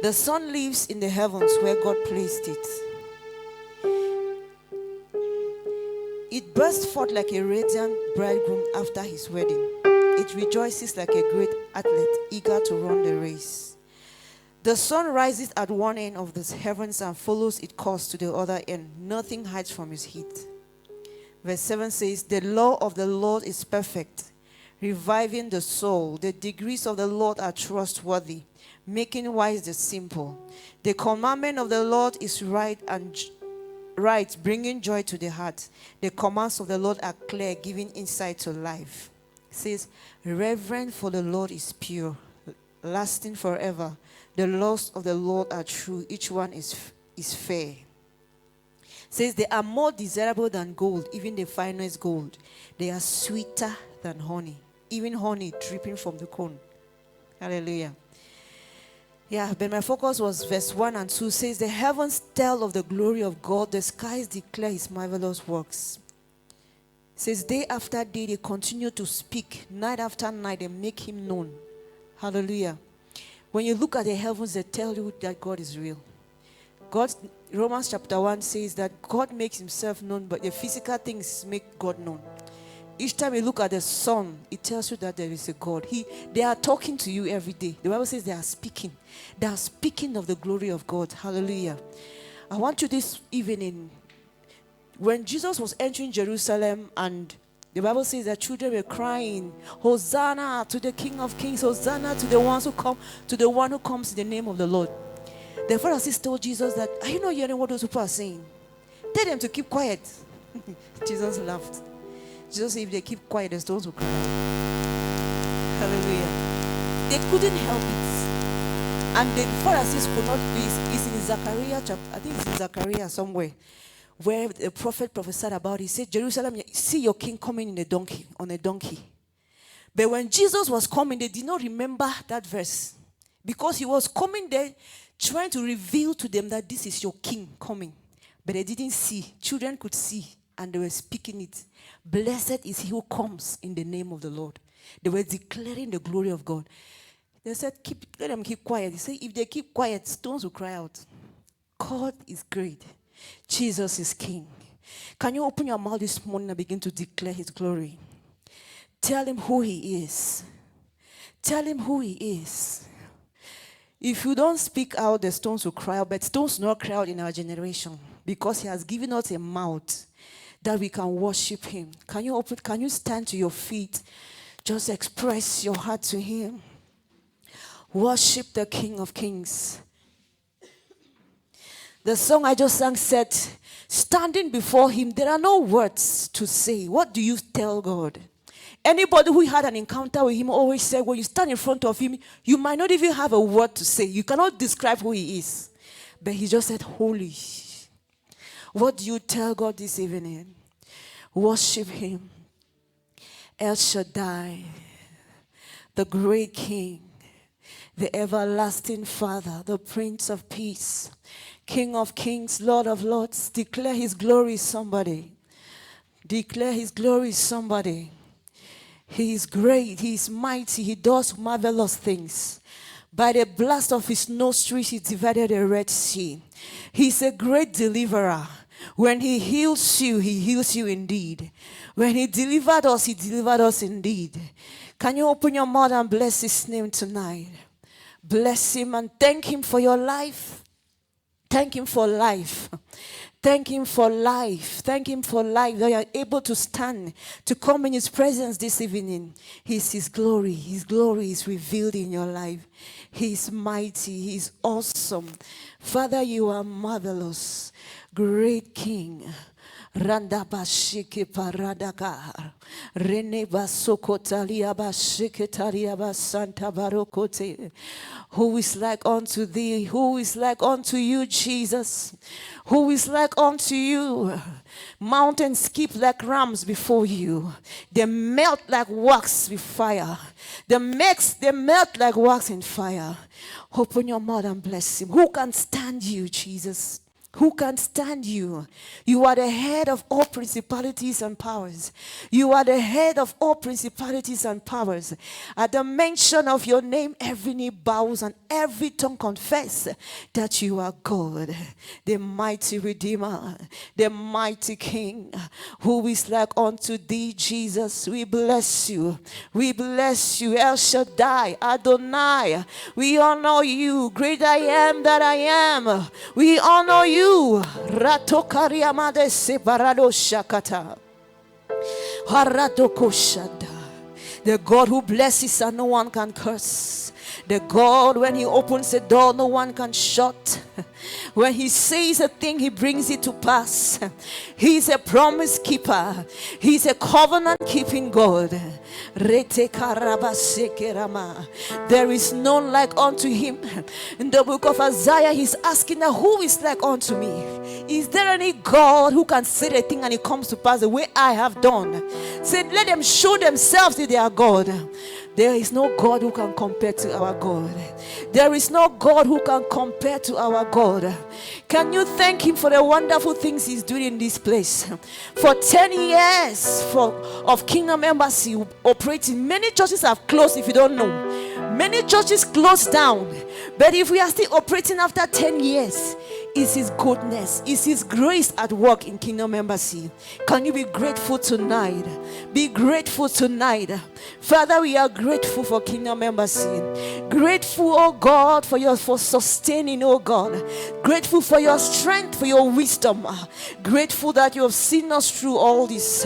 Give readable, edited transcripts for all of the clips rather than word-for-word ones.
The sun lives in the heavens where God placed it. It bursts forth like a radiant bridegroom after his wedding. It rejoices like a great athlete eager to run the race. The sun rises at one end of the heavens and follows its course to the other end. Nothing hides from his heat. Verse 7 says, the law of the Lord is perfect, reviving the soul. The decrees of the Lord are trustworthy, making wise the simple. The commandment of the Lord is right, bringing joy to the heart. The commands of the Lord are clear, giving insight to life. It says, reverence for the Lord is pure, lasting forever. The laws of the Lord are true, each one is fair. It says they are more desirable than gold, even the finest gold. They are sweeter than honey, even honey dripping from the cone. Hallelujah. Yeah, but my focus was verse 1 and 2 says, the heavens tell of the glory of God, the skies declare his marvelous works. It says, day after day they continue to speak, night after night they make him known. Hallelujah. When you look at the heavens, they tell you that God is real. Romans chapter 1 says that God makes himself known, but the physical things make God known. Each time you look at the sun, it tells you that there is a God. They are talking to you every day. The Bible says they are speaking. They are speaking of the glory of God. Hallelujah. I want you this evening, when Jesus was entering Jerusalem and the Bible says that children were crying, Hosanna to the King of Kings, Hosanna to the ones who come, to the one who comes in the name of the Lord. The Pharisees told Jesus that, are you not hearing what those people are saying? Tell them to keep quiet. Jesus laughed. Jesus said, if they keep quiet, the stones will cry. Hallelujah. They couldn't help it. And the Pharisees could not be. It's in Zechariah chapter, I think it's in Zechariah somewhere, where the prophet prophesied about it. He said, Jerusalem, see your king coming on a donkey. But when Jesus was coming, they did not remember that verse. Because he was coming there, trying to reveal to them that this is your king coming. But they didn't see. Children could see, and they were speaking it. Blessed is he who comes in the name of the Lord. They were declaring the glory of God. They said, let them keep quiet. He said, if they keep quiet, stones will cry out. God is great. Jesus is king. Can you open your mouth this morning and begin to declare his glory? Tell him who he is. Tell him who he is. If you don't speak out, the stones will cry out. But stones will not cry out in our generation, because he has given us a mouth that we can worship him. Can you stand to your feet? Just express your heart to him. Worship the King of Kings. The song I just sang said, standing before him, there are no words to say. What do you tell God? Anybody who had an encounter with him always said, when you stand in front of him, you might not even have a word to say. You cannot describe who he is. But he just said, holy. What do you tell God this evening? Worship him. El Shaddai, the great King, the everlasting Father, the Prince of Peace, King of Kings, Lord of Lords. Declare his glory, somebody. Declare his glory, somebody. He is great, he is mighty, he does marvelous things. By the blast of his nostrils, he divided the Red Sea. He's a great deliverer. When he heals you indeed. When he delivered us indeed. Can you open your mouth and bless his name tonight? Bless him and thank him for your life. Thank him for life. Thank him for life. Thank him for life. That you are able to stand, to come in his presence this evening. His glory. His glory is revealed in your life. He is mighty. He is awesome. Father, you are marvelous. Great King. Randa bashike paradaka. Rene basokotalia bashiketaria basanta barokote. Who is like unto thee? Who is like unto you, Jesus? Who is like unto you? Mountains skip like rams before you. They melt like wax with fire. They melt like wax in fire. Open your mouth and bless him. Who can stand you, Jesus? Who can stand you? You are the head of all principalities and powers. You are the head of all principalities and powers. At the mention of your name, every knee bows and every tongue confess that you are God, the mighty Redeemer, the mighty King. Who is like unto thee, Jesus? We bless you. We bless you. El Shaddai, Adonai. We honor you. Great I am that I am. We honor you. Ratokariamade separado shakata. Haradokoshada. The God who blesses and no one can curse. The God, when he opens a door, no one can shut. When he says a thing, he brings it to pass. He's a promise keeper. He's a covenant keeping God. There is none like unto him. In the book of Isaiah, he's asking, who is like unto me? Is there any God who can say a thing and it comes to pass the way I have done? Said, let them show themselves that they are God. There is no God who can compare to our God. There is no God who can compare to our God. Can you thank him for the wonderful things he's doing in this place? For 10 years of Kingdom Embassy operating, many churches have closed if you don't know. Many churches closed down. But if we are still operating after 10 years, it's his goodness, it's his grace at work in Kingdom Embassy. Can you be grateful tonight? Be grateful tonight. Father, we are grateful for Kingdom Embassy. Grateful, oh God, for sustaining, oh God. Grateful for your strength, for your wisdom. Grateful that you have seen us through all these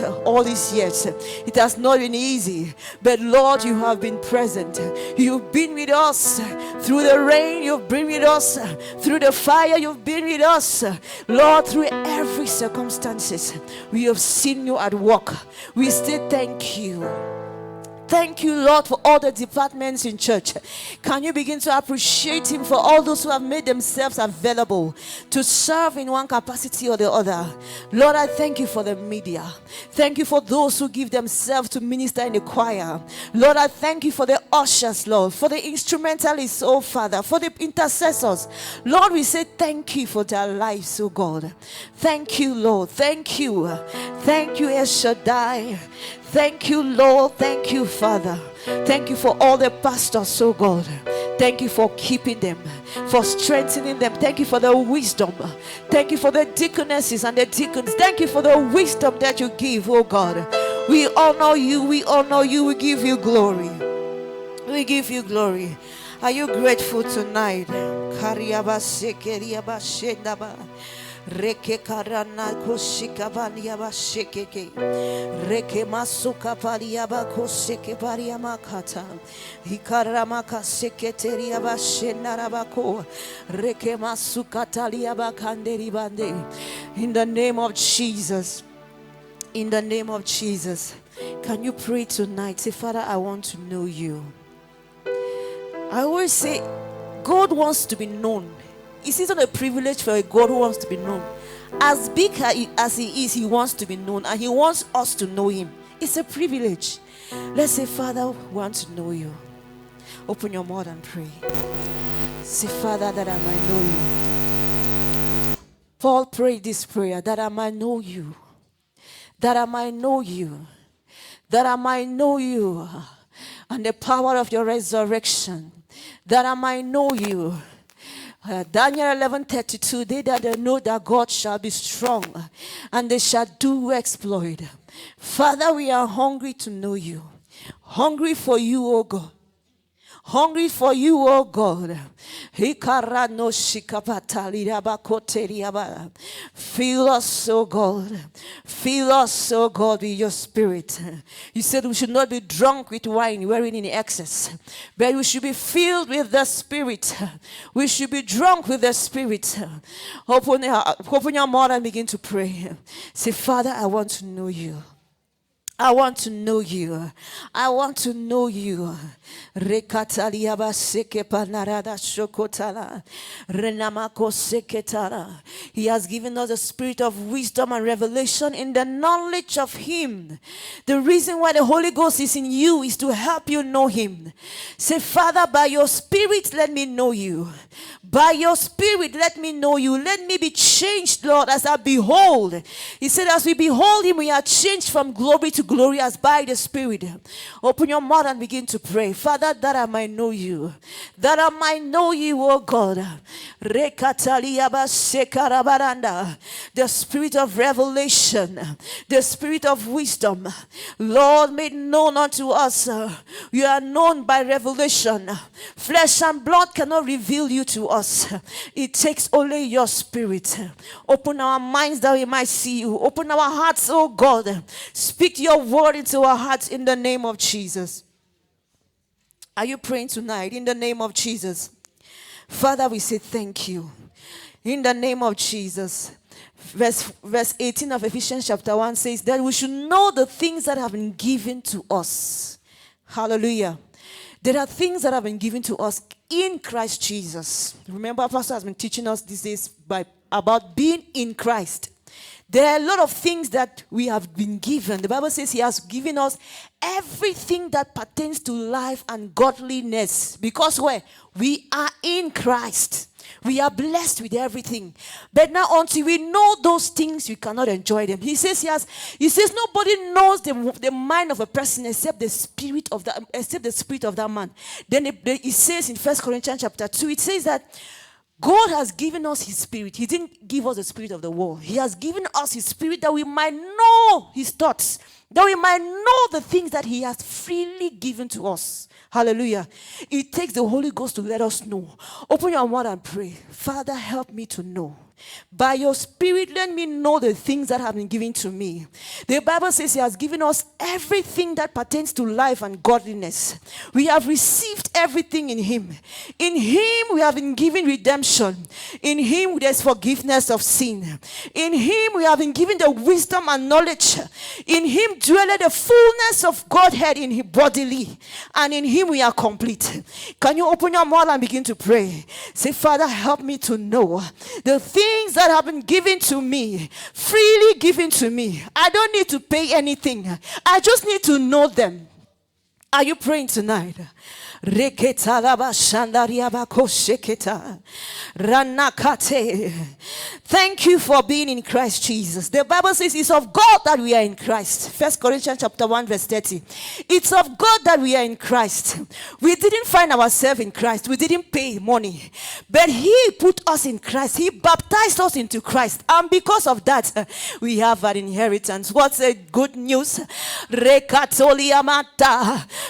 years. It has not been easy, but Lord, you have been present. You've been with us through the rain. You've been with us through the fire. You've been with us, Lord, through every circumstances. We have seen you at work. We say thank you. Thank you, Lord, for all the departments in church. Can you begin to appreciate him for all those who have made themselves available to serve in one capacity or the other? Lord, I thank you for the media. Thank you for those who give themselves to minister in the choir. Lord, I thank you for the ushers, Lord, for the instrumentalists, oh Father, for the intercessors. Lord, we say thank you for their lives, oh God. Thank you, Lord. Thank you. Thank you, El Shaddai. Thank you, Lord. Thank you, Father. Thank you for all the pastors, oh God. Thank you for keeping them, for strengthening them. Thank you for the wisdom. Thank you for the deaconesses and the deacons. Thank you for the wisdom that you give, oh God. We honor you. We honor you. We give you glory. We give you glory. Are you grateful tonight? Reke karana koshika baliaba shekeke. Reke masuka paliaba kosheke paliama kata. Hikaramaka seketeliaba shenarabako. Reke masuka taliaba kanderi bande. In the name of Jesus. In the name of Jesus. Can you pray tonight? Say, Father, I want to know you. I always say, God wants to be known. It isn't a privilege for a God who wants to be known. As big as he is, he wants to be known, and he wants us to know him. It's a privilege. Let's say, Father, we want to know you. Open your mouth and pray. Say, Father, that I might know you. Paul prayed this prayer, that I might know you. That I might know you. That I might know you. And the power of your resurrection. That I might know you. Daniel 11:32, they that know that God shall be strong and they shall do exploit. Father, we are hungry to know you. Hungry for you, O God. Hungry for you, O God. Fill us, O God. Fill us, O God, with your spirit. You said we should not be drunk with wine, wherein in excess, but we should be filled with the spirit. We should be drunk with the spirit. Open your mouth and begin to pray. Say, Father, I want to know you. I want to know you. I want to know you. Rekataliaba seke panarada shokotala. Renamako seketala. He has given us a spirit of wisdom and revelation in the knowledge of Him. The reason why the Holy Ghost is in you is to help you know Him. Say, Father, by your Spirit, let me know you. By your Spirit, let me know you. Let me be changed, Lord, as I behold. He said, as we behold Him, we are changed from glory to glory as by the Spirit. Open your mouth and begin to pray. Father, that I might know you. That I might know you, O God. The spirit of revelation. The spirit of wisdom. Lord, made known unto us. You are known by revelation. Flesh and blood cannot reveal you to us. It takes only your Spirit. Open our minds that we might see you. Open our hearts, oh God. Speak your word into our hearts in the name of Jesus. Are you praying tonight in the name of Jesus? Father, we say thank you. In the name of Jesus. Verse 18 of Ephesians chapter 1 says that we should know the things that have been given to us. Hallelujah. There are things that have been given to us in Christ Jesus. Remember, Pastor has been teaching us these days about being in Christ. There are a lot of things that we have been given. The Bible says He has given us everything that pertains to life and godliness. Because where? We are in Christ. We are blessed with everything. But now until we know those things, we cannot enjoy them. He says nobody knows the mind of a person except the spirit of that man. Then it says in 1 Corinthians chapter 2, it says that God has given us His Spirit. He didn't give us the spirit of the world. He has given us His Spirit that we might know His thoughts, that we might know the things that He has freely given to us. Hallelujah. It takes the Holy Ghost to let us know. Open your mouth and pray. Father, help me to know. By your Spirit, let me know the things that have been given to me. The Bible says He has given us everything that pertains to life and godliness. We have received everything in Him. In Him we have been given redemption. In Him there's forgiveness of sin. In Him we have been given the wisdom and knowledge. In Him dwelleth the fullness of Godhead in Him bodily. And in Him we are complete. Can you open your mouth and begin to pray? Say, Father, help me to know the things that have been given to me, freely given to me. I don't need to pay anything. I just need to know them. Are you praying tonight? Thank you for being in Christ Jesus. The Bible says it's of God that we are in Christ. 1 Corinthians chapter 1 verse 30. It's of God that we are in Christ. We didn't find ourselves in Christ. We didn't pay money. But He put us in Christ. He baptized us into Christ. And because of that, we have an inheritance. What's a good news?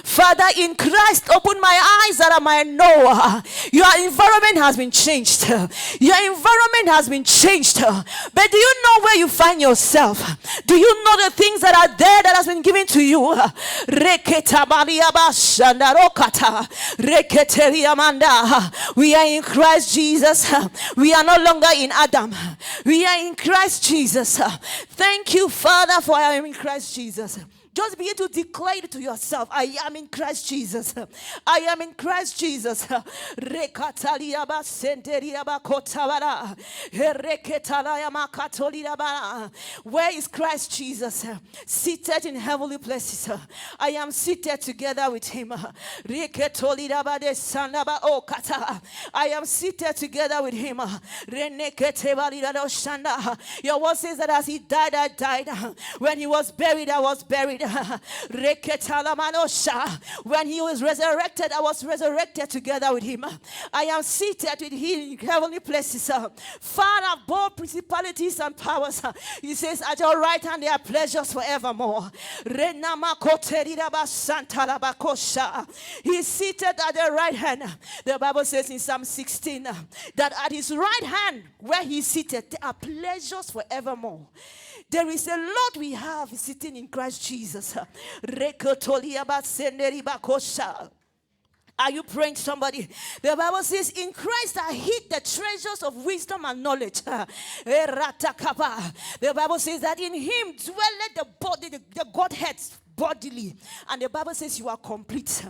Father, in Christ, open my eyes that I might know. Your environment has been changed. Your environment has been changed. But do you know where you find yourself? Do you know the things that are there that has been given to you? We are in Christ Jesus. We are no longer in Adam. We are in Christ Jesus. Thank you, Father, for I am in Christ Jesus. Just begin to declare it to yourself. I am in Christ Jesus. I am in Christ Jesus. Where is Christ Jesus? Seated in heavenly places. I am seated together with Him. I am seated together with Him. Your word says that as He died, I died. When He was buried, I was buried. When He was resurrected, I was resurrected together with Him. I am seated with Him in heavenly places, far above principalities and powers. He says, at your right hand there are pleasures forevermore. He is seated at the right hand. The Bible says in Psalm 16 that at His right hand, where He is seated, there are pleasures forevermore. There is a lot we have sitting in Christ Jesus. Are you praying, somebody? The Bible says, in Christ I hid the treasures of wisdom and knowledge. The Bible says that in him dwelleth the body, the Godhead bodily. And the Bible says you are complete.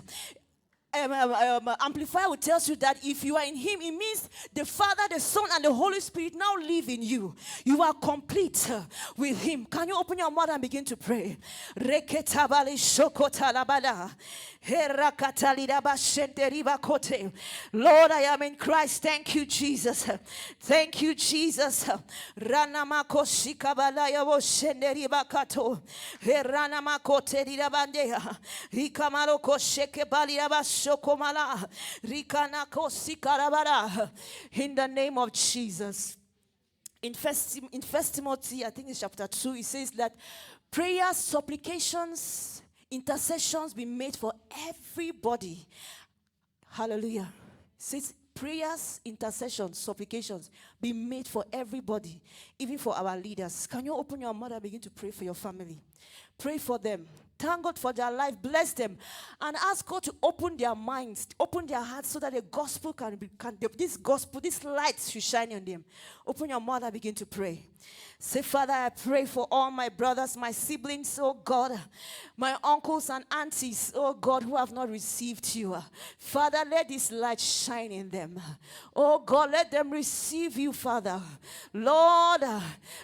Amplifier will tell you that if you are in him, it means the Father, the Son, and the Holy Spirit now live in you. You are complete with him. Can you open your mouth and begin to pray? Lord, I am in Christ. Thank you, Jesus. Thank you, Jesus. Ranamako shikabalaya wo shenderi bakato. Ranamako teribandea. Ikamaroko shekebaliaba shokomala. Rikanako sikarabara. In the name of Jesus. In First Timothy, I think it's chapter 2, it says that prayers, supplications, intercessions be made for everybody. Hallelujah. It says prayers, intercessions, supplications be made for everybody, even for our leaders. Can you open your mouth and begin to pray for your family? Pray for them. Thank God for their life. Bless them. And ask God to open their minds, open their hearts so that the gospel this light should shine on them. Open your mouth and begin to pray. Say, Father, I pray for all my brothers, my siblings, oh God, my uncles and aunties, oh God, who have not received you. Father, let this light shine in them. Oh God, let them receive you, Father. Lord,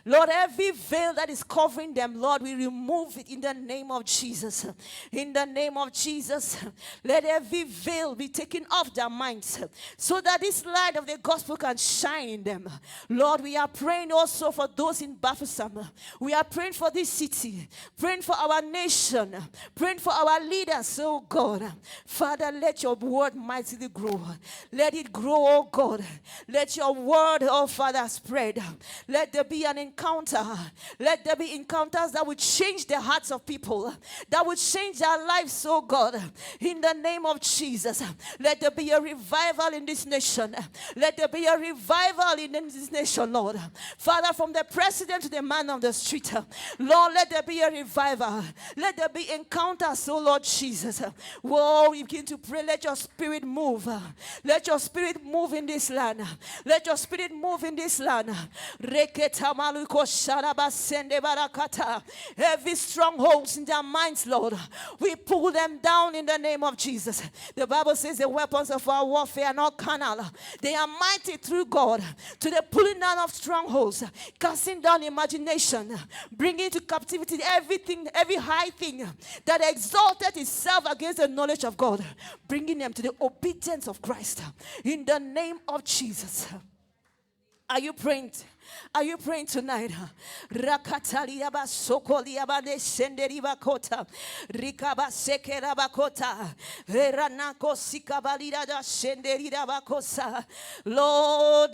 every veil that is covering them, Lord, we remove it in the name of Jesus. In the name of Jesus, let every veil be taken off their minds so that this light of the gospel can shine in them. Lord, we are praying also for those in Bafoussam. We are praying for this city, praying for our nation, praying for our leaders, oh God. Father, let your word mightily grow. Let it grow, oh God. Let your word, oh Father, spread. Let there be an encounter. Let there be encounters that will change the hearts of people, that will change their lives, oh God. In the name of Jesus, let there be a revival in this nation. Let there be a revival in this nation, Lord. Father, from the president to the man on the street, Lord, let there be a revival. Let there be encounters, oh Lord Jesus. Whoa, we begin to pray. Let your spirit move. Let your spirit move in this land. Let your spirit move in this land. Every strongholds in their minds, Lord, we pull them down in the name of Jesus. The Bible says the weapons of our warfare are not carnal. They are mighty through God to the pulling down of strongholds, casting down imagination, bringing to captivity everything, every high thing that exalted itself against the knowledge of God, bringing them to the obedience of Christ. In the name of Jesus. Are you praying? Are you praying tonight? Rakataliaba sokoliaba de senderiba kota. Rikaba sekeraba kota. Eranako sikabalida da senderida bakosa. Lord,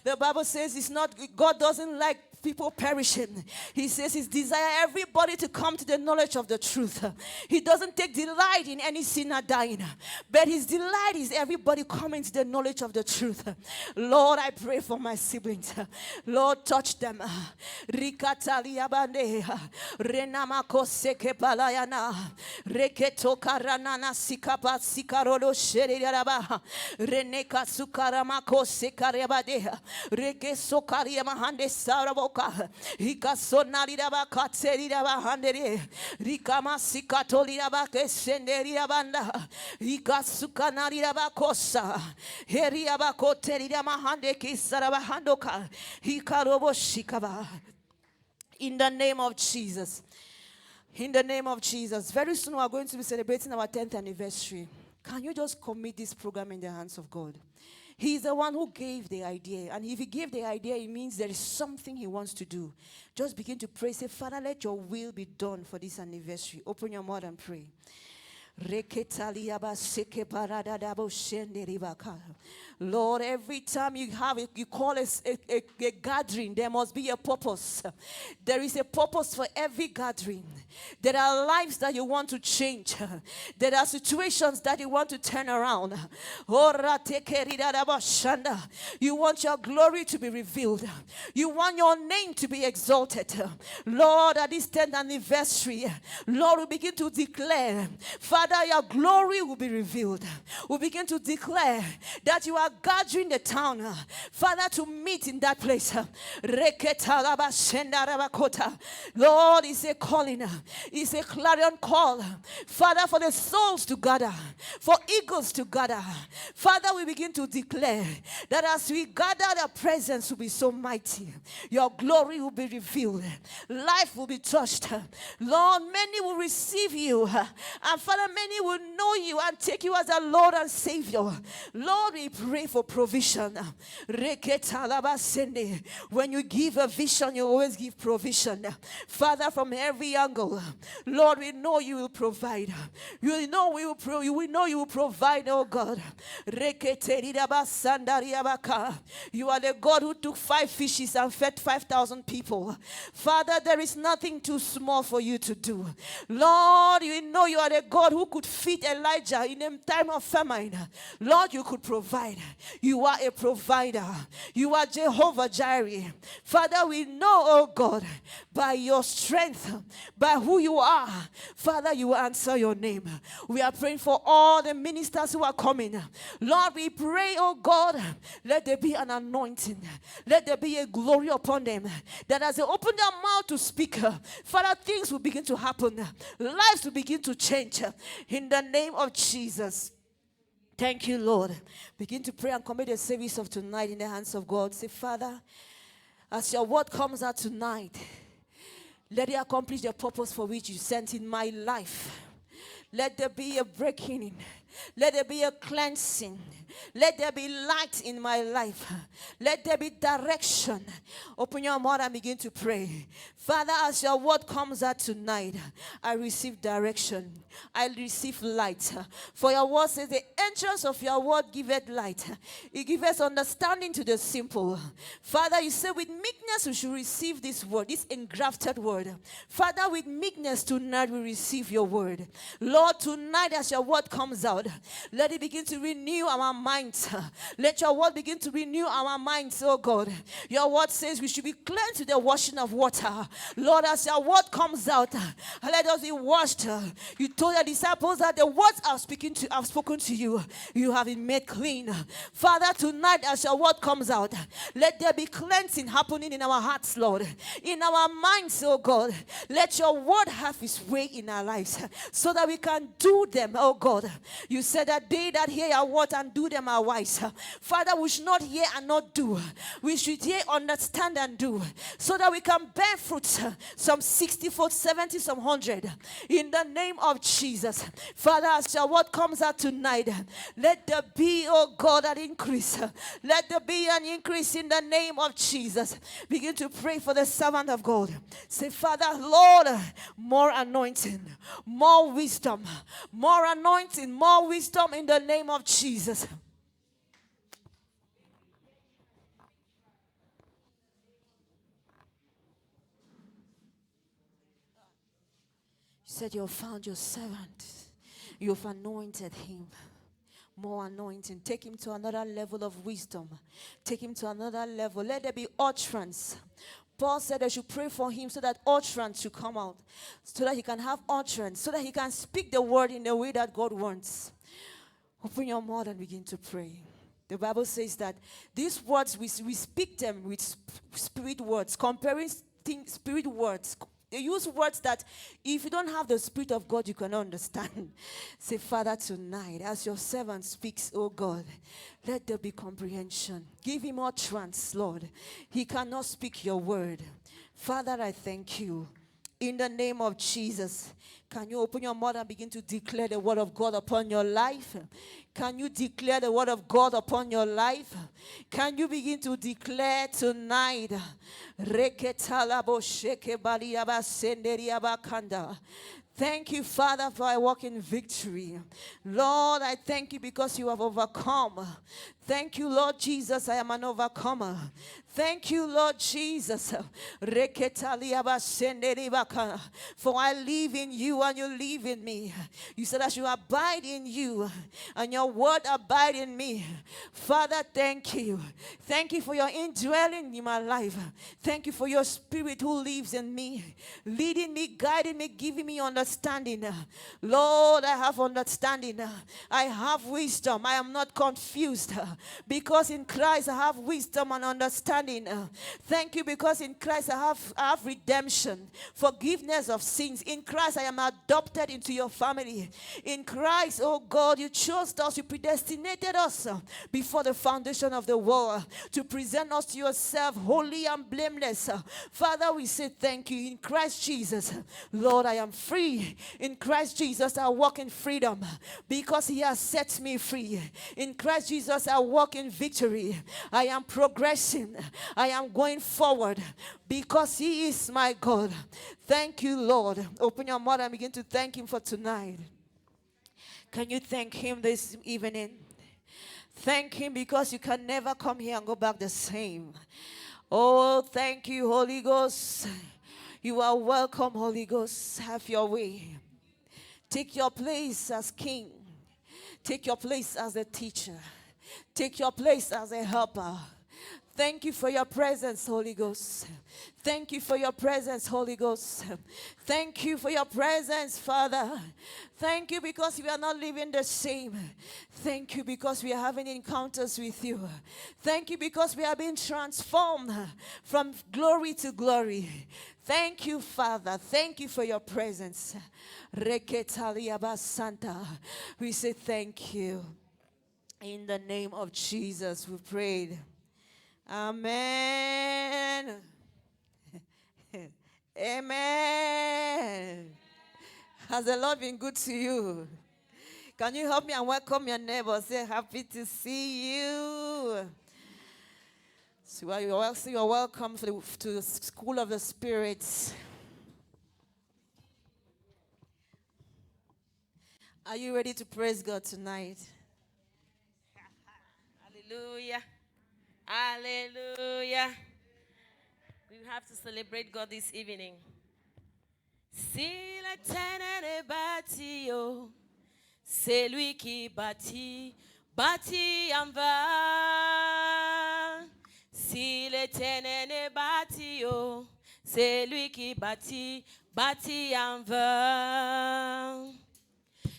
the Bible says it's not, God doesn't like people perishing. He says his desire everybody to come to the knowledge of the truth. He doesn't take delight in any sinner dying, but his delight is everybody coming to the knowledge of the truth. Lord, I pray for my siblings. Lord, touch them. Rikatalia bande, renamako seke palayana, reketo karanana sikapa sikarolo sheriyaraba, reneka sukaramako sekarebade, reke sokaria mahande sarabo. Hika sonari daba katseri daba handere. Rika masikatoli daba kesenderi daba. Hika sukanari daba kosa. Heri daba koteri daba hande kisaraba handoka. Hika robo shikaba. In the name of Jesus. In the name of Jesus. Very soon we are going to be celebrating our 10th anniversary. Can you just commit this program in the hands of God? He is the one who gave the idea. And if he gave the idea, it means there is something he wants to do. Just begin to pray. Say, Father, let your will be done for this anniversary. Open your mouth and pray. Lord, every time you have it, you call a gathering, there must be a purpose. There is a purpose for every gathering. There are lives that you want to change. There are situations that you want to turn around. You want your glory to be revealed. You want your name to be exalted. Lord, at this 10th anniversary, Lord, we begin to declare, Father, your glory will be revealed. We begin to declare that you are gathering the town, Father, to meet in that place. Lord, it's a calling. It's a clarion call. Father, for the souls to gather, for eagles to gather. Father, we begin to declare that as we gather, the presence will be so mighty. Your glory will be revealed. Life will be touched. Lord, many will receive you. And Father, many will know you and take you as a Lord and Savior. Lord, we pray for provision. When you give a vision, you always give provision. Father, from every angle, Lord, we know you will provide. We know you will provide, oh God. You are the God who took 5 fishes and fed 5,000 people. Father, there is nothing too small for you to do. Lord, you know you are the God who could feed Elijah in a time of famine. Lord, you could provide. You are a provider. You are Jehovah Jireh. Father, we know, oh God, by your strength, by who you are, Father, you will answer your name. We are praying for all the ministers who are coming. Lord, we pray, oh God, let there be an anointing. Let there be a glory upon them. That as they open their mouth to speak, Father, things will begin to happen. Lives will begin to change. In the name of Jesus. Thank you, Lord. Begin to pray and commit the service of tonight in the hands of God. Say, Father, as your word comes out tonight, let it accomplish the purpose for which you sent in my life. Let there be a breaking. Let there be a cleansing. Let there be light in my life. Let there be direction. Open your mouth and begin to pray. Father, as your word comes out tonight, I receive direction. I receive light. For your word says, the entrance of your word giveth light. It giveth understanding to the simple. Father, you say with meekness we should receive this word, this engrafted word. Father, with meekness tonight we receive your word. Lord, tonight as your word comes out, let it begin to renew our minds. Let your word begin to renew our minds, oh God. Your word says we should be cleansed with the washing of water. Lord, as your word comes out, let us be washed. You told the disciples that the words I've spoken to you, you have been made clean. Father, tonight as your word comes out, let there be cleansing happening in our hearts, Lord. In our minds, oh God. Let your word have its way in our lives so that we can do them, oh God. You said that they that hear your word and do them are wise. Father, we should not hear and not do. We should hear, understand, and do, so that we can bear fruit, some 60, 40, 70, some 100. In the name of Jesus. Father, as your word comes out tonight, let there be, oh God, an increase. Let there be an increase in the name of Jesus. Begin to pray for the servant of God. Say, Father, Lord, more anointing, more wisdom, more anointing, more wisdom in the name of Jesus. You said you have found your servant. You have anointed him. More anointing. Take him to another level of wisdom. Take him to another level. Let there be utterance. Paul said I should pray for him so that utterance should come out. So that he can have utterance. So that he can speak the word in the way that God wants. Open your mouth and begin to pray. The Bible says that these words, we speak them with spirit words. Comparing spirit words. They use words that if you don't have the Spirit of God, you cannot understand. Say, Father, tonight, as your servant speaks, oh God, let there be comprehension. Give him utterance, Lord. He cannot speak your word. Father, I thank you. In the name of Jesus, can you open your mouth and begin to declare the word of God upon your life? Can you declare the word of God upon your life? Can you begin to declare tonight? Thank you, Father, for I walk in victory. Lord, I thank you because you have overcome. Thank you, Lord Jesus, I am an overcomer. Thank you, Lord Jesus. For I live in you and you live in me. You said I should abide in you and your word abide in me. Father, thank you. Thank you for your indwelling in my life. Thank you for your spirit who lives in me, leading me, guiding me, giving me understanding. Lord, I have understanding. I have wisdom. I am not confused because in Christ I have wisdom and understanding. Thank you because in Christ I have redemption, forgiveness of sins. In Christ I am adopted into your family. In Christ, oh God, you chose us, you predestinated us before the foundation of the world to present us to yourself holy and blameless. Father, we say thank you. In Christ Jesus, Lord, I am free. In Christ Jesus, I walk in freedom because he has set me free. In Christ Jesus, I walk in victory. I am progressing. I am going forward because he is my God. Thank you, Lord. Open your mouth and begin to thank him for tonight. Can you thank him this evening? Thank him because you can never come here and go back the same. Oh, thank you, Holy Ghost. You are welcome, Holy Ghost. Have your way. Take your place as king. Take your place as a teacher. Take your place as a helper. Thank you for your presence, Holy Ghost. Thank you for your presence, Holy Ghost. Thank you for your presence, Father. Thank you because we are not living the same. Thank you because we are having encounters with you. Thank you because we are being transformed from glory to glory. Thank you, Father. Thank you for your presence. We say thank you. In the name of Jesus, we prayed. Amen. Amen. Has the Lord been good to you? Can you help me and welcome your neighbor? Say, happy to see you. So you're welcome to the School of the Spirits. Are you ready to praise God tonight? Hallelujah. Hallelujah. We have to celebrate God this evening. Si l'Éternel est bâti, oh, c'est lui qui bâtit en vain. Si l'Éternel est bâti, oh, c'est lui qui bâtit en vain.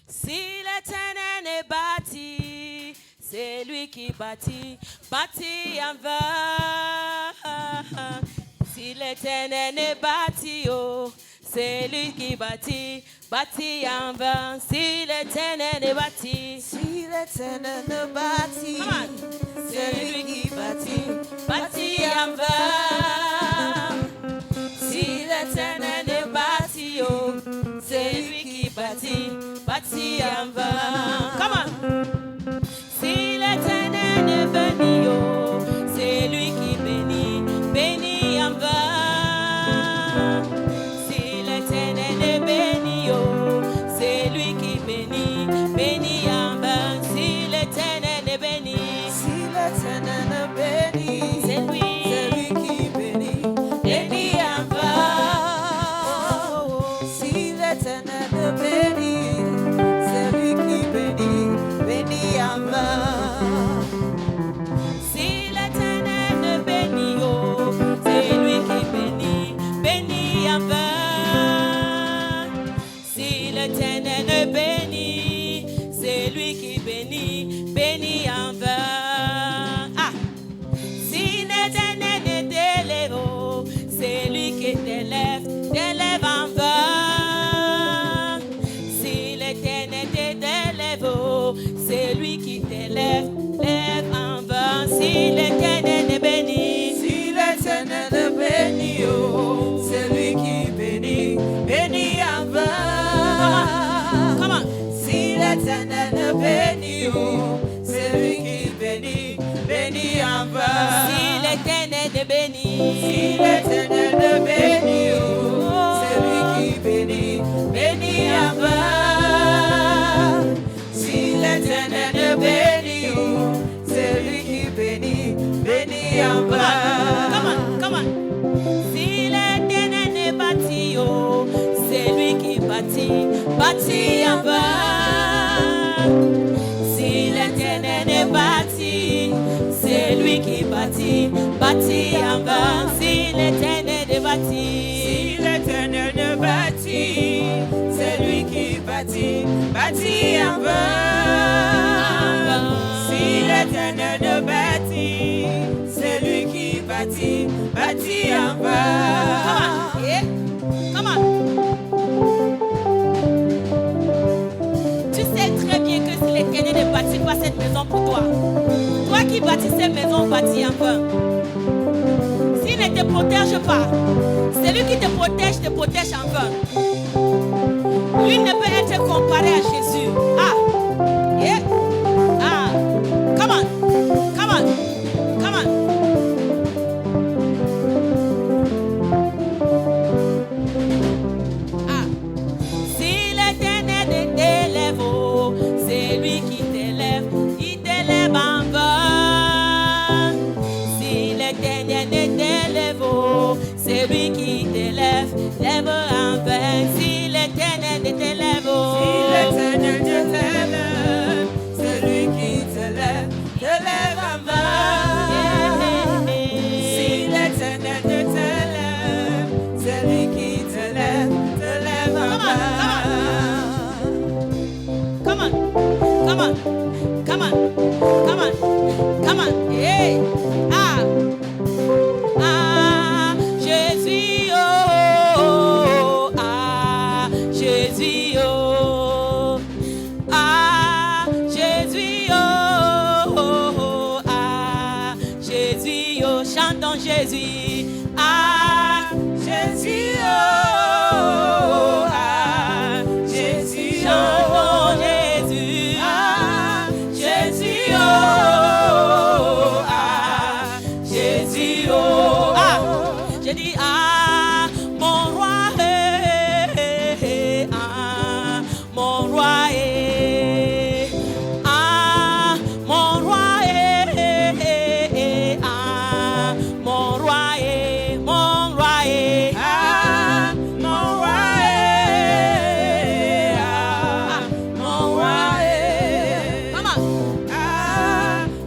Si l'Éternel est bâti, c'est lui qui bâtit en vain. Si l'Éternel est bâti, oh, c'est lui qui bâtit en vain. Si l'Éternel est bâti, Si l'Éternel est bâti, c'est lui qui bâtit en vain. Si l'Éternel est bâti, oh, c'est lui qui bâtit en vain. Come on. Si l'Éternel est béni, oh, c'est lui qui bénit en vain. Si l'Éternel est béni, oh, c'est lui qui bénit en vain. Si l'Éternel est béni, si l'Éternel est béni, c'est lui qui bénit en vain. Si l'Éternel est béni, c'est lui qui bénit en vain. Si l'Éternel est béni, oh, c'est lui qui bénit en vain. Si l'Éternel est béni, c'est lui qui bénit en vain. Ah! Si l'Éternel t'élève, oh, c'est lui qui t'élève en vain. Si l'Éternel t'élève, oh, c'est lui qui t'élève en vain. Si l'Éternel est béni, Si l'Éternel est béni, oh, c'est lui qui bénit en vain. Come on. Si l'Éternel est béni, oh, c'est lui qui bénit en vain. Si l'Éternel est béni, Si l'Éternel est béni, oh, c'est lui qui bénit en vain. Si l'Éternel est béni, oh, c'est lui bâti en vain. Come on. Si l'Éternel n'est bâti, oh, c'est lui qui bâtit en vain. Si l'Éternel n'est bâti, c'est lui qui bâtit en vain. Si l'Éternel est bâti, Si l'Éternel ne bâtit, c'est lui qui bâtit en vain. Si l'Éternel ne bâtit, c'est lui qui bâtit en vain. Come on. Tu sais très bien que si l'Éternel ne bâtit pas cette maison pour toi, toi qui bâtis cette maison bâtis en vain. S'il ne te protège pas, celui qui te protège en vain. Lui ne peut être comparé à Jésus. Come on. Si l'Éternel t'élève, oh, c'est lui qui t'élève, il t'élève en vain. Si l'Éternel t'élève, oh, c'est lui qui t'élève, lève en vain. Si l'Éternel t'élève, oh, Si l'Éternel t'élève, c'est lui qui t'élève en vain. Si l'Éternel t'élève, c'est lui qui t'élève en vain. Come on. Hey. Jésus, oh, Jésus, oh, Jésus, oh, Jésus, oh, chantons Jésus, Jésus, oh, Jésus, chantons Jésus, Jésus, oh, Jésus, oh, j'ai dit mon roi, mon roi, mon roi, mon roi, mon roi, mon roi, mon roi, come on.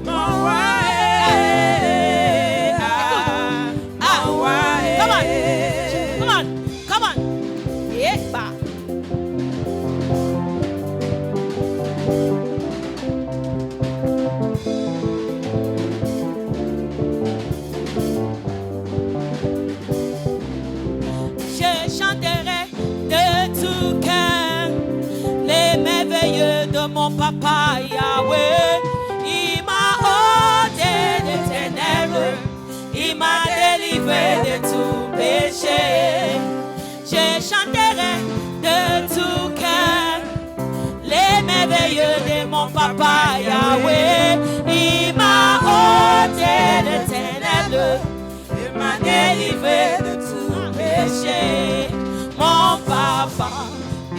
mon roi, Come on. Yeah, bah. Je chanterai de tout cœur les merveilleux de mon papa Yahweh. Il m'a ôté des ténèbres, il m'a délivré de tout péché. Je chanterai de tout cœur les merveilleux de mon papa Yahweh. Il m'a ôté des ténèbres, il m'a délivré de tout péché. Mon papa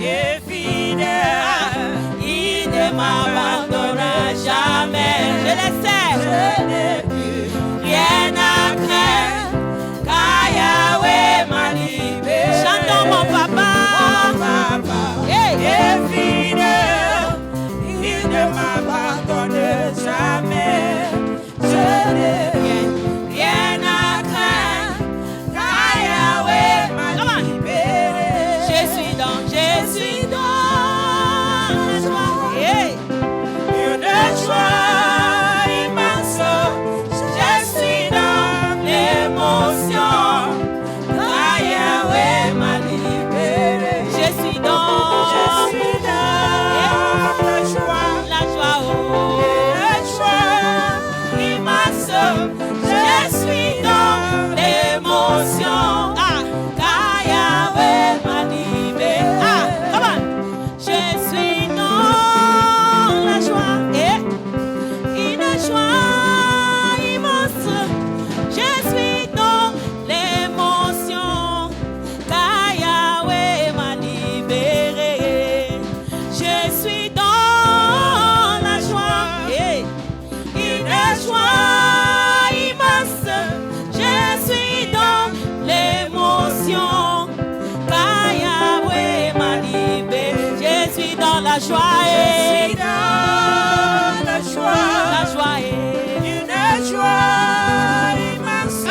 est fidèle, il ne m'abandonnera jamais. Je le sais, je n'ai plus rien à craindre, car Yahweh m'a libéré. Chantons mon papa. papa Hey. est fidèle, il ne m'abandonnera joie Je est, suis dans la joie. la joie est. Une joie immense.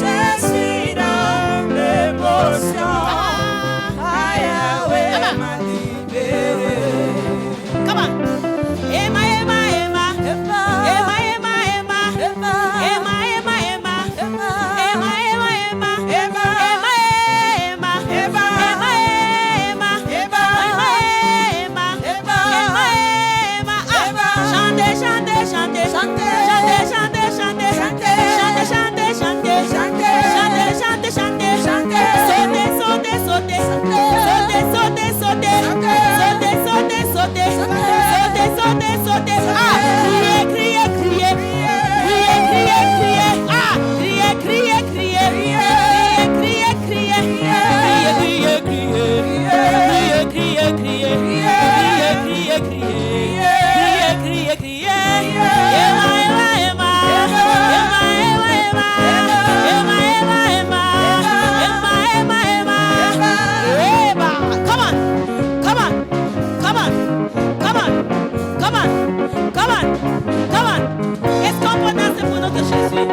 Je suis dans l'émotion. Yahweh m'a libéré. Come on. Emma, Emma, Emma. Emma, Emma, Emma. Emma, Emma, Emma. Emma, Emma, Emma. Emma, Emma. Emma, Emma. Emma, Emma. Emma, Emma. Chantez, chantez, chantez. Chantez, chantez, chantez. Chantez, chantez, chantez. Chantez, chantez, chantez. Sautez, sautez, sautez. Sautez, sautez, sautez. Sautez, sautez, sautez. Sautez, sautez, sautez. Ah, criez, criez, criez. Criez, criez, criez. Ah, criez, criez, criez. Criez, criez, criez. Criez, criez, criez. Criez, criez, criez. Criez, criez, criez. Criez, criez, criez. Emma, Emma, Emma. Emma, Emma, Emma. Emma, Emma, Emma. Emma, Emma, Emma. Emma. Come on. Come on. Come on. Come on. Come on. Come on. Come on. Est-ce qu'on peut danser pour notre Jésus?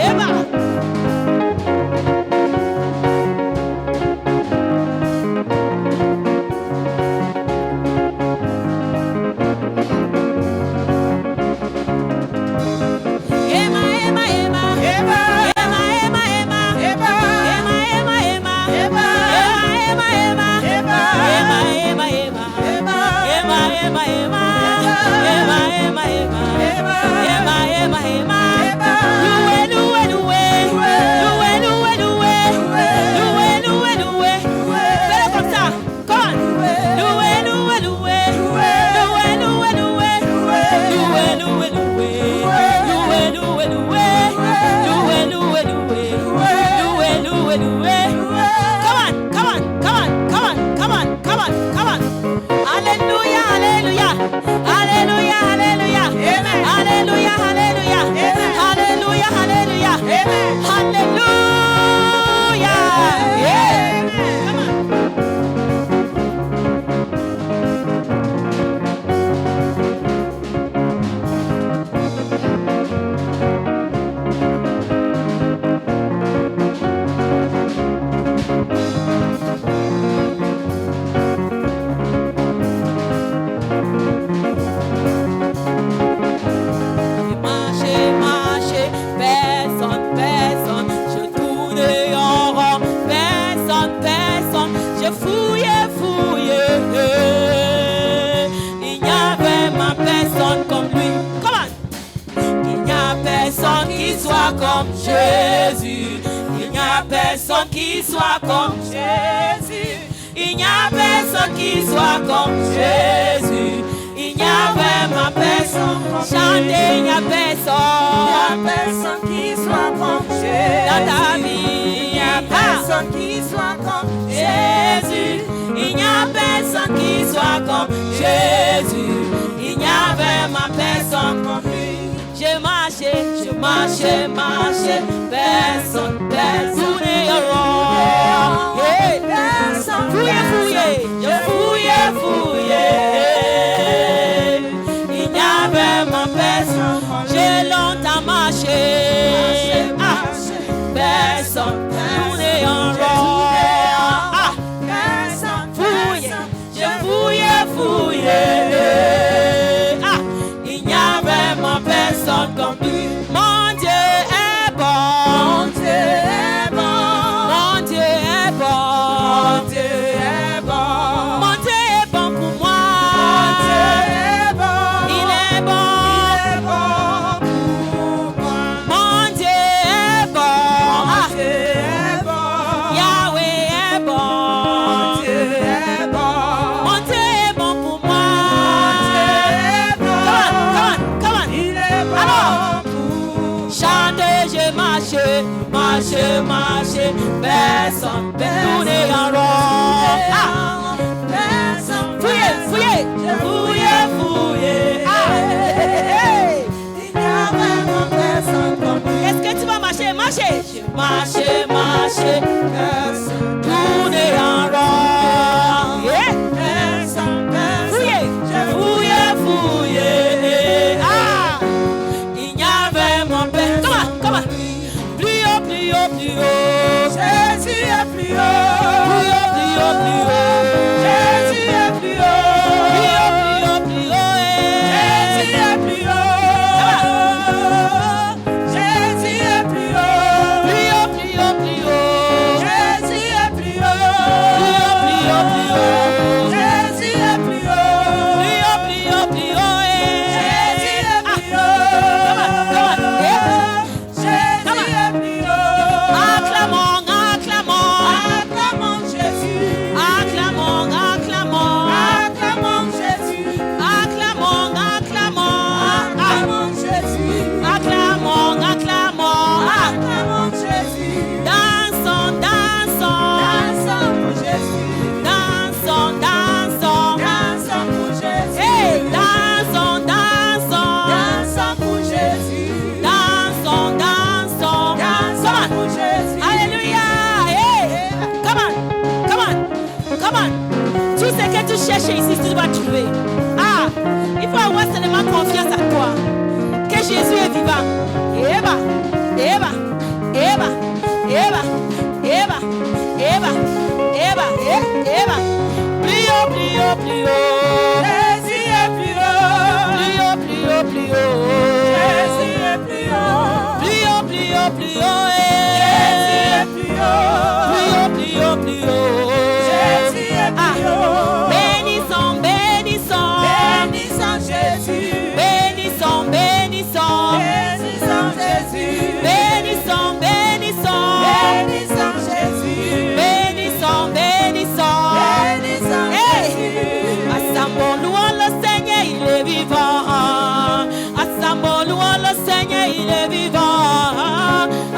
Emma. Emma, Emma, Emma. Emma, Emma, Emma. Emma, Emma, Emma. Emma, Emma, Emma. Emma, Emma, Emma. Emma, Emma, Emma. Emma, Emma, Emma. Emma, Emma, Emma. Loué, loué, loué. Loué, loué, loué. Loué, loué, loué. Fais-le comme ça. Come on. Loué, loué, loué. Loué, loué, loué. Loué, loué, loué. Loué, loué, loué. Loué, loué, loué. Loué, loué, loué. Come on, come on, come on, come on, come on, come on, come on. Alléluia, alléluia. Alléluia, alléluia. Alléluia, alléluia. Alléluia, alléluia. Alléluia. Come on. Marcher, marcher, personne, personne, je tournais en rond, personne, personne, je fouillais, fouillais, il n'y avait ma personne comme lui, comment? Il n'y a personne qui soit comme Jésus, il n'y a personne qui soit comme Jésus, il n'y a personne qui soit comme Jésus. Il n'y a vraiment personne comme chanter, il n'y a personne qui soit comme Jésus. dans ta vie. Il n'y a personne qui soit comme Jésus. Il n'y a personne qui soit comme Jésus. Il n'y a vraiment personne comme lui. J'ai marché, marché, personne, personne. Tourné en rond. personne. Fouillé, fouillé, je fouillé, fouillé. Il n'y avait ma personne, j'ai longtemps marché. Ah, personne, tourné en rond. Ah, fouillé, je fouillé, fouillé. Ah, il n'y avait ma personne comme lui. Mon Dieu est bon. Mon Dieu est bon. Mon Dieu est bon. Mon Dieu est bon. Mon Dieu est bon pour moi. Mon Dieu est bon. Il est bon. Il est bon pour moi. Mon Dieu est bon. Mon Ah, Dieu est bon. Yahweh est bon. Mon Dieu est bon. Mon Dieu est bon pour moi. Mon Dieu est bon. Come on. Il est bon Alors. pour Chantez, j'ai marché, personne, tourné en rond. Ah, personne. fouillé, fouillé, fouillé. Ah, Il n'y a vraiment personne comme lui. est-ce que tu vas marcher? Marcher, Personne. tourner en rond. Yeah. Personne. Fouillé, Jésus est plus haut. Jésus est plus haut. Jésus est plus haut. Jésus est plus haut. Jésus est plus haut. Jésus est plus haut. Chercher ici, tu vas trouver. Ah, il faut avoir seulement confiance à toi. Que Jésus est vivant. Eva, Eva, Eva, Eva, Eva, Eva, Eva, Eva. Plus haut, plus haut, plus haut. Jésus est plus haut. Plus haut, plus haut, plus haut. Jésus est plus haut. Plus haut, plus haut, plus haut. Jésus est plus haut. Plus haut, plus haut, plus haut. Jésus est plus haut. Bénissons, bénissons. Bénissons Jésus. Bénissons, bénissons. Bénissons Jésus. Bénissons, bénissons. Bénissons Jésus. Bénissons, bénissons. Bénissons Jésus. Assemblons, louons le Seigneur, il est vivant. Assemblons, louons le Seigneur, il est vivant.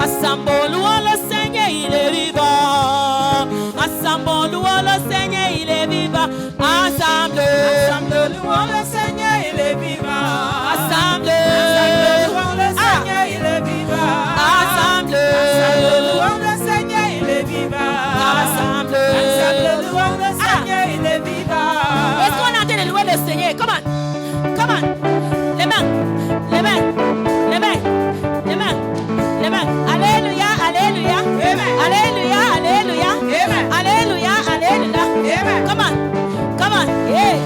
Assemblons, louons le Seigneur, il est vivant. Assemblons, louons le Seigneur, il est vivant. Assemble, louons le Seigneur, il est vivant. assemble, Louons le Seigneur, il est vivant. assemble, Louons le Seigneur, il est vivant. assemble. Louons le Seigneur, il est vivant. Est-ce qu'on est en train de louer le Seigneur? Come on, come on. Les mains, les mains, les mains, les mains, les mains. Alléluia, alléluia. Amen. Alléluia, alléluia. Amen. Alléluia, alléluia. Amen. Come on, come on. Yeah.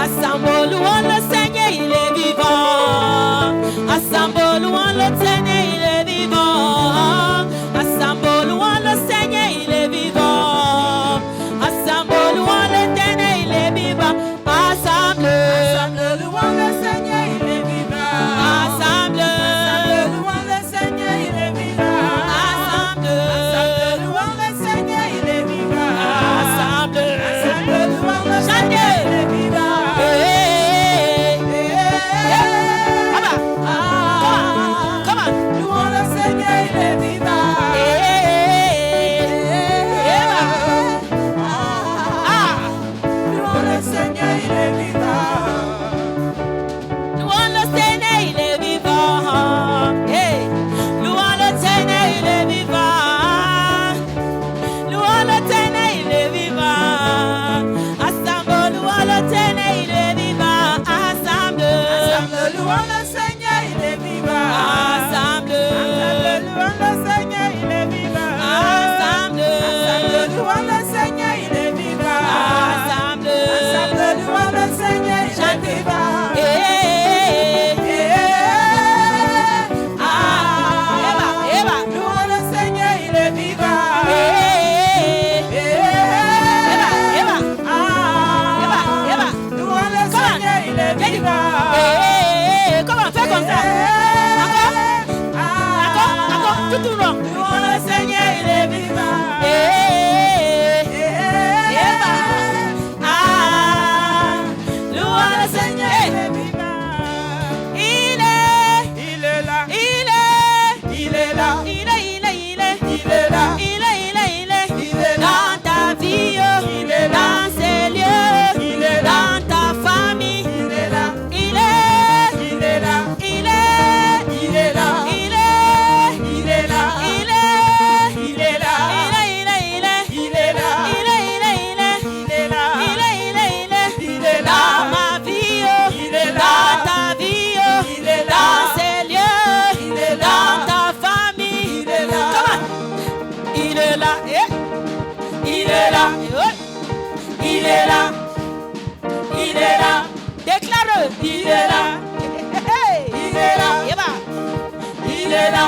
Assemble, louons le Seigneur, il est vivant. Assemble, louons le Seigneur, il est vivant. Assemble, louons le Seigneur, il est vivant. Assemble, louons le Seigneur, il est vivant. Assemble, Louons le Seigneur, il est vivant. assemble, Louons le Seigneur, il est vivant. assemble, Louons le Seigneur, il est vivant. assemble. Louons le Seigneur, Chantez. il est vivant. Come on, Louons le Seigneur, il est vivant. Louons le Seigneur, il est vivant. Louons le Seigneur, il est vivant. Hey. Louons le Seigneur, il est vivant. Louons le Seigneur, il est vivant. Assemble, louons le Seigneur, il est vivant. Assemble, Louons le Seigneur, il est vivant. assemble, Louons le Seigneur, il est vivant. assemble, Louons le Seigneur, il est vivant. assemble. Louons le Seigneur, il est vivant. Eva, Louons le Seigneur, il est vivant. Eva. Louons le Seigneur, il est vivant. Comment on fait comme ça? Encore, tout le long. Louons le Seigneur, il est vivant. Louons le Seigneur. Il est vivant. Il est là. là. Il est là. Il est là. dans ta vie, Il est là. dans ces lieux, Il est là. dans ta famille. Il est là. Il est Il est là. Il est Il est là. Il est Il est là. Il là.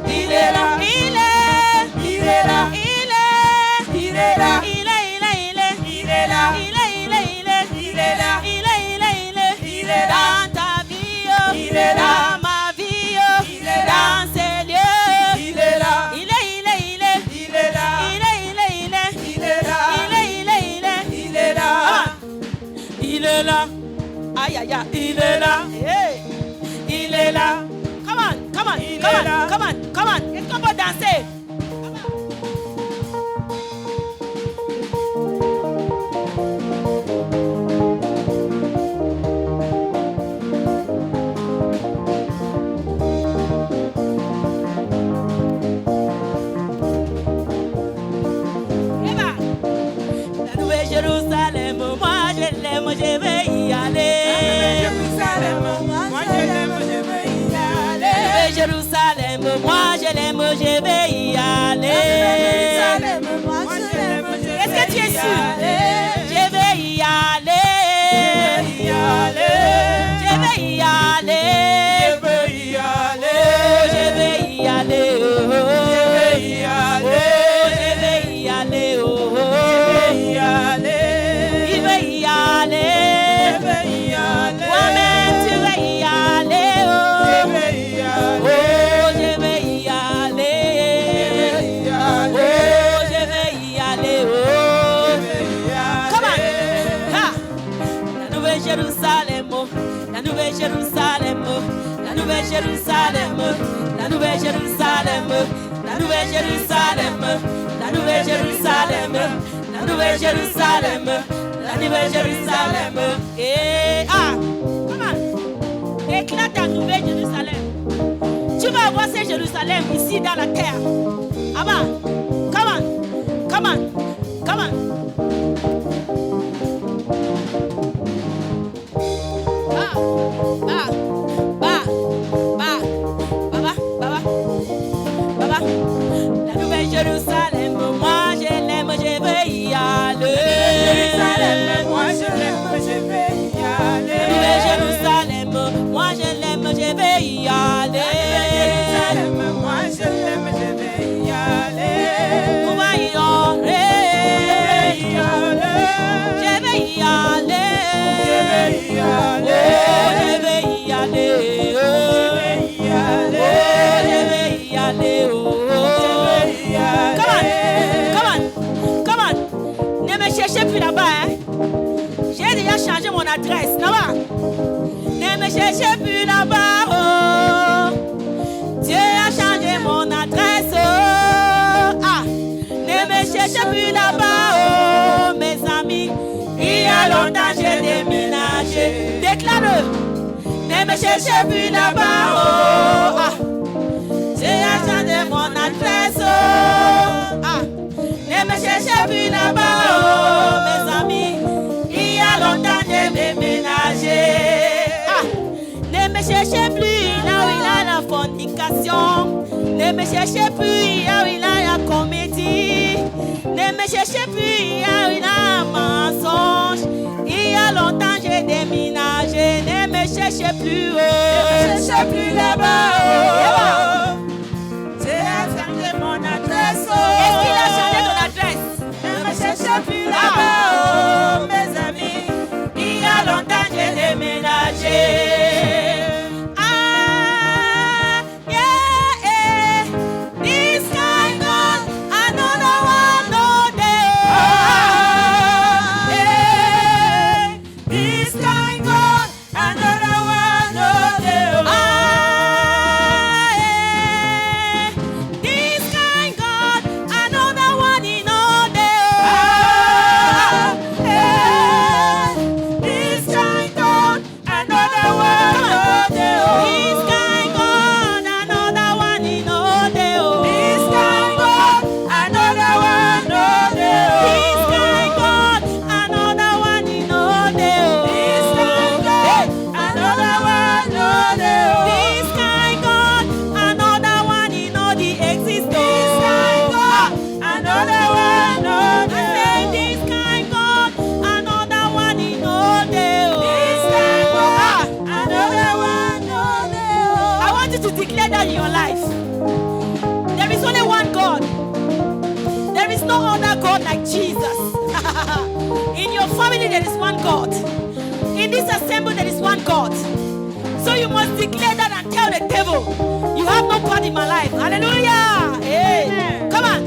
Il est là. Il est. Il est là. Il est. Il est là. Il est. Il est. Il est. Il est là. Il est. Il est. Il est. Il est là. Il est. Il est. Il est. Il est là. Dans ta vie, Il est là. dans ma vie, Il est là. dans ces lieux. Il est là. Il est. Il est. Il est. Il est là. Il est. Il est. Il est. Il est là. Il est. Il est. Il est. Il est là. Il est là. Aïe aïe aïe. Il est là. Hey. Il est là. Come on, come on, Il come est on, là. come on, come on. Est-ce qu'on peut danser? Eva. La Nouvelle Jérusalem, moi je l'aime, je vais y aller. Jérusalem, moi je l'aime, je veux y aller. Nouvelle Jérusalem, moi je l'aime, je vais y aller. Jérusalem, moi je l'aime, je veux Est-ce que tu es y sûr? aller. Je vais y aller. Y aller. Je vais y aller. Je veux y aller. Je vais y aller. Je veux y aller. Je vais y aller. Je veux y aller. Il veut y aller. Je veux y aller. Toi-même, tu veux y aller. Je Oh, veux y aller. je vais y aller. Oh, je vais y aller. Oh. Come on. Ha. La Nouvelle Jérusalem, la Nouvelle Jérusalem, la Nouvelle Jérusalem, la Nouvelle Jérusalem, la Nouvelle Jérusalem, la Nouvelle Jérusalem, la Nouvelle Jérusalem, la Nouvelle Jérusalem. Et ah, come on. Éclate ta Nouvelle Jérusalem. Tu vas avoir cette Jérusalem ici dans la terre. Ah bah, come on, come on, come on. La Nouvelle Jérusalem, moi je l'aime, je veux y aller. Jérusalem, moi je l'aime, je veux y La aller. Nouvelle Jérusalem, moi je l'aime, je veux y aller. Jérusalem, moi je l'aime, je veux y aller. On va y aller. Je vais y aller. Je veux y aller. Oh, je vais y aller. Oh, je vais y aller. Oh. Come on. Ne me cherchez plus là-bas. Hein. J'ai déjà changé mon adresse. Là-bas. Ne me cherchez plus là-bas. Oh. Dieu a changé mon adresse. Oh. Ah. Ne me cherchez plus là-bas. Oh, mes amis. Il y a longtemps j'ai déménagé. Déclare-le. Ne me cherchez plus là-bas. Oh. Ah. Dieu a changé mon adresse. Oh. Ah. Ne me cherchez plus là-bas, oh, mes amis. Il y a longtemps j'ai déménagé. Ah. Ne me cherchez plus là où il y a la fornication. Ne me cherchez plus là où il y a la comédie. Ne me cherchez plus là où il y a un mensonge. Il y a longtemps j'ai déménagé. Ne me cherchez plus, oh. Ne me cherchez plus là-bas, oh. J'ai changé mon adresse, oh. Est-ce qu'il a changé ton adresse? Ne me cherchez plus là-bas, oh, mes amis. Il y a longtemps j'ai déménagé. Ah, yeah, yeah. This kind of another one, no day. This kind God, another one, oh, Ah, yeah. life. There is only one God. There is no other God like Jesus. In your family, there is one God. In this assembly, there is one God. So you must declare that and tell the devil, you have no part in my life. Hallelujah. Hey. Come on.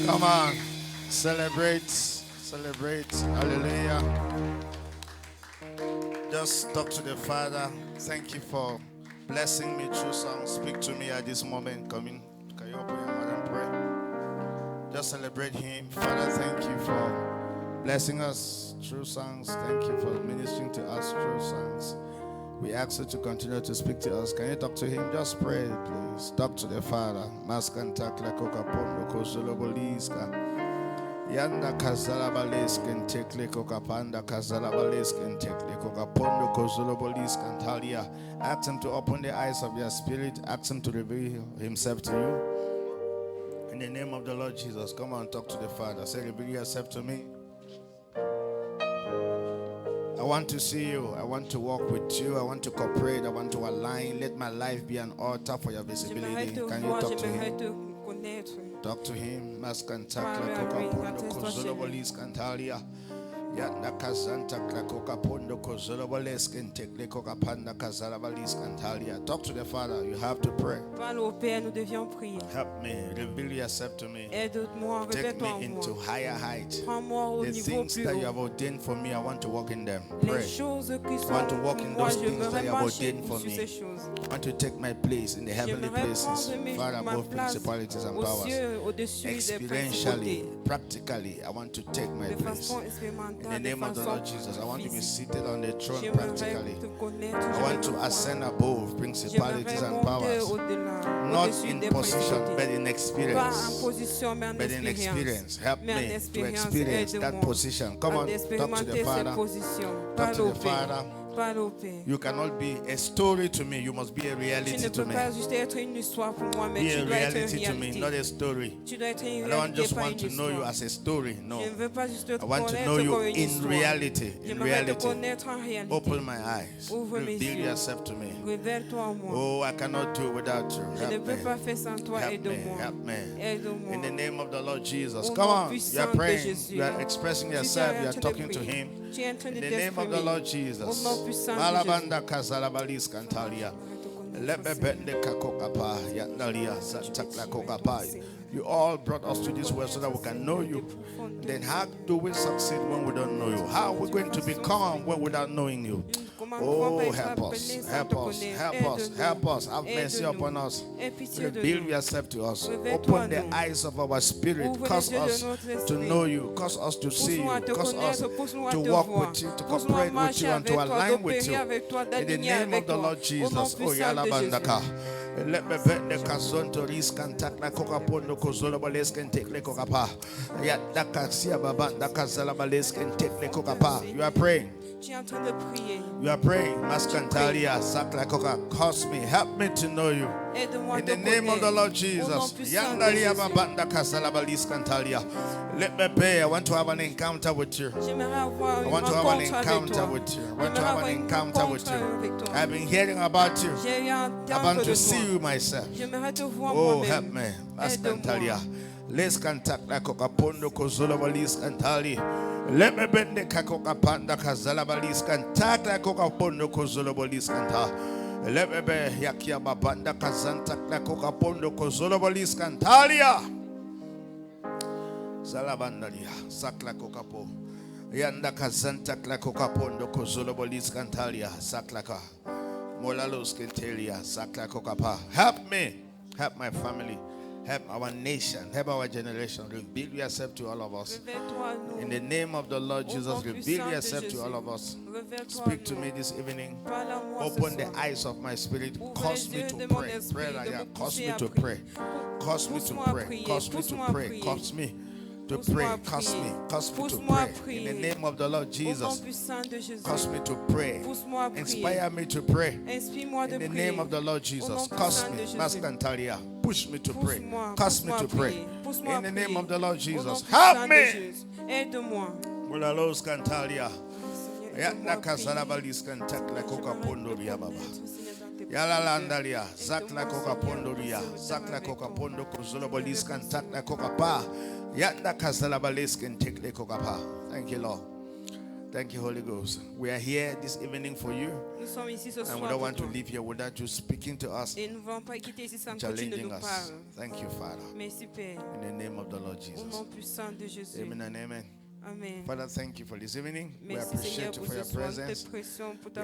Come on, celebrate, hallelujah. Just talk to the Father. Thank you for blessing me through song. Speak to me at this moment. Come in. Can you open your mouth and pray? Just celebrate Him. Father, thank you for blessing us through songs. Thank you for ministering to us through songs. We ask you to continue to speak to us. Can you talk to Him? Just pray, please. Talk to the Father. Maskantakla kokapondo kozoloboliska. Yanda kazalabalesken tekle kokapanda kazalabalesken tekle kokapondo kozoloboliska antalia. Ask Him to open the eyes of your spirit. Ask Him to reveal Himself to you. In the name of the Lord Jesus, come on, talk to the Father. Say, reveal yourself to me. I want to see you. I want to walk with you. I want to cooperate. I want to align. Let my life be an altar for your visibility. Can you talk to Him? Talk to Him. Maskantakla kokapondo kozolobolis kantalia. Yanda kazanta klakoka pondo kozolobolesken tekle kokapanda kazalabalis kantalia. Talk to the Father. You have to pray. Parle au Père, nous devions prier. Help me. Reveal yourself to me. Aide-moi, Take revêt-toi me en moi. into higher heights. Prends-moi au The niveau things plus that you haut. have ordained for me, I want to walk in them. Les Pray. choses qui I sont want to walk in moi, those je things that voudrais you have marcher ordained for sur me. ces choses. I want to take my place in the heavenly J'aimerais places, prendre far ma above place principalities and aux powers. cieux, au-dessus des Experientially, principautés. practically, I want to take my De place. façon In the expérimentale, de name of the Lord façon Jesus, I want to be physique. seated on the throne J'aimerais practically. te connaître, I want to j'aimerais ascend above principalities J'aimerais and monter powers. au-delà, Not au-dessus in des position, principautés. but in Pas en experience. position, mais en But in expérience. experience, help Mais en me to expérience, experience that aide-moi position. Come à on, talk to expérimenter the cette Father. position. Talk Parle to au the Père. Father. Parle au Père. You cannot be a story to me. You must be a Tu reality ne to peux me. pas juste être une histoire pour moi, mais Be tu a dois être une reality to me, réalité. not a story. Tu dois être une I don't réalité, just pas want une to know you histoire. as a story. No. Je ne veux pas juste te I want to connaître know you comme une in histoire. reality. In J'aimerais te reality. connaître en réalité. Open my eyes. Ouvre mes Reveal yeux. yourself to me. Révèle-toi en moi. Oh, I cannot do it without you. Je ne Help peux pas me. faire sans toi. Help me. Aide-moi. Help me. Aide-moi. In the name of the Lord Jesus. Au Come nom on. You puissant are de praying. Jésus. You are expressing Tu es yourself. en You are train de talking to prier. Him. Tu es en train de In the name of the t'exprimer. Lord Au Jesus. nom puissant de Malabanda kazalabalis kantalia. Lebebende kakokapa, yatnalia, zantaklakokapa. You all brought us to this world so that we can know you. Then how do we succeed when we don't know you? How are we going to become when without knowing you? Oh, help us, help us, help us, help us. Have mercy upon us. Reveal yourself to us. Open the eyes of our spirit. Cause us to know you. Cause us to see you. Cause us to walk with you, to cooperate with you, and to align with you. In the name of the Lord Jesus. Oh, Yalabandaka. Let me bet the Kazonto Ris contact like Cocapondo Kozolabales can take the Cocapa. Yat Dakasia Babanda Kazalabales can take the Cocapa. You are praying. Tu es en train de prier. You are praying. Maskantalia, Sakla Coca. Cause me. Help me to know you. Aide-moi In à the te name of the connaître. Lord Au nom Jesus. puissant de Yandalia Jésus. Babanda Kazalabalis Cantalia. Let me pay. I want to have an encounter with you. J'aimerais avoir I une want to have an rencontre avec encounter toi. with you. I want to J'aimerais have avoir an une encounter with rencontre avec you. toi. I've been hearing about you. J'ai eu un I temps want de to see toi. you myself. J'aimerais te voir Oh, help moi-même. me. Aide-moi. Maskantalia. Let's contact like Cocapondo Kozolobalis Cantali. Let me bend the kakoka panda kazalabalis can tata coca pondo kozolobolis canta. Let me be yakia babanda kazanta coca pondo kozolobolis cantalia. Zalabandalia, sakla coca po. Yanda kazanta coca pondo kozolobolis cantalia, saklaka. Molalos cantalia, sakla coca pa. Help me, help my family. Help our nation, help our generation. Reveal yourself to all of us. In the name of the Lord Jesus, reveal yourself to all of us. Speak to me this evening. Open the eyes of my spirit. Cause me to pray. Pray, cause me to pray. Cause me to pray. Cause me to pray. Cause me to pray. Cause me to pray. In the name of the Lord Jesus, cause me to pray. Inspire me to pray. In the name of the Lord Jesus, cause me. Maskantalia. Push me to pray. Cause me to pray. In the name of the Lord Jesus, help me. Mulalos Cantalia. Yatna Casalabalis can takla coca pondoria baba. Yala landalia, Zakla coca pondoria, Zakla coca pondo cozolobalis can takla coca pa. Yatna Casalabalis can take the coca pa. Thank you, Lord. Thank you, Holy Ghost. We are here this evening for you. And we don't want to leave here without you speaking to us, challenging us. Thank you, Father. In the name of the Lord Jesus. Amen and amen. Amen. Father, thank you for this evening. We appreciate you for your presence. We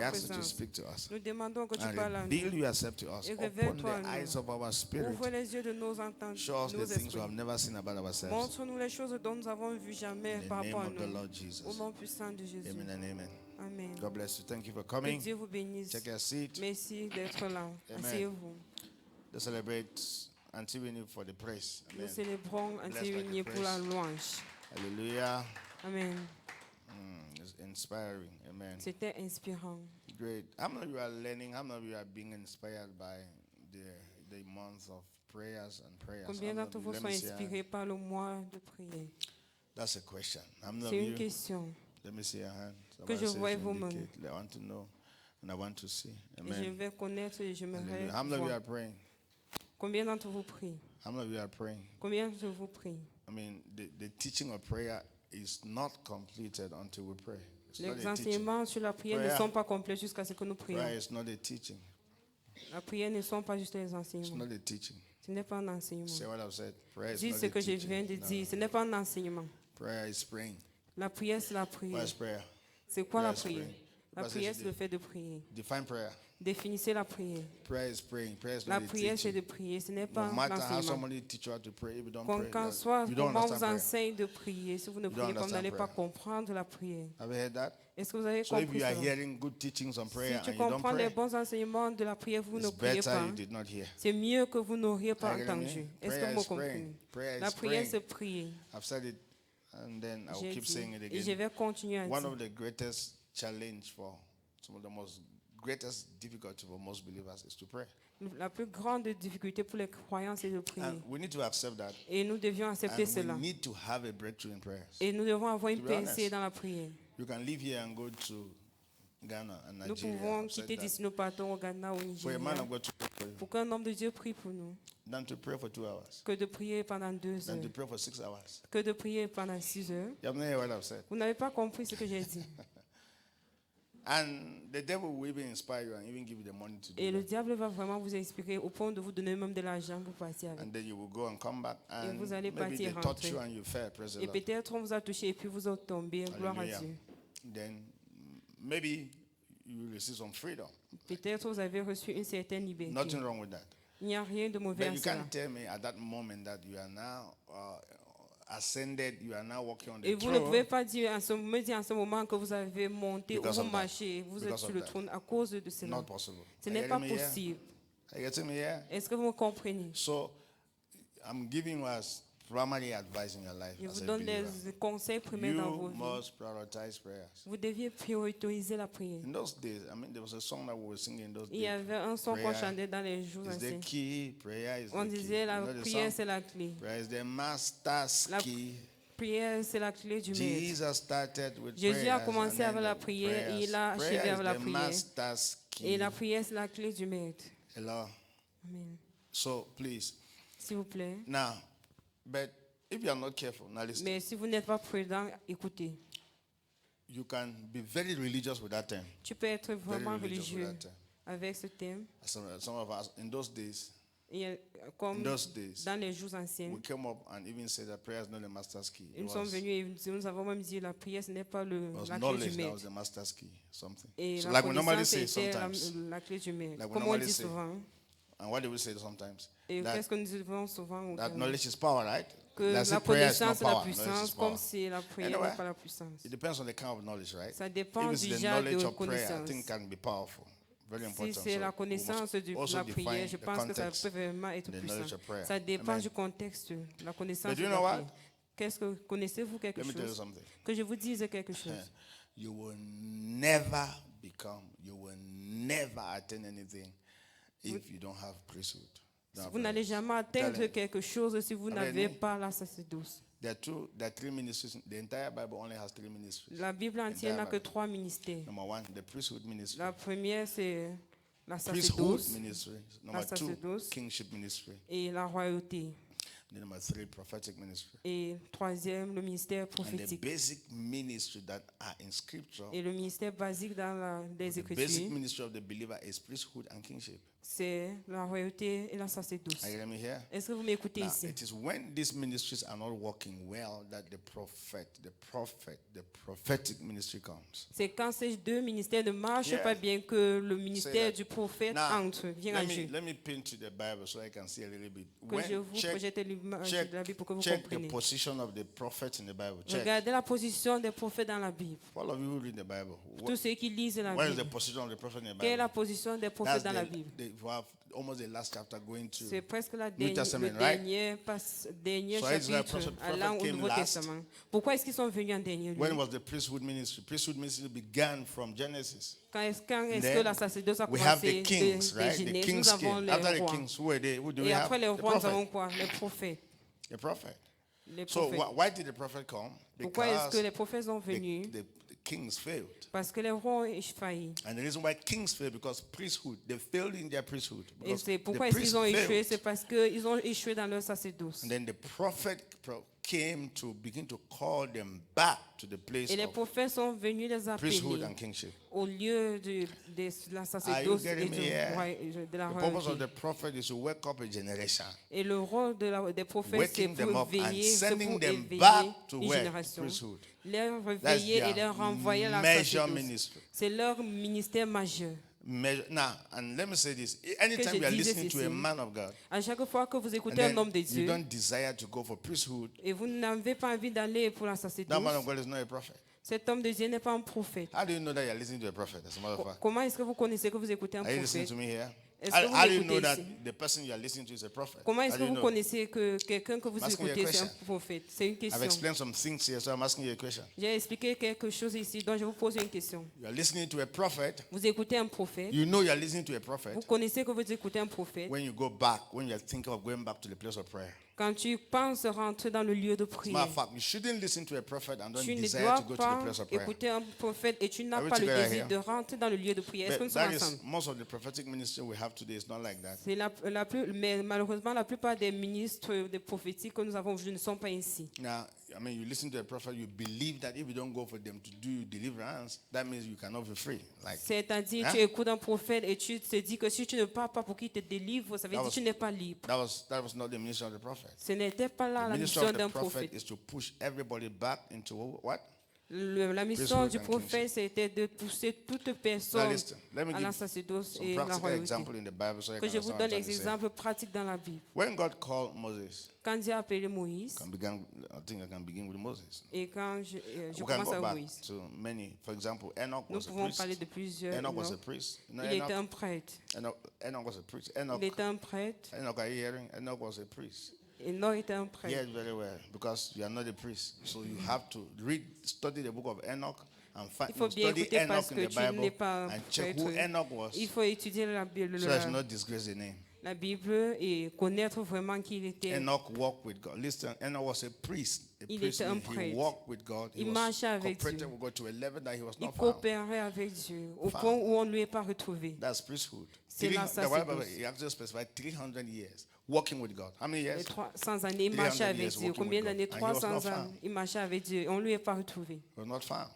ask you to speak to us Nous demandons que tu parles à and nous. reveal yourself to us. Open the eyes of our spirit. Ouvre les yeux de nos entendeurs. Show us the things we have never seen about ourselves. Montre-nous les choses dont nous avons vu jamais In par the name rapport à of the nous. Lord Jesus. Au nom puissant de Jésus. Amen and amen. Amen. God bless you. Thank you for Que coming. Dieu vous bénisse. Take your seat Merci d'être là. Amen. Asseyez-vous. to celebrate Antigone for the praise. Nous Amen. célébrons Antigone pour la louange. Hallelujah. Amen. It's inspiring. Amen. C'était inspirant. Great. How many of you are learning? How many of you are being inspired by the month of prayers and prayers? Combien d'entre vous Let sont me see. inspirés par le mois de prière? That's a question. How many of C'est une you? question. Let me see your hand. Que je Somebody says voie you vos mains. indicate. I want to know and I want to see. Et je Amen. vais connaître et je me Hallelujah. How many of you voir. are praying? Combien d'entre vous prient? How many of you are praying? Combien d'entre vous prient? I mean, the teaching of prayer is not completed until we pray. It's not Les a teaching. enseignements sur la prière ne Prayer. sont pas complets jusqu'à ce que nous prions. Prayer is not a teaching. La prière ne sont pas juste les It's enseignements. not a teaching. Ce n'est pas un enseignement. Say what I've said. Prayer is Dis not ce a que je teaching. viens de No, dire. Ce n'est pas un enseignement. Prayer is praying. La prière, c'est la What prière. is prayer? C'est quoi la Prayer is prière? praying. La Parce que prière, je c'est dis- le fait de prier. Define prayer. Définissez la prière. Prayer is praying. Prayer is La not a prière, c'est teaching. de prier. Ce n'est pas No matter how l'enseignement. somebody teach you how to pray, if you don't pray, Qu'en soit you don't comment on vous understand prayer. enseigne de prier, si vous ne You don't priez pas, vous understand n'allez pas prayer. comprendre la prière. Have you heard that? Est-ce que vous avez So if compris you are cela? hearing good teachings on prayer Si tu and you don't comprends les pray, bons enseignements de la prière, vous ne it's priez better pas. you did not hear. C'est mieux que vous n'auriez pas Are you getting entendu. me? Est-ce que Prayer vous is comprenez? praying. Prayer La is prière, praying. c'est prier. I've said it, and then I will J'ai keep dit, saying it et je again. vais continuer à One dire. of the greatest challenge for some of the most greatest difficulty for most believers is to pray. La plus grande difficulté pour les croyants, c'est de prier. And we need to accept that. Et nous devions accepter And cela. we need to have a breakthrough in prayers. Et nous devons avoir une To be honest. percée dans la prière. You can live here and go to Ghana and Nous Nigeria. pouvons I've said quitter that. d'ici, nous partons au Ghana ou au For a man Nigeria. of God to pray for you, Pour qu'un homme de Dieu prie pour nous. than to pray for 2 hours, Que de prier pendant 2 than to heures. pray for 6 hours. Que de prier pendant 6 heures. You have not heard what I've said. Vous n'avez pas compris ce que j'ai dit. And the devil will even inspire you and even give you the money to Et do le that. diable va vraiment vous inspirer au point de vous donner même de l'argent pour partir avec. And then you will go and come back and vous allez maybe they partir, touch you rentrer. and you fell. Praise the Et Lord. peut-être on vous a touché et puis vous êtes tombé. Gloire à Hallelujah. Dieu. Then maybe you will receive some freedom. Peut-être vous avez reçu une certaine liberté. Nothing wrong with that. Il n'y a rien de mauvais But à you cela. can't tell me at that moment that you are now ascended, you are now walking on Et the vous ne pouvez throne pas dire me dire en ce moment que vous avez monté ou Because vous of that. marchez, vous êtes Because sur of le that. trône à cause de cela. Not possible. Ce Are n'est you pas getting me here? possible. Are you getting me here? Est-ce que vous me comprenez? So I'm giving you as primary advice in your life Je as vous a donne believer. des conseils primaires dans vos You vies. must prioritize prayers. Vous deviez prioriser la prière. In those days, I mean, there was a song that we were singing in those Il y days. avait un son qu'on Prayer chantait dans les jours is the anciens. key. Prayer is On the key. disait You la know the prière song? c'est la clé. Prayer is the master's La key. prière c'est la clé du maître. Jesus started with Jésus a prayers commencé and avec la ended prière et il a prayers. achevé Prayer avec la is the prière. master's key. Et la prière c'est la clé du maître. Hello. Amen. So please, S'il vous plaît. now, but if you are not careful, now listen. Mais si vous n'êtes pas prudent, écoutez. you can be very religious with that term. Tu peux être vraiment religious with religieux that term. avec ce thème. Some of us, in those days, Et comme In those days, dans les jours anciens, we came up and even said that prayer is not the master's key. nous sommes venus et nous avons même dit la prière, ce n'est pas It was la clé knowledge du that was maître. the master's key. Something. Et So la like we normally connaissance say était sometimes, la clé du maître. Like we Comme on normally dit say, souvent. and what do we say sometimes? Et That, qu'est-ce que nous disons souvent au that Cameroun? knowledge is power, right? Que That's la it, prayer is not connaissance est la power. Knowledge is puissance, power. comme si la prière Anyway, n'est pas la puissance. It depends on the kind of knowledge, right? Ça dépend If it's du the genre knowledge de of prayer, I connaissance. think can be powerful. Very Si important. c'est So la we connaissance must de also la prière, define je the pense que ça context peut vraiment être in the puissant. knowledge of prayer. Ça dépend Amen. du contexte, la connaissance But de you la know what? prière. Qu'est-ce que connaissez-vous quelque Let me tell you chose? something. Que je vous dise quelque chose. You will never attain anything if you don't have priesthood. You don't have Vous n'allez prayer. jamais atteindre Telling you. quelque chose si vous Amen. n'avez pas la sacerdoce. There are three ministries. The entire Bible only has three ministries. La Bible entière n'a que Bible. 3 ministères. Number one, the priesthood ministry. La première, c'est la Priesthood sacerdoce ministry. Number two, sacerdoce. kingship ministry. et la royauté. Then number three, prophetic ministry. Et troisième, le ministère And the prophétique. basic ministry that are in scripture, Et le ministère basique dans les the basic Écritures, ministry of the believer is priesthood and kingship. c'est la royauté et la sacerdoce. Are you hearing me here? Est-ce que vous m'écoutez Now, ici? it is when these ministries are not working well that the prophetic ministry comes. C'est quand ces deux ministères ne marchent Yeah. pas bien que le ministère that. du prophète Now, entre, vient en jeu. let me pin to the Bible so I can see a little bit. Que je vous projette l'image check, de la Bible pour que vous check the compreniez. position of the prophet in the Bible. Check. Regardez la position des prophètes dans la Bible. All of you who read the Bible, Tous ceux qui lisent la what is the Bible. position of the prophet in the Quelle est la Bible? position des prophètes dans la Bible? We have almost the last chapter going to. C'est presque la New Testament, le right? dernier So Israel, chapitre prophet allant au came Nouveau last. Testament. Pourquoi est-ce qu'ils sont venus en dernier lieu? When was the priesthood ministry? Priesthood ministry began from Genesis. Quand est-ce que Then la sacerdoce a we have commencé the kings, de right? The Genèse? kings Nous avons came. les After the rois. kings, who were they? Who do we Et have? après les The rois, nous prophet. avons quoi? Les prophètes. The prophet. Les So prophètes. why did the prophet come? Pourquoi est-ce que Because les prophètes sont venus? the kings failed. Parce que les rois ont failli. And the reason why kings failed, because priesthood, they failed in their priesthood. Et Because c'est the pourquoi est-ce priests qu'ils ont échoué? failed. C'est parce qu'ils ont échoué dans leur sacerdoce. And then the prophet came to begin to call them back to the place Et les of prophètes sont venus les priesthood appeler and kingship. au lieu de la Are you sacerdoce et getting me here? de la The purpose of royauté. the prophet is to wake up a generation, Et le rôle des prophètes, c'est waking them pour up and veiller, c'est sending pour them éveiller back to une where? génération. Priesthood. Les That's réveiller et les their renvoyer à la major sacerdoce. ministry. C'est leur ministère majeur. Now, and let me say this: anytime je you are disais listening to a ceci. man of God, À chaque fois que vous and écoutez un homme de then you Dieu don't desire to go for priesthood, et vous n'avez pas envie d'aller pour la that man sacerdoce, of God is not a prophet. cet homme de Dieu n'est pas un prophète. How do you know that you are listening to a prophet? As a matter of fact, Comment est-ce que vous connaissez que vous écoutez un are you listening prophète? to me here? Est-ce que vous How do you m'écoutez know that ici? the person you are listening to is a prophet? Comment est-ce How que do you vous know? connaissez que quelqu'un que vous I'm asking you a écoutez, c'est un question. prophète? C'est une I've question. explained some things here, so I'm asking you a question. J'ai expliqué quelque chose ici, donc je vous pose une question. You are listening to a prophet. Vous écoutez un prophète, You know you are listening to a prophet vous connaissez que vous écoutez un prophète. when you go back, when you are thinking of going back to the place of prayer. Quand tu penses rentrer dans le lieu de As a matter prière, of fact, you shouldn't listen to a prophet and don't tu ne desire dois to go to the pas place of prayer. écouter un prophète et tu n'as Are we pas le together désir here? de rentrer dans le lieu de prière. Est-ce que nous But sommes that is ensemble? most of the prophetic ministry we have today is not like that. C'est mais malheureusement, la plupart des ministres des prophétiques que nous avons aujourd'hui ne sont pas ainsi. Now, I mean, you listen to a prophet, you believe that if you don't go for them to do deliverance, that means you cannot be free. Like C'est-à-dire, Hein? tu écoutes un prophète et tu te dis que si tu ne pars pas pour qu'il te délivre, ça veut dire que tu n'es pas libre. that was not the ministry of the prophet. Ce n'était pas là The la ministry mission of the d'un prophet prophète. is to push everybody back into what? La mission Priesthood du and prophète, c'était de pousser toute Now personne listen, let me à la give sacerdoce some et la practical royauté. example in the Bible so you Que can je vous understand what donne I'm des trying to say. exemples pratiques dans la Bible. When God called Moses, Quand Dieu a appelé Moïse, I think I can begin with Moses. et quand je We can commence go à back Moïse, to many. For example, Enoch nous was a pouvons parler priest. de plusieurs. Enoch was a Enoch. priest. You know, Il était Enoch, un prêtre. Enoch was a priest. Il était un prêtre. Enoch, are you hearing? Enoch was a priest. Enoch était un Hear prêtre. it very well, because you are not a priest. So you have to study the book of Enoch, and Il faut bien study écouter Enoch parce in que the tu n'es Bible pas un and check who prêtre. Enoch was, Il faut étudier la Bible, so as not disgrace the name. la Bible et connaître vraiment qui il était. Enoch walked with God. Listen, Enoch was a priest. Il était un He prêtre. walked with God. He Il was marchait avec cooperated Dieu. with God to a level that he was Il not found. coopérait avec Dieu au Found. point où on ne lui est pas retrouvé. That's priesthood. C'est la The Bible, sacerdoce. he actually specified 300 years walking with God. How many Les years? 300 années, il 300 marchait avec years Dieu. walking Combien with God. d'années? And he was not 300 ans, found. il marchait avec Dieu. On ne lui est pas retrouvé. He was not found.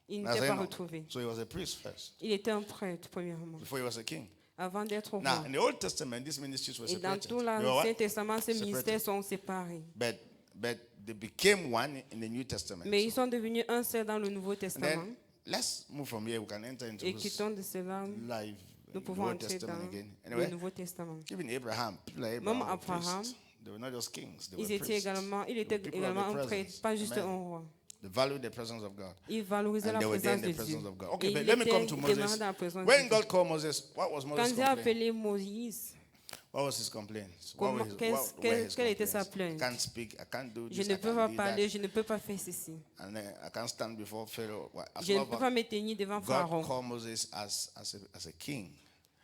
Il Now, n'était say pas no. retrouvé. So he was a priest first, Il était un prêtre, premièrement, before he was a king. avant d'être Now, roi. in the Old Testament, these ministries were Et dans separated. tout They were l'Ancien what? Testament, ces Separated. ministères sont séparés. But they became one in the New Testament. Mais ils sont devenus un seul dans le Nouveau And Testament. then, let's move from here. We can enter into Et this quittons de cela, life nous in the pouvons Old entrer Testament dans again. le Anyway, Nouveau Testament. even Abraham, people like Même Abraham, were Abraham, priests. They were not just kings, they il were était priests. également, il They était were people également of the un prêtre, presence. pas juste Amen. un roi. They valued the presence of God. Il valorisait And la they were there présence in de the Dieu. presence of God. Et Okay, but il let me come était to demeuré Moses. dans la présence de When Dieu. God called Moses, what was Quand Moses' Dieu a complaint? appelé Moïse, What was his complaint? Comment- What were quelle était sa complaints? plainte? I can't speak, I can't do je this, ne I peux can't pas do parler, that, je ne peux pas faire ceci. and I can't stand before Pharaoh. As Je ne well, peux pas me tenir devant God Pharaon. called Moses as a king.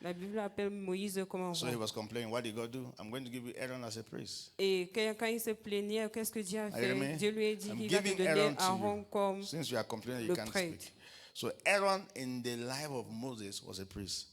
La Bible appelle Moïse comme un So roi. he was complaining, what did God do? I'm going to give you Aaron as a priest. Et quand il se plaignait, qu'est-ce que Dieu a Are you with fait? me? Dieu lui a dit I'm qu'il va te giving donner Aaron to Aaron you. comme Since you are complaining, you le can't prêtre. speak. So Aaron in the life of Moses was a priest.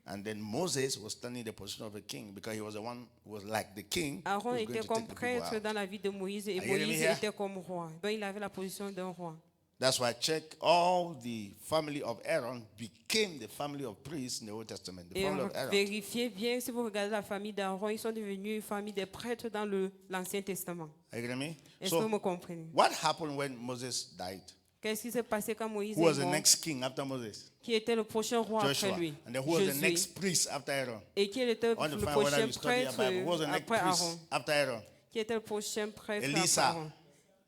And then Moses was standing in the position of a king because he was the one who was like the king who Aaron was going était to comme take the people prêtre out. dans la vie de Moïse et Are you hearing me Moïse here? était comme roi. Donc il avait la position d'un roi. That's why check all the family of Aaron became the family of priests in the Old Testament. The Et family of Aaron. vérifiez bien, si vous regardez la famille d'Aaron, ils sont devenus une famille des prêtres dans l'Ancien Testament. Are you getting me? Est-ce que vous So me comprenez? what happened when Moses died? Qu'est-ce qui s'est passé quand Moïse Who was est the mort? next king after Moses? Qui était le prochain roi Joshua. après lui? And then who was the Josué. next priest after Aaron? Et qui était I want to le find whether prochain you study your prêtre Bible. Who was the next après priest Aaron? after Aaron? Qui était le prochain prêtre après Elisa. Aaron?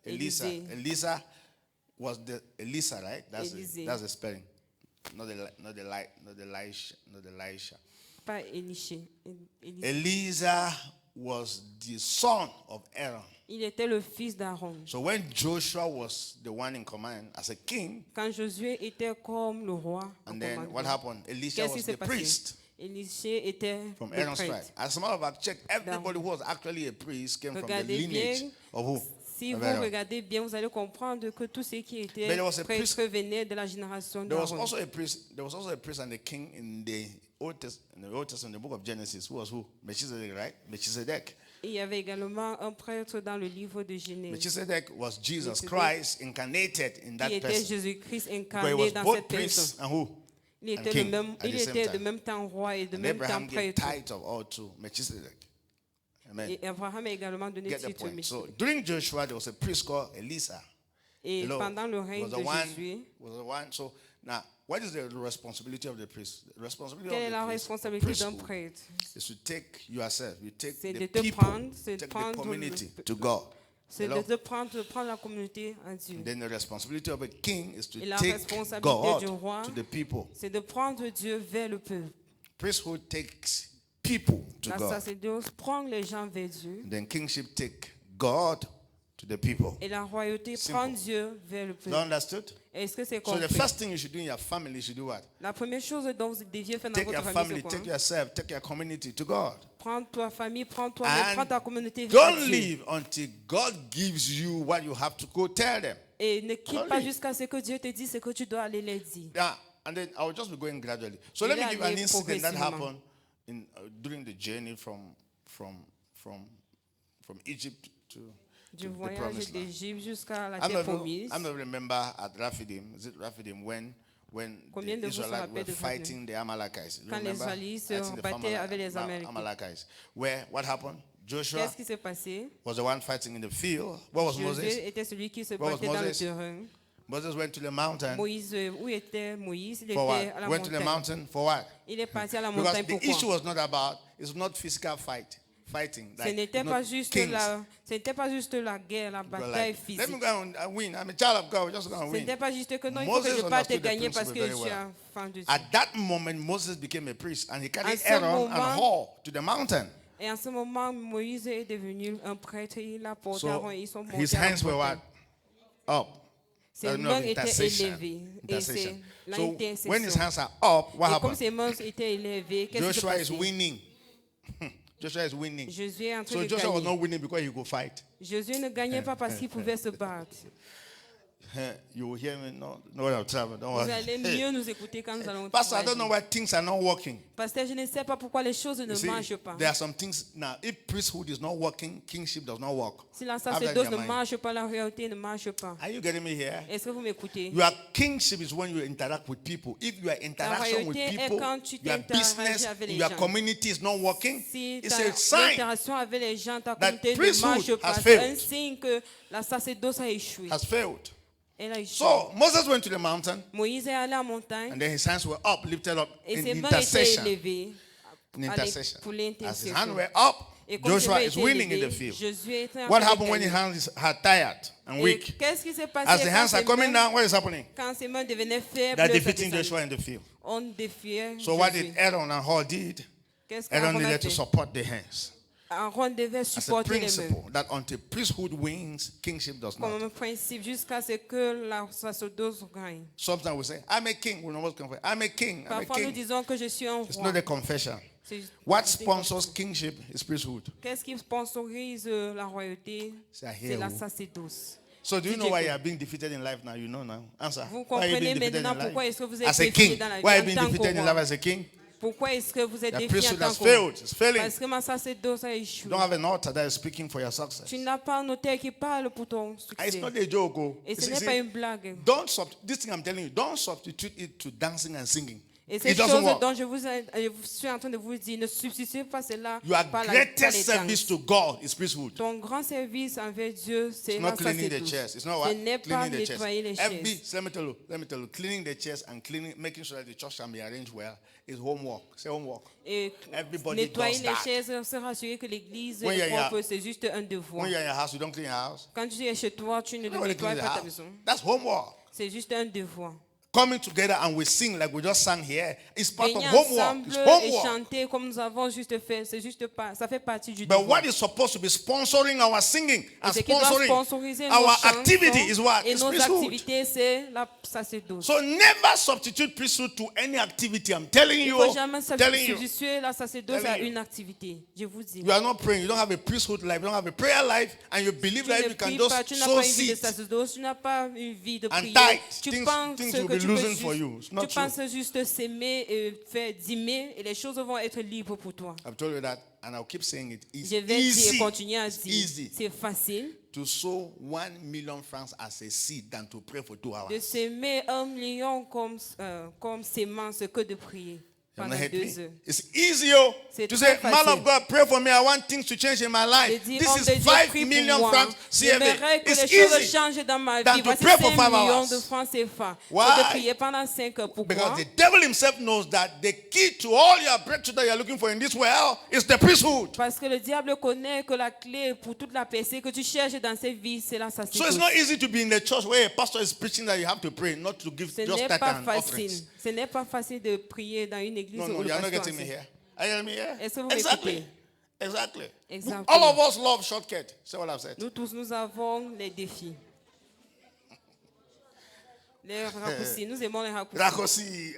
Elisa. Elisa was the Elisa, right? Élysée. That's the spelling. Not the Elisha. Pas Éliché. Élisée. Elisa was the son of Aaron. Il était le fils d'Aaron. So when Joshua was the one in command as a king, Quand Josué était comme le roi, en and then commandement, what happened? Elisha qu'est-ce qui was s'est the passé? priest Élisée était from le Aaron's tribe. prêtre. As a matter of fact, check everybody who was actually a priest came from the Regardez lineage bien, of who? si Of vous Aaron. regardez bien, vous allez comprendre que tous ceux qui But étaient there was a prêtres priest- venaient de la génération There was d'Aaron. also a priest. There was also a priest and a king in the Old Testament, the book of Genesis. Who was who? Melchizedek, right? Melchizedek. Et il y avait également un prêtre dans le livre de Genèse, Melchizedek was Jesus Melchizedek. Christ incarnated in that qui était person. Jésus-Christ But he incarné was dans both cette priest personne. and who? Il and était, king at il the same était de time. même temps roi et de And même temps Abraham gave prêtre. tithe of all to Melchizedek. Amen. Et Abraham a également donné Get the titre point. So Melchizedek. during Joshua, there was a priest called Elisa. Et Hello. pendant le règne Was de the one. Jésus, Was the one. So now, what is the responsibility of the priest? The responsibility quelle est la of the priest, responsabilité d'un priesthood, prêtre? is to take yourself, you take C'est the de te people, prendre, c'est de take the prendre community le- to God. C'est Hello? de prendre la communauté à Dieu. Then the responsibility of a king is to Et la take responsabilité God du roi, to the people. c'est de prendre Dieu vers le peuple. Priesthood takes people to La God. sacerdoce prend les gens vers Dieu. Then kingship take God to the people. Et la royauté Simple. prend Dieu vers le You peuple. understood? Est-ce que c'est So compris? the first thing you should do in your family, you should do what? La première chose dont vous deviez faire dans Take votre your famille, family, c'est quoi? take yourself, take your community to God. Prends ta famille, prends toi, And prends ta communauté vers don't Dieu. leave until God gives you what you have to go tell them. Et ne quitte Don't pas leave. jusqu'à ce que Dieu te dise ce que tu dois aller les dire. Yeah, and then I'll just be going gradually. So Il let me va give you an aller incident that progressivement. happened during the journey from Egypt to Du the voyage promised land. d'Égypte jusqu'à la I'm terre not, promise. I'm not remember at Raphidim. Is it Raphidim when Combien the de vous se Israelites rappellent were de Raphidim? fighting the Amalekites? You Quand les remember? Israélites se Fighting the battaient avec les Amalekites. Amalekites. Where what happened? Joshua Qu'est-ce qui s'est passé? was the one fighting in the field. What was Moses? Josué était celui qui se What was battait dans le Moses? terrain. Moses went to the mountain Moïse, où était Moïse? Il for était à what? la Went to the montagne. mountain for what? Il est parti à la Because montagne. the issue Pourquoi? was not about. It's not physical fighting. Ce Like, n'était it's pas not juste kings. ce n'était pas juste la guerre, la Who are bataille like, let me physique. go and win. I'm a child of God. We're just going to Ce win. n'était pas juste que non, il faut que Moses je parte understood the gagner parce principle que je very suis well. un fan de Dieu. At that moment, Moses became a priest and he carried ce Aaron and moment- Hur to the mountain. Et en ce moment, Moïse est devenu un prêtre. Il a porté So Aaron et ils sont montés his à la hands were what? montagne. Up. Ses That's mains not étaient intercession. élevées. Et Intercession. c'est So when his l'intercession. hands are up, what Et comme happened? ses mains étaient élevées, qu'est-ce qui s'est Joshua is passé? winning. Joshua is winning. Josué est en train So de Joshua was gagner. not winning because he could fight. Josué ne gagnait pas parce qu'il pouvait se battre. You will hear me. No what I'm talking. Don't Vous worry. allez mieux nous écouter quand nous allons Pastor, I don't travailler. know why things are not working. Pasteur, je ne sais pas pourquoi les choses ne You see, marchent pas. there are some things now. If priesthood is not working, kingship does not work. Si la Have that in sacerdoce your ne mind. marche pas, la réalité ne marche pas. Are you getting me here? Est-ce que vous m'écoutez? Your kingship is when you interact with people. If your interaction with réalité est people, quand tu your t'interagis business, avec les your gens. community is not working, Si it's ta a sign interaction avec les gens, ta that communauté ne priesthood marche pas, has c'est un failed. signe que la sacerdoce a échoué. has failed. Elle a échoué. So Moses went to the mountain, Moïse est allé à la montagne and then his hands were up, lifted up et in ses mains étaient intercession. élevées In intercession. pour As his l'intercession. hands were up, Et comme ses Joshua mains is étaient winning in élevées, the field. Josué était en What train de happened when his gagner. hands are tired and Et weak? qu'est-ce qui s'est passé As the quand hands are ses coming mains- down, what is happening? quand ses mains devenaient faibles? They're ça defeating descendait. Joshua in the field. On défiait So what Josué. did Aaron and Hur did? Qu'est-ce Aaron qu'Aaron a needed to fait? support the hands. Aaron devait As a supporter les mains. principle that until priesthood wins, kingship does Comme not. un principe jusqu'à ce que la sacerdoce gagne. Sometimes we say, I'm a king. We almost confess. I'm a king. I'm a Parfois nous king. disons que je suis un It's roi. not a confession. C'est- What c'est- sponsors kingship is priesthood. Qu'est-ce qui sponsorise la royauté? C'est C'est la here. sacerdoce. So do you Si know why Dieu- you are being defeated in life now? You know now. Answer. Vous Why are you comprenez being defeated maintenant in pourquoi life? est-ce que vous êtes As a défié king. dans la vie Why are you en being tant defeated que in roi. life as a king? Pourquoi est-ce que vous êtes The défié en priesthood tant has que roi? failed. It's failing. Parce que ma sacerdoce a échoué. You don't have an altar that is speaking for your success. Tu n'as pas un autel qui parle pour ton It's succès. not a joke. Oh. Et ce See, n'est see, pas une blague. this thing I'm telling you, don't substitute it to dancing and singing. Et ces It doesn't choses work. dont je suis en train de vous dire, ne substituez pas cela Your par la greatest service to God is priesthood. Ton grand service envers Dieu, c'est It's la not cleaning the sacerdoce. chairs. It's not Ce what? n'est pas Cleaning the nettoyer les chairs. chaises. Let me tell you, cleaning the chairs and making sure that the church can be arranged well is homework. Say homework. Et Everybody nettoyer does les that. chaises, se rassurer que l'église When est you're propre, c'est juste un devoir. When you're in your house, you don't clean your house. Quand tu es chez toi, tu ne Nobody nettoies cleans the pas ta house. maison. That's homework. C'est juste un devoir. Coming together and we sing like we just sang here is part of Venir homework. ensemble It's et homework. chanter comme nous avons juste fait, c'est juste pas, ça fait partie du But devoir. what is supposed to be sponsoring our singing Et and ce qui doit sponsoring sponsoriser nos our chansons activity is what? et It's nos priesthood. activités, c'est la sacerdoce. So never substitute priesthood to any activity. I'm telling Il you. ne faut jamais Telling you. substituer la sacerdoce à Telling you. une activité. Je vous dis. You are not praying. You don't have a priesthood life. You don't have a prayer life. And you believe Tu that ne you can pries pas, just tu n'as sow pas une vie de seeds sacerdoce, tu n'as pas une vie de and prière. tithe. Tu Things penses will que be tu peux losing for you. It's not tu true. penses juste s'aimer et faire dîmer et les choses vont être libres pour toi. I've told you that, and I'll keep saying it. It's Je vais dire, easy. continuer à It's dire, easy c'est facile to sow 1 million francs as a seed than to pray for 2 hours. de s'aimer 1 million comme sémence que de prier You pendant understand 2 heures. me? It's easier C'est to très say, man facile. of God, pray for me. I want things to change in my Je life. dis, This homme de is Dieu, 5 prie pour million moi. francs J'aimerais CFA. que It's les choses easy changent dans ma than vie. to Voici pray 5 for 5 millions hours. de francs CFA. Why? C'est de prier pendant 5 heures. Pourquoi? because the devil himself knows that the key to all your breakthrough that you're looking for in this world is the priesthood. Parce que le diable connaît que la clé pour toute la percée que tu cherches dans cette vie, c'est la So it's sacerdoce. not easy to be in the church where a pastor is preaching that you have to pray, not to give Ce just n'est that pas and facile. offerings. Ce n'est pas facile de prier dans une église No, no, où le you are not pasteur getting me enseigne. here. Are you hearing me here? Est-ce que vous Exactly. m'écoutez? Exactly. Exactly. All of us love shortcut. Say what I've said. Nous tous, nous avons les défis. Les raccourcis. Nous aimons les raccourcis. Rakosi.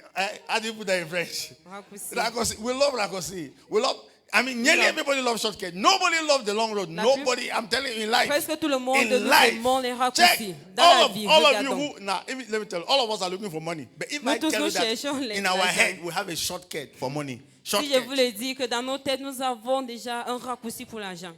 How do you put that in French? Raccourcis. Rakosi. We love Rakosi. We love. I mean, nearly everybody loves shortcut. Nobody loves the long road. La Nobody. I'm telling you, in life. Presque tout le monde, In nous life. aimons les Check. raccourcis. Dans la vie, All of you regardons. who now, let me tell you, all of us are looking for money. But if Nous I tous, tell nous you that cherchons in our l'argent. head we have a shortcut for money, Si je shortcut. vous le dis que dans nos têtes, nous avons déjà un raccourci pour l'argent.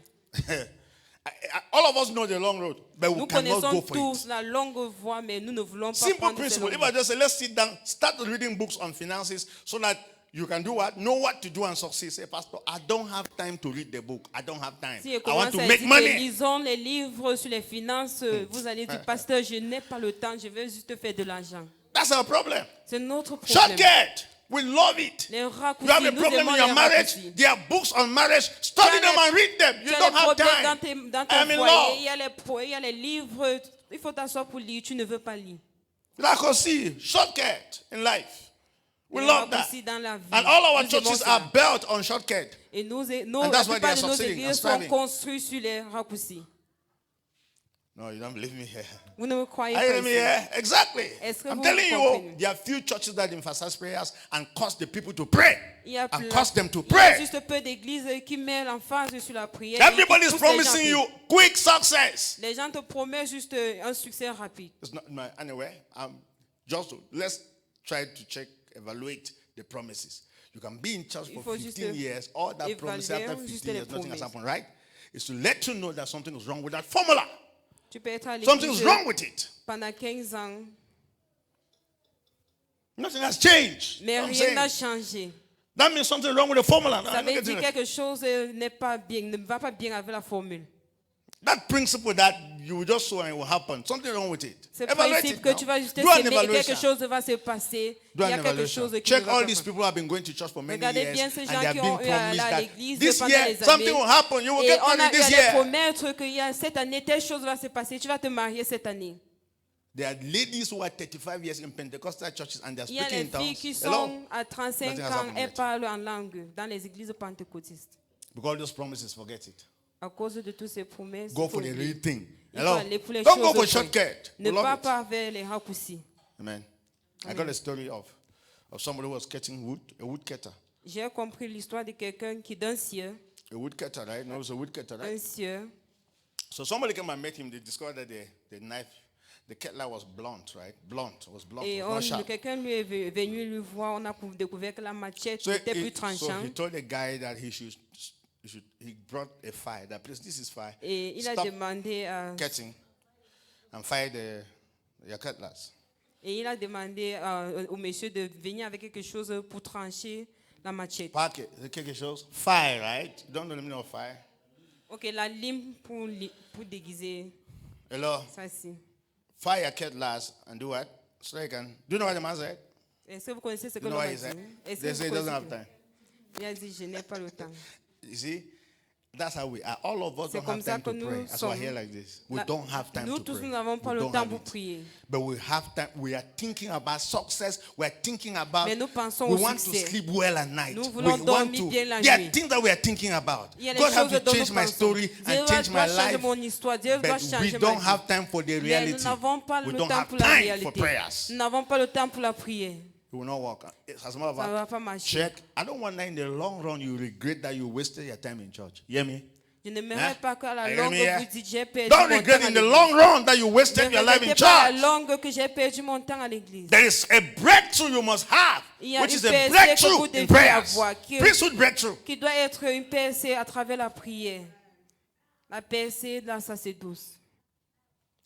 All of us know the long road, but we Nous cannot go connaissons for tous it. la longue voie, mais nous ne voulons pas Simple prendre cette principle. longue If I voie. just say, let's sit down, start reading books on finances so that you can do what? Know what to do and succeed. Say, Pastor, I don't have time to read the book. I don't have time. Si je I want commence to à make dire que money. lisons les livres sur les finances, vous allez dire, pasteur, je n'ai pas le temps, je veux juste faire de l'argent. That's our problem. C'est notre problème. Shortcut. We love it. Les You raccourcis, have a nous problem aimons in les your marriage. raccourcis. There are books on marriage. Study Tu as them les- and read them. You Tu as don't les have problèmes dans, time. dans I ton am in foyer, love. il y a les livres, il faut t'asseoir pour lire, tu ne veux pas lire. Rakosi, shortcut in life. We Les love that. raccourcis dans la vie. And all our Nous churches aimons are ça. built on shortcut. Et And la that's why they plupart are de nos succeeding and églises sont striving. construites sur les raccourcis. No, you don't believe me here. Vous ne me croyez Are you pas hearing me ici. here? Exactly. Est-ce que I'm vous telling you, comprenez? there are few churches that emphasize prayers and cause the people to pray. Il y a And plein- cause them to il y a pray. juste peu d'églises qui mettent l'emphase sur la prière. et qui Everybody's poussent les gens à promising prier. you quick success. Les gens te promettent juste un succès rapide. It's not my anyway. Let's try to check, evaluate the promises. You can be in church Il for faut 15 juste years, all that promise évaluer after juste 15 les years, nothing has promesses. happened, right? It's to let you know that something is wrong with that formula. Tu peux être à Something's l'église wrong with it. pendant 15 ans, Nothing has changed. mais I'm rien saying, n'a changé. that means something wrong with the formula. Ça I'm veut not dire getting it. quelque chose n'est pas bien, ne va pas bien avec la formule. That principle that you will just sow and it will happen, something wrong with it. Ce Evaluate principe it que now. tu vas juste Do an s'aimer et quelque evaluation. chose va se passer. Do Il y an a quelque evaluation. chose qui Check ne va all pas these passer. people who have been going to church for many Regardez years bien ces and gens they have qui been ont eu à promised that l'église this pendant year les something années. will happen. You will Et get on a married eu à this les year. promettre qu'il y a cette année, telle chose va se passer. Tu vas te marier cette année. There are ladies who are 35 years in Pentecostal churches and they are Il y a speaking les in filles qui tongues. Hello? sont à 35 Nothing has ans happened et yet. parlent en langue dans les églises pentecôtistes. Because those promises, forget it. À cause de toutes ces promesses, Go il faut for the oublier. real thing. Il faut Hello? aller pour les Don't go choses for vraies. shortcut. Ne We love pas it. pas vers les raccourcis. Amen. I got a story of somebody who was cutting wood, a woodcutter. J'ai compris l'histoire de quelqu'un qui d'un sieur, A woodcutter, right? No, it was a woodcutter, right? un sieur. So somebody came and met him. They discovered that the knife, the cutler was blunt, right? Blunt, was blunt, Et was not sharp. quelqu'un lui est venu lui voir, on a découvert que la machette So était plus he tranchante. told the guy that he brought a fire. That please, this is fire. Et il a Stop demandé à, cutting and fire your cutlass. et il a demandé au monsieur de venir avec quelque chose pour trancher la machette. Park it. Quelque chose. Fire, right? You don't know the meaning of fire. Ok, la lime pour déguiser Hello. ça ci. Fire your cutlass and do what? So you can. Do you know what the man said? Est-ce que vous connaissez ce que You know l'on what a he dit? said? Est-ce que They vous say he doesn't connaissez have time. Il a dit, je n'ai pas le temps. You see, that's how we are. All of us C'est don't comme have ça time to que pray. nous That's why sommes. here like this. We La- don't have time Nous to tous, pray. nous n'avons pas We le don't temps have pour it. prier. But we have time. We are thinking about success. We are thinking about. Mais nous pensons We au want to succès. sleep well at night. Nous We voulons want dormir to. bien la There are nuit. things that we are thinking about. Il y a des God have choses to dont change nous my pensons. story Dieu and change my doit changer life. mon histoire. Dieu doit But changer we ma don't vie. have time for the Mais reality. nous n'avons pas We le don't temps have pour la time réalité. for prayers. Nous n'avons pas le temps pour la prière. It will not work. As a matter of Ça ne va fact, pas marcher. check. I don't want that in the long run you regret that you wasted your time in church. You hear me? Je n'aimerais pas qu'à la Are you longue, hearing me, vous dites j'ai perdu Don't mon regret temps à in the l'église. long run that you Ne wasted your life in regrettez pas à la church. longue que j'ai perdu mon temps à l'église. There is a breakthrough you must have, Il y a which une is a percée que breakthrough vous in devez prayers. avoir, Priesthood breakthrough. qui doit être une percée à travers la prière. La percée de la sacerdoce.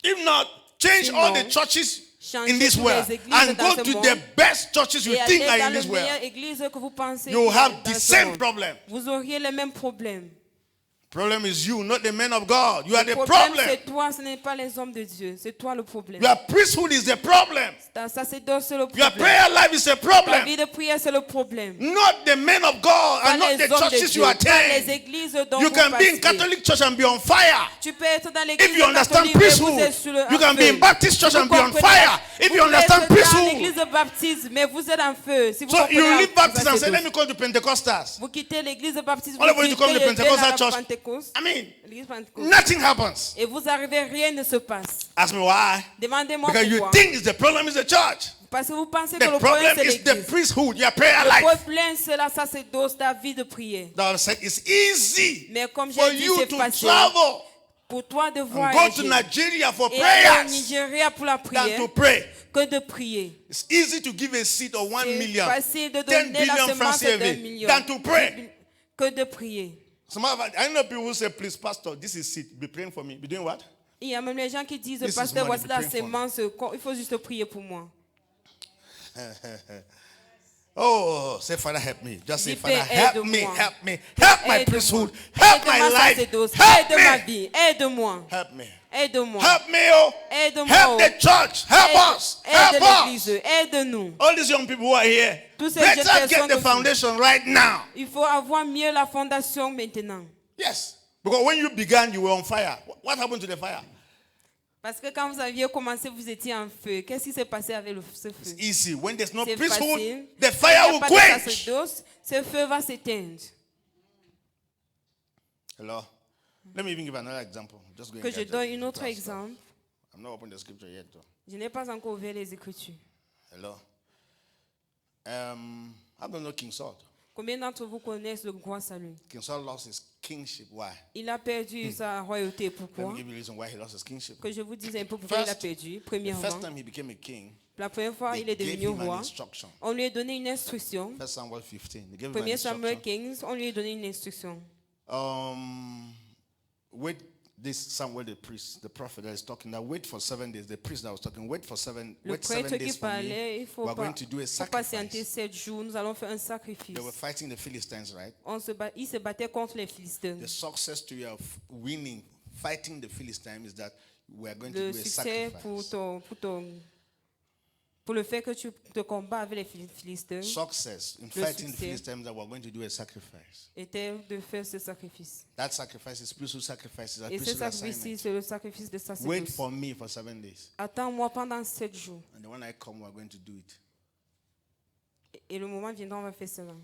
If not, change Sinon, all the churches changez in this toutes world les églises and dans go ce to monde. the best churches you Et think allez are dans in la this world. meilleure église que vous pensez. You will qu'il y a have dans the ce same monde. problem. Vous auriez les mêmes problèmes. Problem is you, not the men of God. You are Le the problème, problem. c'est toi, ce n'est pas les hommes de Dieu. C'est toi le problème. Your priesthood is the problem. Ta sacerdoce, c'est le Your problème. prayer life is a Ta problem. vie de prière, c'est le problème. Not the men of God Pas and not les the hommes de churches Dieu, you pas les attend. églises dont You vous can be in participez. Catholic church and be on fire. Tu peux être dans l'église If you understand catholique et vous priesthood, êtes sur le you can be in Baptist church and be on fire. If you Vous understand êtes dans priesthood, l'église baptiste, mais vous êtes en feu. Si vous so you comprenez leave Baptist and say, sacerdoce. let me call the Pentecostals. Vous quittez l'église baptiste, All of vous you to come to quittez Pentecostal la church. Pentecôte, I mean, l'église Pentecôte. nothing happens. Et vous arrivez, rien ne se passe. Ask me why. Demandez-moi Because you pourquoi. think it's the problem is the church. Parce que vous pensez que The le problème problem c'est is the l'église. priesthood, your prayer Le life. problème c'est la sacerdoce, ta vie de prière. That I said it's easy Mais comme for j'ai dit, you c'est to facile travel pour toi de and voyager go to Nigeria for et aller au prayers Nigeria pour la than prière to pray. que de prier. It's easy to give a seed of 1 C'est million, facile de 10 donner la billion semence francs d'1 CFA million than to pray. que de prier. Some of I know people who say, please, Pastor, this is seed. Be praying for me. Be doing what? Il y a même les gens qui disent, This is pasteur, money, voici be la praying for me. semence, il faut juste prier pour moi. Oh, say, Father, help me. Just say, Dis, Father, Père, help me, aide-moi. help me. Help my Aide-moi. priesthood. Help Aide my ma life. sacerdoce, Help aide ma me. vie, aide-moi, Help me. aide-moi, Help me, oh. aide-moi, Help the church. Help us. aide Help us. l'église, aide-nous. All these young people who are here, Tous ces better jeunes get the personnes foundation right now. Il faut avoir mieux la fondation maintenant. Yes. Because when you began, you were on fire. What happened to the fire? Parce que quand vous aviez commencé, vous étiez en feu. Qu'est-ce qui s'est passé avec ce It's feu? easy. When there's no C'est priesthood, facile. the Il fire n'y a will pas de quench. sacerdoce, ce feu va s'éteindre. Hello. Let me even give another example. Just going Que je donne un autre exemple. I'm not opening the scripture yet, though. Je n'ai pas encore ouvert les Écritures. Hello. I don't know King Saul. Combien d'entre vous connaissent le roi Saül? King Saul lost his kingship. Why? Il a perdu sa royauté. Let Pourquoi? me give you the reason why he lost his kingship. Que je vous dise un peu pourquoi il a perdu. The Premièrement, first time he became a king, la première fois they il est gave devenu him an roi, instruction. on lui a donné une instruction. 1 Samuel 15. They gave him an 1 Samuel instruction. 15, on lui a donné une instruction. Wait, this Samuel the priest, the prophet that is talking, that wait for 7 days. The priest that was talking, wait Le 7 prêtre qui days for me. parlait, il faut We are going to do a patienter sacrifice. 7 jours, nous allons faire un sacrifice. They were fighting the Philistines, right? Il se battait contre les Philistins. The success to your winning, fighting the Philistines is that we are going to Le do a succès sacrifice. pour le fait que tu te combats avec les Philistins Success in Le fighting the succès. Philistines that we're going to do a sacrifice. était de faire ce sacrifice. That sacrifice is priesthood sacrifice, is a Et ce priesthood sacrifice, assignment. c'est le sacrifice de Wait sacerdoce. for me for 7 days. Attends-moi pendant 7 jours. And then when I come, we're going to do it. Et le moment viendra, on va faire cela.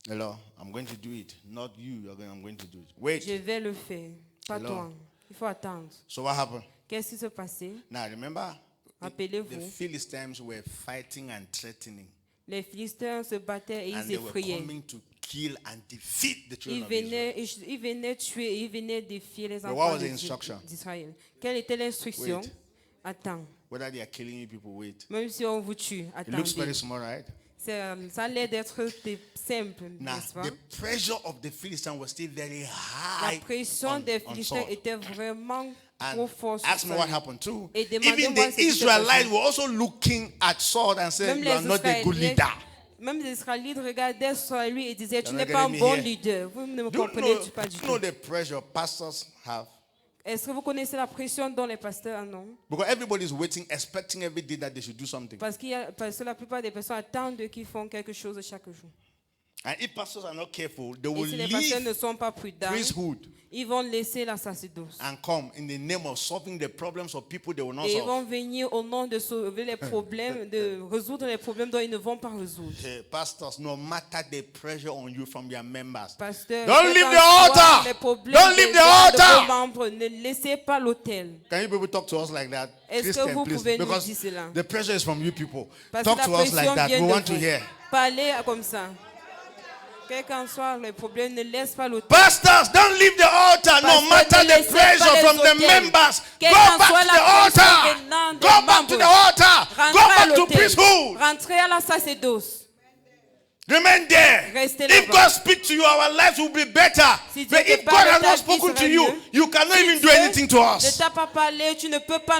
Hello, I'm going to do it. Not you, I'm going to do it. Wait. Je vais le faire, pas Hello. toi. Il faut attendre. So what happened? Qu'est-ce qui s'est passé? Now remember, the Rappelez-vous, Philistines were fighting and threatening. les Philistins se battaient et And ils they were effrayaient. coming to kill and defeat the Ils children of Israel. venaient tuer, ils venaient défier les what enfants was the instruction? d'Israël. Quelle était l'instruction? Wait. Attends. Whether they are killing you, people wait. Même si on vous tue, It looks very attendez. small, right? Ça a l'air d'être simple, Now, n'est-ce pas? the pressure of the Philistines was still very La high pression des on Philistins Saul. était vraiment And trop forte. ask me sur what Saül. happened too. Et Even demandez-moi the ce qui s'est Israelites passé. were also looking at Saul and said, Même "You are les not a good Israéliens, leader." même les Israélites regardaient sur lui et disaient, tu You're n'es not pas un getting bon me here. leader. Vous ne me Do you comprenez pas du know tout. the pressure pastors have? Est-ce que vous connaissez la pression dont les pasteurs en ont? Because everybody is waiting, expecting every day that they should do something. Parce que la plupart des personnes attendent qu'ils font quelque chose chaque jour. And if pastors are not careful, they Et will si les pasteurs ne leave sont pas prudents, priesthood ils vont laisser la sacerdoce. and come in the name of solving the problems of people they will not Et ils solve. vont venir au nom de sauver les problèmes, de résoudre les problèmes dont ils ne vont pas résoudre. Hey, pastors, no matter the pressure on you from your members, Pasteur, don't quels leave qu'en the soient altar. les problèmes Don't leave des the gens de altar. vos membres, ne laissez pas l'autel. can you people talk to us like that? Est-ce que Christian, vous please, pouvez nous because dire cela? the pressure is from you people. Parce Talk que to la us like pression that. vient We de want to vous. hear. Parlez comme ça. Quel qu'en soit le problème, ne laisse pas l'autel. Pastors, don't leave the altar no Pasteur, matter ne the laissez pas pressure les from the autels. members. Quelle Go qu'en back soit to the la pression altar. venant des Go back to the membres. altar. Go Rentrez à back to l'autel. priesthood. Rentrez à la sacerdoce. Remain there. Restez If là-bas. God speaks to you, our lives will be better. Si Dieu But te if God parle, has ta not vie spoken sera to you, mieux. you cannot Si even do Dieu anything to ne us. t'a pas parlé, tu ne peux pas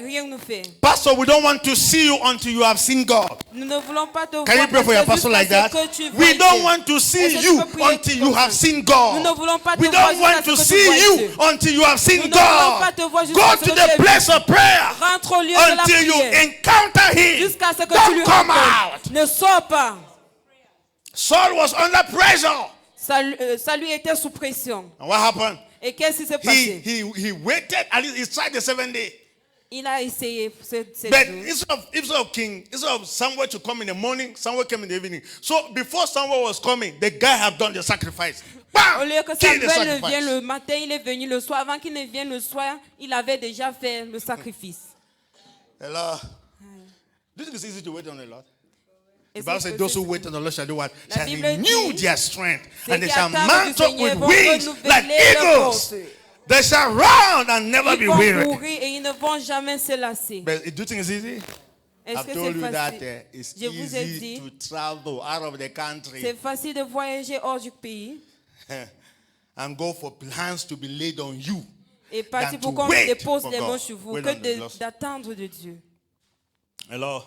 rien nous faire. Pastor, we don't want to see you until you have seen God. Nous ne voulons pas te Can you voir pray for your jusqu'à pastor like ce that? que tu We vois don't Dieu. want to see Est-ce que tu you peux prier until comme you ça? have seen Nous God. ne voulons pas te We voir don't want jusqu'à to ce que tu see vois you Dieu. until you have seen Nous ne voulons pas God. te voir Go jusqu'à ce to que the tu aies vu. place of prayer Rentre au lieu de la until you prière. encounter Him. Jusqu'à ce que tu lui Don't come rencontres. out. Ne sors pas. Saul was under pressure. Saül était sous pression. And what happened? Et qu'est-ce qui s'est passé? He waited, at least he tried the 7 day. Il a essayé cette But jour. instead of Samuel to come in the morning, Samuel came in the evening. So before Samuel was coming, the guy had done the sacrifice. Au lieu Bam! que Kill the Samuel ne vienne sacrifice. le matin, il est venu le soir. Avant qu'il ne vienne le soir, il avait déjà fait le sacrifice. Hello. Do you think it's easy to wait on the Lord? The Est-ce Bible que says, those who c'est- wait on the Lord shall do what? La Shall Bible renew dit, their strength. ceux And they qui shall attendent mount du up Seigneur with vont wings renouveler like leurs eagles. forces. They shall run and never be Ils vont weary. courir et ils ne vont jamais se lasser. But do you think it's easy? Est-ce I've que told c'est you that facile? it's Je vous ai easy dit, to travel out of the country c'est facile de voyager hors du pays and go for plans to be laid on you. et partir Than pour to qu'on wait dépose for les God. mains sur vous Wait que on the Lord. d'attendre de Dieu. Hello.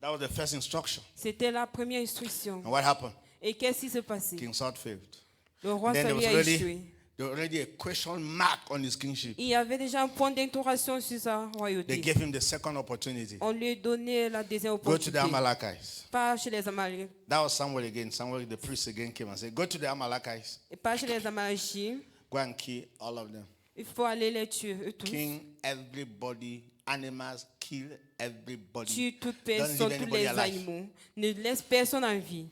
That was the first instruction. C'était la première instruction. And what happened? Et qu'est-ce qui s'est passé? King Saul failed. Le roi Then Saül a échoué. there was already a question mark on his kingship. Il y avait déjà un point d'interrogation sur sa They royauté. gave him the second opportunity. On lui a donné la deuxième Go to the opportunité. Amalekites. Pas chez les Amalekites. That was Samuel again. Samuel, the priest again, came and said, go to the Amalekites. Et pas chez les Amalekites. Go and kill all of them. Il faut aller les tuer, eux tous. King everybody, animals, kill everybody. Tue toute Don't personne, leave tous anybody les alive. animaux. Ne laisse personne en vie.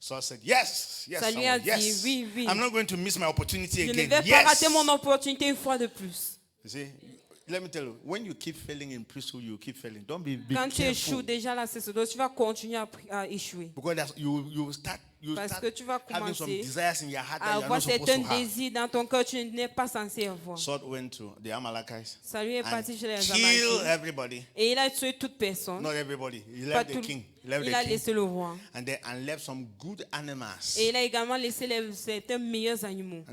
Saul said, yes, Ça lui a Samuel, dit, yes. oui, oui. I'm not going to miss my opportunity Je ne again. vais pas Yes. rater mon opportunité une fois de plus. You see, let me tell you, when you keep failing in priesthood, you keep failing. Don't be Quand tu échoues careful. déjà là, sacerdoce, tu vas continuer à échouer. Because you start Parce que tu vas having some commencer desires in your heart that à you're avoir not supposed certains to have. désirs dans ton cœur que tu n'es pas censé avoir. Saul went to the Amalekites Ça lui est and parti chez les killed Amalécites. everybody. Et il a tué toute personne. Not everybody. He Pas left the tout- king. He left Il a the king. laissé le roi. And left some good animals. Et il a également laissé certains meilleurs animaux.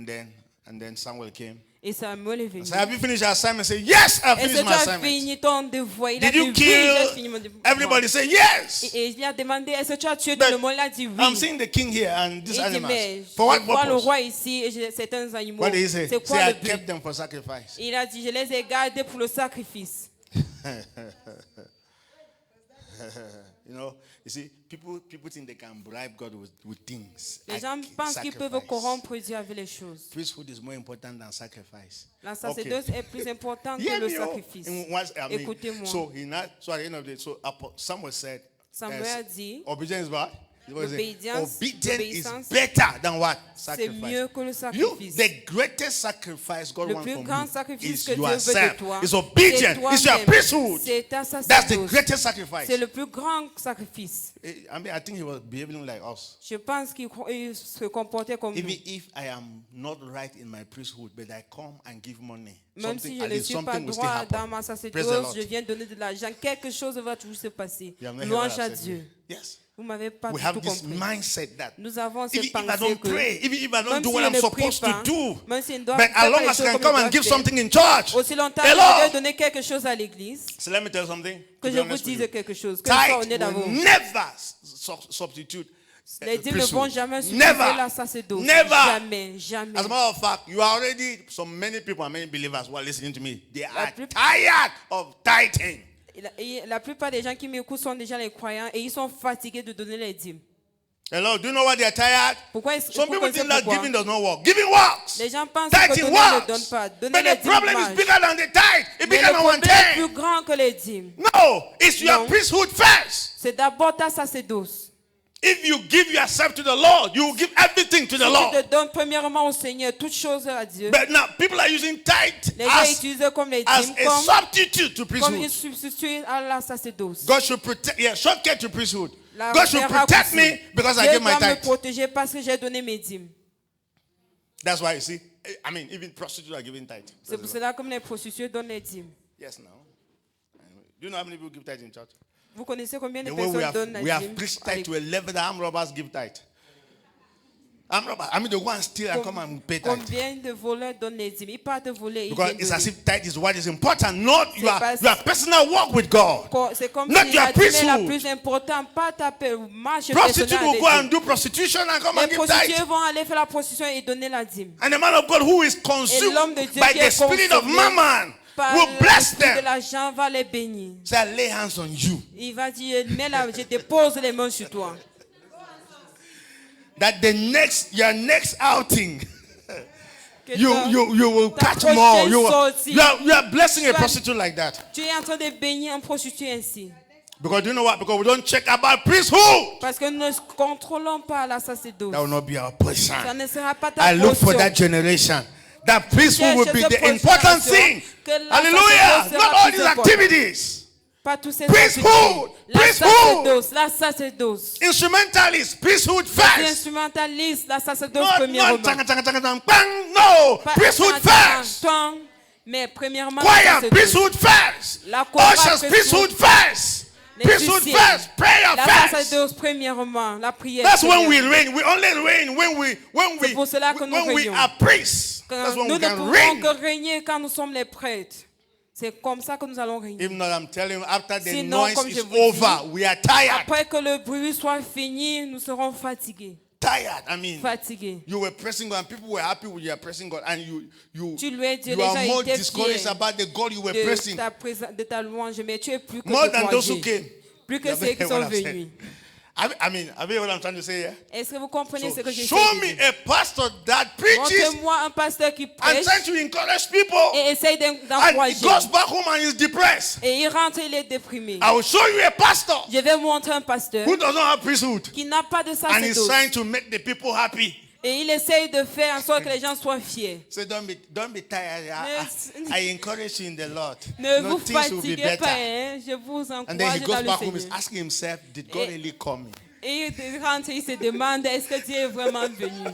And then Samuel came. Et Samuel est venu. I said, have you finished your assignment? Say, yes, I've Est-ce finished que my tu as assignment. fini ton devoir? Il a Did dit you oui, kill j'ai fini mon devoir. everybody? Say, yes. Et il a demandé, est-ce que tu as tué But tout le monde? Il a dit oui. I'm seeing the king here and these Il dit, animals. mais For what je vois le purpose? roi ici et j'ai certains animaux. What did he say? C'est Say, quoi I le but? kept them for sacrifice. Il a dit, je les ai gardés pour le sacrifice. You know, you see, people think they can bribe God with things. Les like gens pensent qu'ils peuvent sacrifice. corrompre Dieu avec les choses. Priesthood is more important than sacrifice. La sacerdoce est plus importante que Hear le me, oh. sacrifice. Écoutez-moi. So at the end of the day, Samuel said, Samuel a dit, obedience is what? L'obéissance- Obedience l'obéissance, is better than what? c'est Sacrifice. mieux que le You, sacrifice. the greatest sacrifice God Le wants plus from grand you sacrifice is que Dieu veut yourself. de toi, It's c'est obedience. It's your toi-même. priesthood. C'est ta That's the sacerdoce. greatest sacrifice. C'est le plus grand sacrifice. I think he was behaving like us. Je pense qu'il se comportait comme nous. Even if I am not right in my priesthood, but I come and give money, Même si je at ne least suis pas something will still droit happen. dans ma Praise the sacerdoce, Lord. je viens donner de l'argent. Quelque chose va toujours se passer. You have not heard Louange what à I've said? Dieu. Yes. Vous m'avez pas We du have tout this compris. mindset that Nous avons even cette if I pensée don't que pray, even if I don't même do si what je I'm ne prie supposed pas, to do, même si je ne dois but faire as long pas les as I choses can comme come je and dois give faire, something in church, aussi longtemps que hello. je vais donner quelque chose à l'église, So let me tell you something. que to be je vous honest with dise you. quelque chose, que je sois Tithe honnête avec will vous. never substitute Les dîmes ne priesthood. vont jamais substituer Never. la sacerdoce. Never. Jamais, jamais. As a matter of fact, you are already, many people and many believers who are listening to me, they are plus- tired of tithing. La plupart des gens qui m'écoutent sont déjà les croyants et ils sont fatigués de donner les dîmes. Hello, do you know why they are tired? Pourquoi Some people pourquoi think that pourquoi? giving does not work. Giving works. Les gens pensent que Tithing donner ne works. donne pas. Donner But les the dîmes problem is marche. bigger than the tithe. It's Mais bigger le than one problème est plus thing. grand que les dîmes. No, it's your Non. priesthood first. C'est d'abord ta sacerdoce. If you give yourself to the Lord, you will give everything to the Tu Lord. te donnes premièrement au Seigneur toutes choses à Dieu. But now people are using tithe Les gens as utilisent comme les a dîmes comme substitute to une priesthood. substitut à la sacerdoce. God should protect, shortcut to priesthood. La God should verra protect aussi. me because I Dieu give my doit me tithe. protéger parce que j'ai donné mes dîmes. That's why you see, I mean, even prostitutes are giving tithe. C'est pour cela que les prostituées donnent les dîmes. Yes, now. Do you know how many people give tithe in church? Vous connaissez combien de The way personnes donnent we les have dîmes? preached à tithe to a level that armed robbers give tithe. Armed robbers, I mean, they go and steal and come and pay tithe. Combien de voleurs donnent les dîmes? Ils partent voler. Ils Because viennent it's as donner. if tithe is what is important, not your pas- personal walk with God. C'est comme Not si your la dîme est la priesthood. plus importante, pas ta marche Prostitutes personnelle will avec go and Dieu. do prostitution and come and Les give prostituées tithe. vont aller faire la prostitution et donner la dîme. And the man of God who is Et consumed l'homme de Dieu by qui the est spirit of consommé mammon par will bless l'esprit de them. l'argent va les bénir. Say, I lay hands on you. Il va dire, je dépose les mains sur toi. That your next outing, Que you will ta catch prochaine more. sortie, You are blessing a tu vas- prostitute like that. Tu es en train de bénir un prostitué ainsi. Because do you know what? Because we don't check about priesthood. Parce que nous ne contrôlons pas la sacerdoce. That will not be our portion. Ça ne sera pas ta I look for portion. that generation. That priesthood will be Cherche the cette important prochaine thing. que la Hallelujah. sacerdoce Not sera all plus these importante. activities. Pas tous ces Priesthood, activités. La priesthood. sacerdoce, la sacerdoce. Instrumentalists, priesthood Les first. instrumentalistes, la sacerdoce Not premièrement. tanga, tanga, tanga, tanga, bang. No, Pas- priesthood first. Mais premièrement, la Choir, sacerdoce. priesthood first. La chorale, Ushers, priesthood first. Les Priesthood musiciens. first. Prayer La first. sacerdoce premièrement, la prière. That's when we premièrement. reign. We only reign C'est pour cela que nous when we régnons. are priests. That's when Nous we ne can pouvons reign. que régner quand nous sommes les prêtres. C'est comme ça que nous allons régner. If not, I'm telling you, after the Sinon, noise comme je is vous over, dis, we are tired. Après que le bruit soit fini, nous serons fatigués. Tired. I mean, Fatigués. you were pressing God, and people were happy with your pressing God, and Tu louais Dieu, you les are gens more étaient discouraged fiers about the God you were pressing. de ta louange, mais tu es plus que More than those who découragé. came. Plus que You ceux qui understand sont what I'm venus. saying? I mean, have you heard what I'm trying to say here? Est-ce que vous comprenez ce So que je show sais me a pastor that preaches Montrez-moi un pasteur qui and prêche trying to encourage people, et essaye and d'encourager. he goes back home and is depressed. Et il rentre, il est déprimé. I will show you a pastor Je vais vous montrer un pasteur who does not have priesthood qui n'a pas de and is sacerdoce. trying to make the people happy. Et il essaye de faire en sorte que les gens soient fiers. So don't be tired. I encourage you in the Lord. Ne No, vous things will be fatiguez pas, better. hein. Je vous And then he encourage goes dans back le home, he's Seigneur. asking himself, did God really call me? Et il rentre, il se demande, est-ce que Dieu est vraiment venu?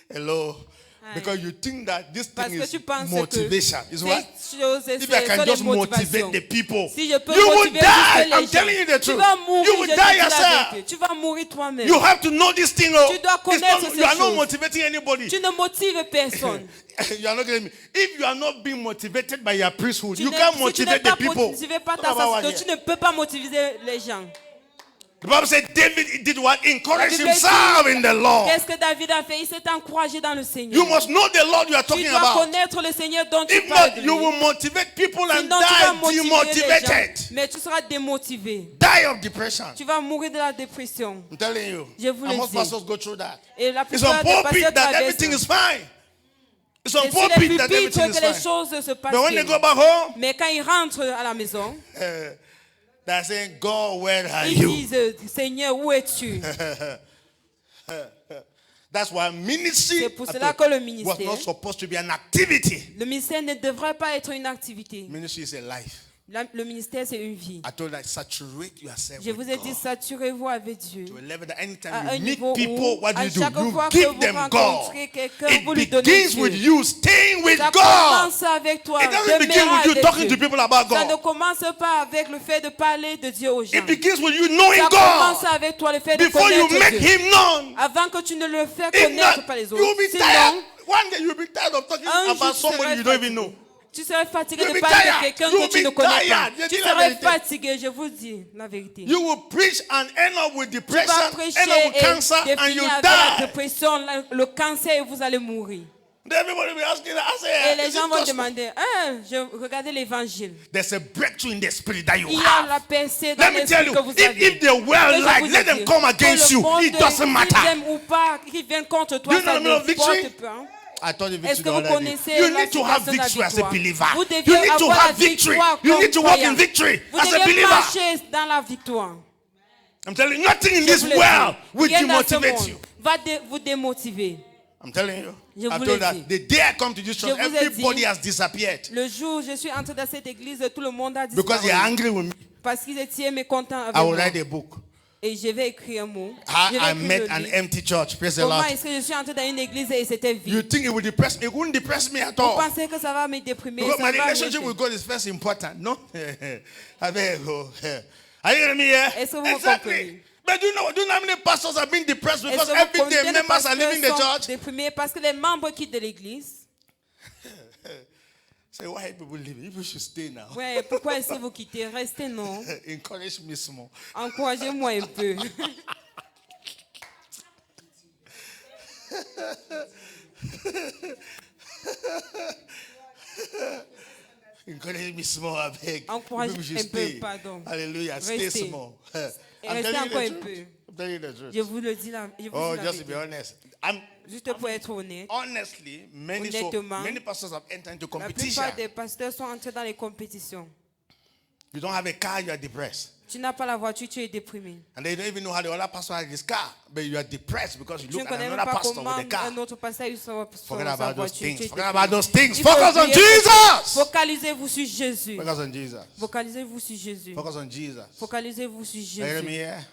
Hello. Because you think that this Parce thing que is tu penses motivation. que Is what? ces choses, If I ce can sont just des motivate motivations. the people, Si je peux you will motiver die. juste les I'm gens, telling you the tu truth. vas mourir, You will je te die dis la yourself. vérité. Tu vas mourir toi-même. You have to know this thing. Oh. Tu dois It's connaître not, ces you are not choses. motivating anybody. Tu ne motives personne. You are not getting me. If you are not being motivated by your priesthood, you n'es- can't si tu n'es motivate pas the people. motivé par What ta about sacerdoce, tu here? ne peux pas motiver les gens. The Bible said David did what? Encourage La Bible himself in the Lord. Qu'est-ce que David a fait? Il s'est encouragé dans le Seigneur. You must know the Lord you are Tu talking dois about. connaître le Seigneur dont tu If parles. not, de you lui. will motivate people and Sinon, tu vas die motiver les demotivated. gens, mais tu seras démotivé. Die of depression. Tu vas mourir de la dépression. I'm telling you. Je vous le And most dis. pastors go through that. Et la It's on plupart des pulpit pasteurs that traversent. everything is fine. It's on C'est sur les pulpit that pupitres everything is que les fine. choses se passent But when they bien. go back home, Mais quand ils rentrent à la maison, they're saying, God, where are ils you? disent, Seigneur, où es-tu? That's why ministry C'est pour cela que le was ministère, not supposed to be an activity. le ministère ne devrait pas être une activité. Ministry is a life. Le ministère, c'est une vie. I told you, saturate yourself Je with vous ai dit, God. saturez-vous avec Dieu. To a level that anytime À you un meet niveau people, où, what do à you do? chaque You fois que give vous them God. rencontrez quelqu'un, It vous lui donnez begins Dieu. with you staying with Ça God. commence avec toi. It doesn't begin Demeurant with you avec talking Dieu. to people about Ça ne God. commence pas avec le fait de parler de Dieu aux gens. It begins with you knowing Ça God. commence avec toi le fait de Before you connaître make Dieu. Him known. Avant que tu ne le fais If connaître not, par les you will autres. be Sinon, tired. One day you'll be tired of talking un jour, about tu somebody serais you don't even fatigué. know. Tu serais fatigué You'll de be parler tired. de quelqu'un You'll que tu be ne connais pas. tired. Je Tu dis la serais vérité. fatigué, je vous dis la vérité. You will preach and end up with Tu depression, vas end prêcher up with et cancer, and you définir avec la die. dépression, le cancer et vous allez mourir. Then everybody will be asking, I Et say, les is gens it vont gospel? demander, regardez l'évangile. There's a breakthrough in the spirit that you Il y a la have. percée dans Let me tell l'esprit you, que vous if avez. the world Que je like, vous let ai them dit, come que against le you. monde, It doesn't qu'ils matter. aiment ou pas, qu'ils viennent contre toi, You know ça the meaning ne of victory? porte pas. I told you Est-ce victory que vous already. connaissez You la need to have situation de la victory as a victoire? believer. Vous deviez You need to avoir la have victory. victoire You comme need to walk in croyant. victory Vous as a devez believer. marcher dans la victoire. I'm telling you, nothing in Je this vous le world dis. will Rien dans ce demotivate monde you. va vous démotiver. I'm telling you. Je I vous told le that dis. the day I come to this church, Je vous ai everybody dit. has disappeared Le jour où je suis entré dans cette église, tout le monde a because disparu. they are angry with me. Parce qu'ils étaient mécontents avec I will moi. write a book. Et je vais écrire un mot. How Je vais I écrire met le an livre. empty church. Praise the Comment Lord. est-ce que je suis entré dans une église et c'était You vide? think it will depress? It won't depress me at Vous all. pensez que ça va me déprimer? Because Ça my va relationship me- with God is first important. No? I beg you. Are you hearing me here? Est-ce que vous Exactly. comprenez? But do you know how many pastors have been depressed Est-ce because que vous every day comprenez, les members are leaving the pasteurs sont church? déprimés parce que les membres quittent de l'église. Say, why are people leaving? People should stay now. Ouais, pourquoi est-ce que vous quittez? Restez, non. Encourage me small. Encouragez-moi un peu. Encourage me small, I beg. Encourage People should un peu, stay. pardon. Hallelujah. Stay Restez. small. Et I'm restez telling you encore the un truth. peu. I'm telling you the truth. Je vous le dis là. Je vous Oh, dis la just to be vérité. honest. I'm Juste pour être honnête, honestly, Honnêtement, many pastors have entered into la competition. plupart des pasteurs sont entrés dans les compétitions. You don't have a car, you are depressed. Tu n'as pas la voiture, tu es déprimé. And they don't even know how the other pastor has his car. But you are depressed because you Tu ne look at connais même another pas pastor comment with a car. un autre pasteur a eu sa Forget about those voiture. things. Tu es Forget déprimé. about those things. Il faut Focus on oublier- Jesus. Focalisez-vous sur Jésus. Focus on Jesus. Focalisez-vous sur Jésus. Focus on Jesus. Focalisez-vous sur Are you hearing me Jésus. here?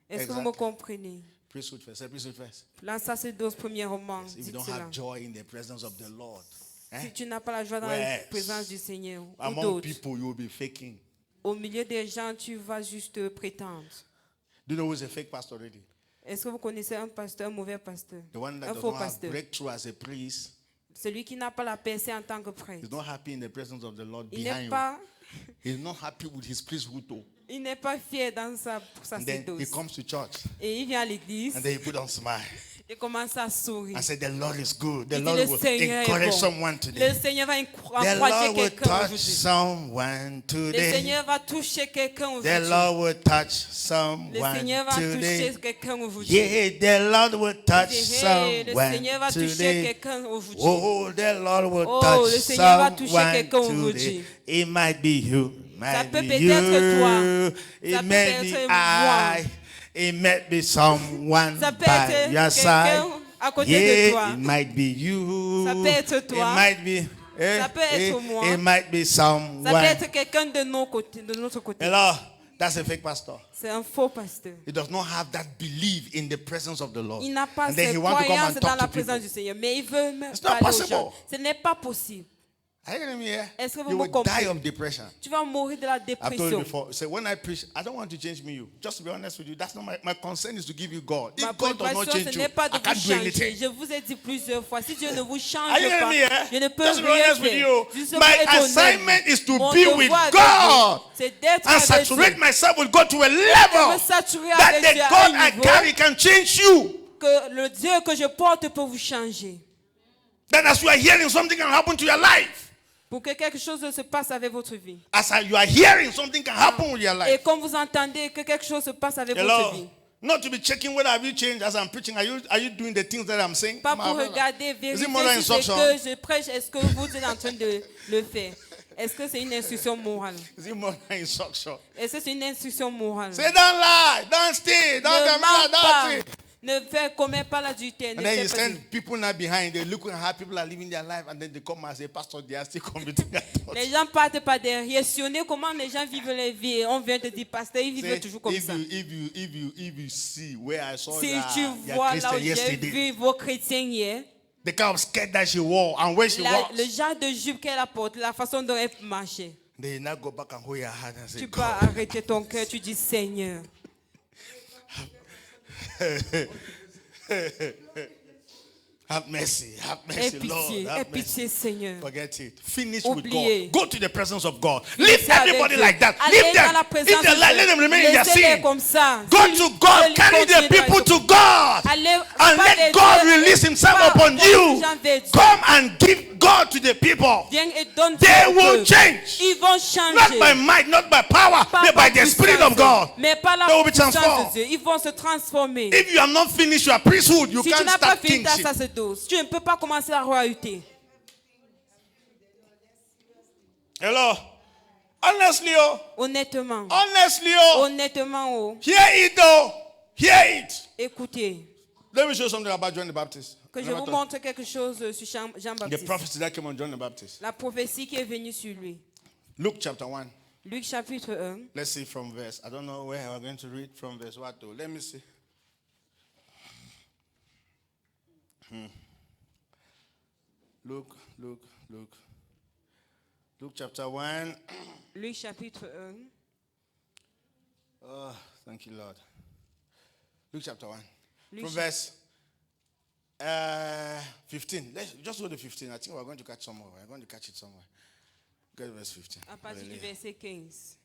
Est-ce que vous me comprenez? Priesthood first. Say priesthood first. La sacerdoce, premièrement, If you dites don't cela. have joy in the presence of the Lord, Si tu n'as pas la joie dans la Yes. présence du Seigneur ou among d'autres, people you will be faking. au milieu des gens, tu vas juste prétendre. Do you know who is a fake pastor already? Est-ce que vous connaissez un pasteur, un mauvais pasteur? The one that Un does faux not have pasteur. breakthrough as a priest Celui qui n'a pas la percée en tant que is prêtre. not happy in the presence of the Lord Il behind n'est you. pas, He's not happy with his priesthood too. il n'est pas fier dans sa And then he sacerdoce. comes to church Et il vient à l'église, and then he put on smile. Il commence à sourire. And say, the Lord is good. The Il dit, Lord le will Seigneur est encourage bon. someone today. Le Seigneur va The encourager Lord will quelqu'un touch aujourd'hui. someone Le today. Seigneur va toucher quelqu'un The aujourd'hui. Lord will touch Le someone Seigneur va today. toucher quelqu'un aujourd'hui. Yeah, the Lord will touch Hey, le Seigneur va someone toucher today. quelqu'un aujourd'hui. Oh, the Lord will Oh, touch le Seigneur va toucher someone quelqu'un today. aujourd'hui. It might be you. Ça Might peut be peut-être toi. you. It Ça peut may être be moi. I. It might be someone Ça peut by être your side. quelqu'un à côté de Yeah, toi. it might be you. Ça peut être toi. It might be. Ça peut être moi. It might be someone. Ça peut être quelqu'un de notre côté. Hello, that's a fake pastor. C'est un faux pasteur. He does not have that belief in the presence of the Lord. Il n'a pas And then he cette wants to come croyance and dans talk la to présence people. du Seigneur. Mais il veut me It's not parler aux possible. gens. Ce n'est pas possible. Are you getting me here? Est-ce que vous You me will comprenez? die of depression. Tu vas mourir de la I've told you dépression. before. Say when I preach, I don't want to change me. You just to be honest with you, that's not my concern is to give you God. Ma If God does not préoccupation, change ce you, n'est pas de I can't vous do changer. anything. Je vous ai dit plusieurs fois, si Dieu ne vous change Are you pas, getting me here? je ne peux Just to be rien honest with faire. you, Juste my pour être honnête. assignment is to Mon be with devoir avec God Dieu, c'est d'être and avec saturate Dieu. myself with God to a Je level veux saturer that avec the Dieu à God un I niveau carry can change you. que le Dieu que je porte peut vous changer. Then as you are hearing, something can happen to your life. Pour que quelque chose se passe avec votre vie. You are hearing, something can happen with your life. Et quand vous entendez que quelque chose se passe avec votre Hello. vie. Not to be checking whether have you changed as I'm preaching. Are you doing the things that I'm saying? Pas My pour brother. regarder, Is it more than vérifier si ce instruction? que je prêche, est-ce que vous êtes en train de le faire. Est-ce que c'est une instruction morale? Is it more than instruction? Est-ce que c'est une instruction morale? Say don't lie, don't steal, don't Ne get mens mad, pas. don't it. Ne commets pas l'adultère. And Ne then you fais pas send people now behind, they're looking at how people are living their life, and then they come and say, Pastor, they are still committing adultery. Les gens partent pas derrière. Sionner comment les gens vivent leur vie. Et on vient te dire, pasteur, ils vivent Say, toujours comme if ça. you see where I saw Si your tu vois là Christian où j'ai yesterday, vu vos chrétiens hier, the kind of skirt that she wore and where she le walks, genre de jupe qu'elle a porté, la façon dont elle marchait. they now go back and hold your hand and say, Tu peux God, arrêter ton cœur, tu dis Seigneur. have mercy, Aie Lord, pitié, have aie pitié, Seigneur. Forget it. Finish Oubliez. with God. Go to the presence of God. Leave Laissez avec everybody Dieu. like that. Allez Leave dans them. la If présence they de lie, Dieu. let them remain in their Laissez-les sin. comme ça. Go S'ils to veulent God. Carry the continuer people dans- to God. Allez, And pas let les God Dieu, release Himself pas upon porter you. les gens vers Dieu. Come and give God to the people. Viens et donne They Dieu au will peuple. change. Ils vont Not changer. by might, not by power, Pas but par by the Spirit puissance, of God. mais par la They will be puissance transformed. de Dieu. Ils vont se transformer. If you have not finished your priesthood, you Si tu can't n'as pas start fini ta kingship. sacerdoce, tu ne peux pas commencer la royauté. Hello. Honestly, oh. Honnêtement. Honestly, oh. Honnêtement, oh. Hear it, though. Hear it. Écoutez, Let me show you something about John the Baptist. que je Never vous thought- montre quelque chose sur The Jean-Baptiste. prophecy that came on John the Baptist. La prophétie qui est venue sur lui. Luke chapter 1. Luc chapitre 1. Let's see from verse. I don't know where we're going to read from verse what though. Let me see. Luke chapter 1. Luc chapitre 1. Oh, thank you, Lord. Luke chapter 1. Luke From verse 15. Let's just go to 15. I think we're going to catch somewhere. We're going to catch it somewhere. Go to verse 15. À partir du Hallelujah. verset 15.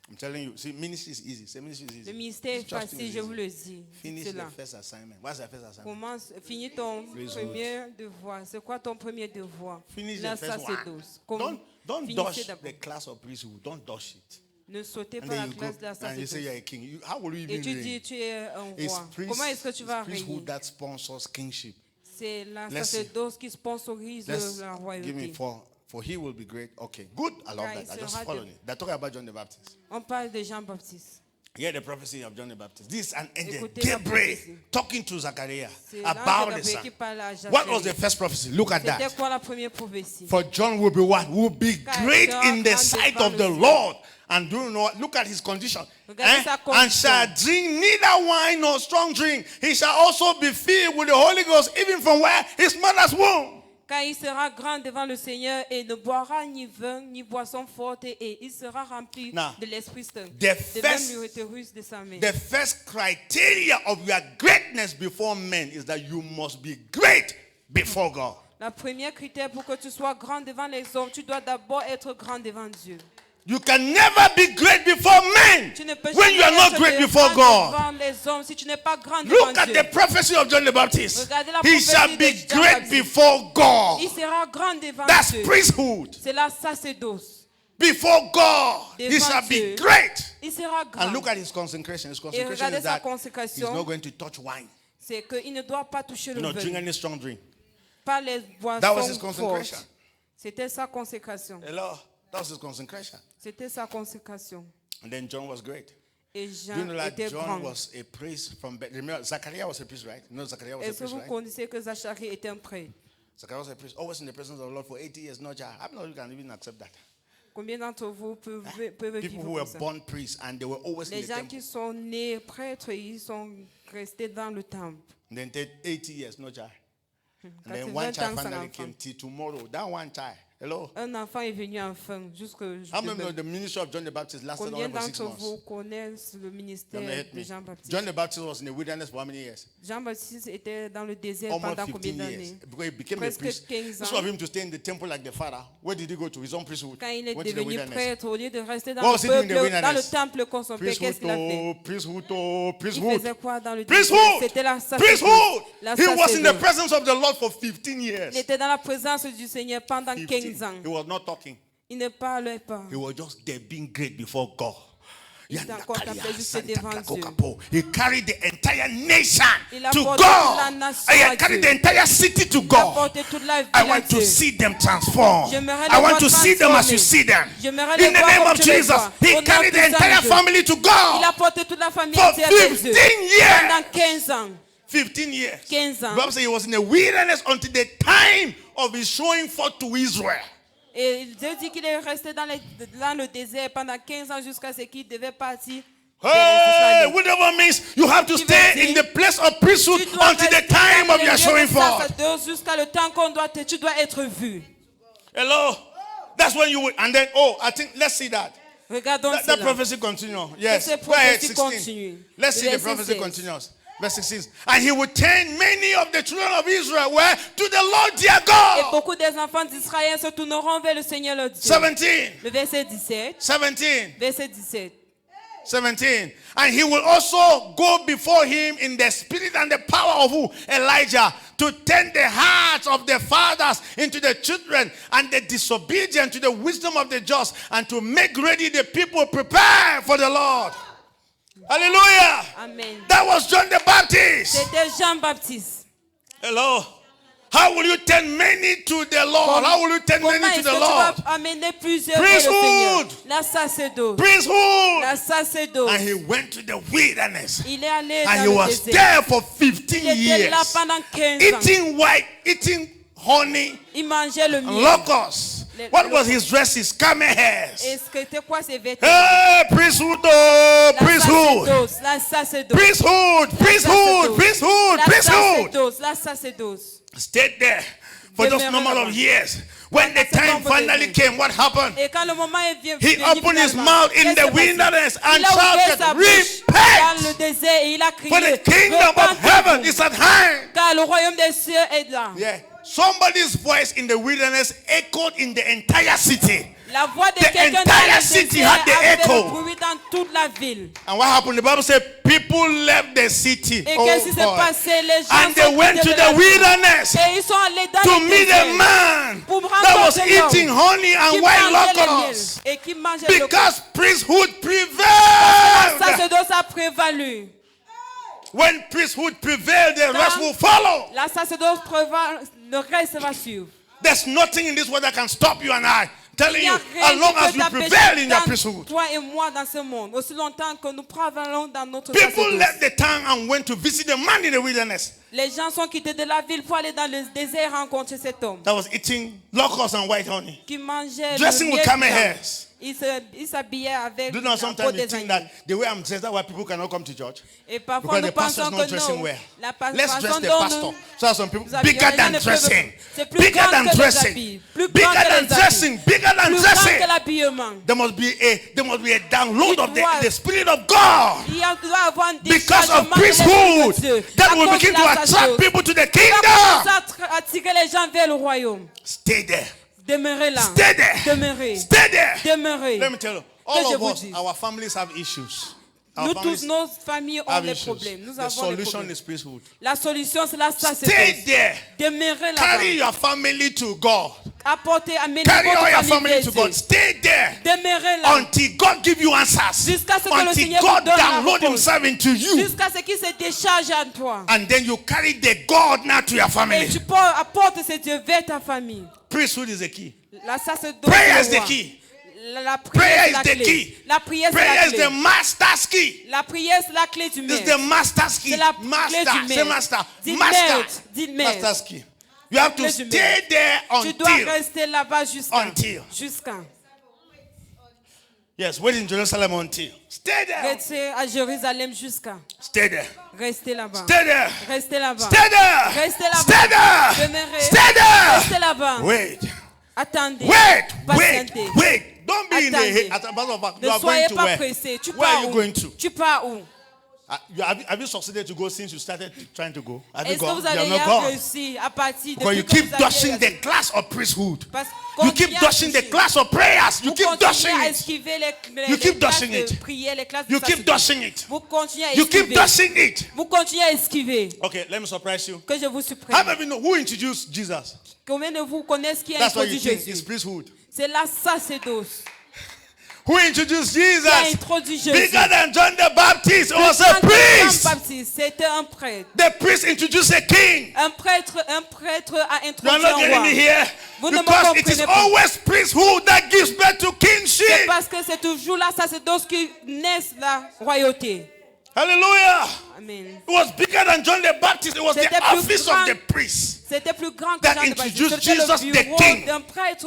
I'm telling you, see, ministry is easy. Say ministry is easy. Le ministère est Just trust facile, me, je it's vous easy. le dis. Finish C'est the là. first assignment. What's the first assignment? Commence, finis ton Please premier devoir. C'est quoi ton premier devoir? Finish La the first sacerdoce. one. Don't Finissez dodge d'abord. the class of priesthood. Don't dodge it. Ne sautez And pas la then you go classe de la and you say you're a sacerdoce. king. How will you Et even tu reign? dis tu es un It's roi. Comment est-ce que tu vas régner? priesthood that sponsors kingship. C'est la Let's see. sacerdoce qui sponsorise Let's la give me royauté. for he will be great. Okay, good. I love Car il that. I just sera follow de- it. They're talking about John the Baptist. On parle de Jean-Baptiste. Hear the prophecy of John the Baptist. This is an angel, Écoutez la Gabriel, prophétie. talking to Zachariah C'est about l'ange the Gabriel son. qui parle à What was Zacharie. the first prophecy? Look at C'était that. quoi la première prophétie? For John will be what? Will be Car great sera in the grand sight devant of the le ciel. Lord. And do you know what? Look at his condition. Regardez sa condition. And shall drink neither wine nor strong drink. He shall also be filled with the Holy Ghost, even from where? His mother's womb. Car il sera grand devant le Seigneur et ne boira ni vin ni boisson forte et il sera rempli Now, de l'Esprit Saint. the De first- même l'utérus de sa mère. The first criteria of your greatness before men is that you must be great before God. La première critère pour que tu sois grand devant les hommes, tu dois d'abord être grand devant Dieu. You can never be great before men Tu ne peux when you are jamais not être great grand before God. devant les hommes si tu n'es pas grand devant Look at Dieu. the prophecy of John the Baptist. Regardez la He prophétie shall de be Jean great Baptiste. before God. Il sera grand devant That's Dieu. priesthood. C'est la sacerdoce. Before God, he Devant shall be Dieu. great. Il sera grand. And look at his consecration. His consecration regardez is sa that he's consécration. not going to touch wine. C'est qu'il ne doit pas toucher le No, drink vin. any strong drink. Pas les That was his boissons consecration. fortes. C'était sa consécration. Hello? That was his consecration. C'était sa consécration. And then John was great. Et Do you Jean know that était John grand. was a priest from remember Zachariah was a priest, right? No, Zachariah was a Est-ce que priest, vous right? connaissez que Zacharie était un prêtre? Zachariah was a priest, always in the presence of the Lord for 80 years, no child. I don't know if you can even accept that. Combien d'entre vous peuvent People vivre who were comme ça? born priests and they were always in Les the gens temple. qui sont nés prêtres, ils sont restés dans le temple. And then 80 years, no child. And then 80 one ans child sans finally enfant. came till tomorrow. That one child. Hello? Un enfant est venu enfin jusque How many know the ministry of John the Baptist lasted Combien only for 6 d'entre months? vous connaissent le ministère Don't hate de me. Jean-Baptiste? John the Baptist was in the wilderness for how many years? Jean-Baptiste était dans le désert Almost pendant combien 15 years. d'années? Because he became a Presque priest. 15 Instead ans. of him to stay in the temple like the father, where did he go to? His own priesthood. Quand il est Went to the devenu wilderness. prêtre, au lieu de rester dans What le was he doing in the peuple, dans le wilderness? temple comme son père, qu'est-ce qu'il a fait? Priesthood, Il priesthood. faisait quoi dans le désert? Priesthood! C'était la sacerdoce. Priesthood! La He was in the sacerdoce. presence of the Lord for 15 years. Il était dans la présence du Seigneur pendant 15 15. ans. He was not talking. Il ne parlait pas. He was just there being great before God. Il s'en contemplait juste devant Dieu. He carried the entire nation Il a to porté toute la God. nation I à carried Dieu. the entire city to Il a God. porté toute la ville I à want to Dieu. see them transform. J'aimerais I les want voir to see them as you transformés. see them. J'aimerais In les the voir name comme of tu les Jesus, vois. Au he nom carried the puissant de entire Dieu. family to Il a God porté toute la famille for entière avec 15 Dieu. years. Pendant 15 ans. 15 years. 15 ans. The Bible says he was in the wilderness until the time of his showing forth to Israel. Et Dieu dit qu'il est resté dans le désert pendant 15 ans jusqu'à ce qu'il devait partir. Hey, whatever means you have to stay in the place of priesthood Tu dois until the rester time dans of le your lieu showing de forth. sacerdoce jusqu'à le temps tu dois être vu. Hello? That's when you will, and then, I think, let's see that. Regardons That cela. prophecy continues. Yes. cette Go ahead, prophétie 16. continue. Let's see the Verset prophecy 16. continues. Verse 16. And he would turn many of the children of Israel where to the Lord their God. Et beaucoup des enfants d'Israël se tourneront vers le Seigneur leur Dieu. 17. Le verset 17. 17. Verset 17. 17. And he will also go before him in the spirit and the power of who? Elijah, to turn the hearts of the fathers into the children and the disobedient to the wisdom of the just, and to make ready the people prepared for the Lord. Hallelujah. Amen. That was John the Baptist. C'était Jean-Baptiste. Hello. How will you turn many to the Lord? How will you turn Comment many to est-ce the que tu Lord? vas amener plusieurs vers le Priesthood. Seigneur? La sacerdoce. Priesthood. La sacerdoce. And he went to the wilderness. Il est allé And he dans le was désert. there for 15 Il était là years. pendant 15 ans. Eating white, eating honey, Il mangeait le and miel. locusts. What was his dresses? Camel hairs. Et c'était quoi ses vêtements? Hey, priesthood, oh, La priesthood. sacerdoce. La sacerdoce. Priesthood, priesthood, priesthood, La priesthood. sacerdoce. La sacerdoce. Stayed there for those number of years. When the time finally came, what happened? Et quand le moment est venu, He opened his mouth in the wilderness and il a ouvert shouted, sa bouche dans le repent, désert et il a for the crié, kingdom of heaven repentez-vous, is at hand. car le royaume des cieux est là. Yeah. Somebody's voice in the wilderness echoed in the entire city. La voix de The quelqu'un dans entire le city désert had the avait echo. le bruit dans toute la ville. And what happened? The Bible said people left the city. Et Oh, qu'est-ce qui s'est God. passé? Les gens And they sont went quittés to de la the ville. wilderness Et ils sont allés dans to le meet a désert man pour that was rencontrer l'homme eating honey and qui white mangeait le miel locusts. et qui mangeait le Because priesthood La prevailed. sacerdoce a prévalu. When priesthood prevailed, the rest will follow. La sacerdoce prévaut, le reste va suivre. There's nothing in this world that can stop you and I. Telling Il y you, a rien as long qui as peut you prevail in your t'empêcher priesthood. toi et moi dans ce monde, aussi longtemps que nous prévalons dans notre People sacerdoce. left the town and went to visit the man in the wilderness Les gens sont quittés de la ville pour aller dans le désert rencontrer cet homme that was eating locusts and white honey, qui mangeait dressing le with miel camel blanc. hairs. Il s'habillait avec Do you know la peau sometimes you des think agneaux. that the way I'm dressed, that's why people cannot come to church? Et parfois Because nous the pastor's pensons not que dressing non, well. la Let's façon dress the dont pastor. nous So some people nous habillons, bigger les gens than ne peuvent- dressing, c'est plus bigger grand than que les dressing, habits, plus bigger grand que than les habits, dressing, bigger than plus grand dressing. que l'habillement. There must be a download of doit- the Spirit of God Il doit avoir un because of déchargement de l'Esprit priesthood de Dieu. that À will cause begin de to la attract sacerdoce. people to the Il va commencer kingdom. à attirer les gens vers le royaume. Stay there. Demeurez là. Stay there. Demeurez. Stay there. Demeurez. Let me tell you, Que all je of vous us, dise. our families have issues. Our Nous families tous, nos familles ont have des issues. problèmes. Nous The avons des solution problèmes. is priesthood. La solution, c'est la Stay sacerdoce. there. Demeurez là-bas. Carry your family to God. Apportez, amenez Carry all your votre family to famille. God. Stay there Demeurez là. until God give you answers. Jusqu'à ce que le Until Seigneur vous God donne la download réponse. Himself into you. Jusqu'à ce qu'il se décharge en toi. And then you carry the God now to your Et family. tu apportes ce Dieu vers ta famille. Priesthood is the key. La sacerdoce, Prayer le is the roi. key. La prière, Prayer c'est is la the clé. key. La prière, c'est Prayer la is clé. the master's key. La prière, c'est la clé du It's maître. the master's key. C'est la clé Master. du Say maître. master. Dis Master. maître. Dis maître. Master's key. You have to Clé du stay maître. there Tu dois until. rester là-bas Until. jusqu'à. Yes, wait in Jerusalem until. Stay there. Rester à Jérusalem jusqu'à. Stay there. Restez là-bas. Stay there. Restez là-bas. Stay there. Restez là-bas. Stay there. Demeurez. Stay there. Restez là-bas. Wait. Attendez. Wait. Patientez. Wait. Don't be in the Attendez. hate. As a matter of fact, Ne you are soyez going to pas where? pressés. Tu Where are pars you où? going to? Tu pars où? Have you succeeded to go since you started trying to go? Have you Est-ce que gone? vous You have avez not gone. réussi à partir Because depuis you que keep vous aviez dodging the class of priesthood. Parce You keep continuez à dodging the toucher. class of prayers. You Vous keep dodging continuez à it. esquiver les You keep classes dodging de it. prière, les classes You de keep sacerdoce. dodging it. Vous continuez à You keep esquiver. dodging it. Vous continuez à esquiver. Okay, let me surprise you. Que je vous How supprime. many know who introduced Jesus? Combien de vous connaissent qui a That's why you introduit think it's Jésus? priesthood. C'est la sacerdoce Who introduced qui a Jesus? introduit Jésus. Bigger than John the Baptist. It was a Jean priest. Baptiste, c'était un prêtre. The priest introduced a king. Un prêtre a You are introduit not un getting me roi. here. Vous ne me Because it is comprenez pas. always priesthood that gives birth to C'est kingship. parce que c'est toujours la sacerdoce qui naît la royauté. Hallelujah. Amen. It was bigger than John the Baptist. It was the C'était plus office grand. of the priest. C'était plus grand que That Jean de Baptiste. introduced C'était Jesus le the bureau king. d'un prêtre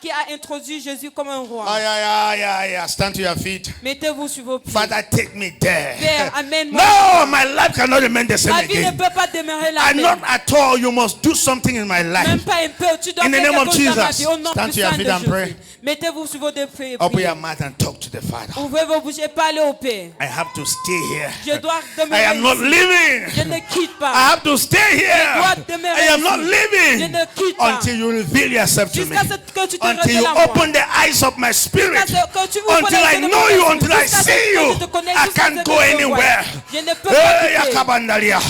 qui a introduit Jésus comme un roi. Yeah. Stand to your feet. Mettez-vous sur vos pieds. Father, take me there. Père, amène-moi. No, my life cannot remain the same Ma vie ne again. peut pas demeurer la And même. not at all. You must do something in my Même life. pas un peu. Tu dois In the faire name of quelque chose dans ma Jesus, vie. Au nom stand to your puissant feet de and Jésus. pray. Mettez-vous sur vos deux pieds. Open priez. your mouth and talk to the Father. Ouvrez vos bouches et parlez au Père. I have to stay here. Je dois I demeurer am not ici. living. Je ne quitte I pas. have to stay here. dois demeurer I am ici. not Je living ne quitte pas. until you reveal yourself to me. Jusqu'à ce que tu te Until you révèles à moi. open the eyes of my spirit. Jusqu'à ce que tu ouvres Until les I yeux de know mon you, esprit. until I Jusqu'à ce see que you, je te connaisse, I jusqu'à can't ce go que je te vois. anywhere. Je ne peux Hey, pas quitter. Yakabandalia.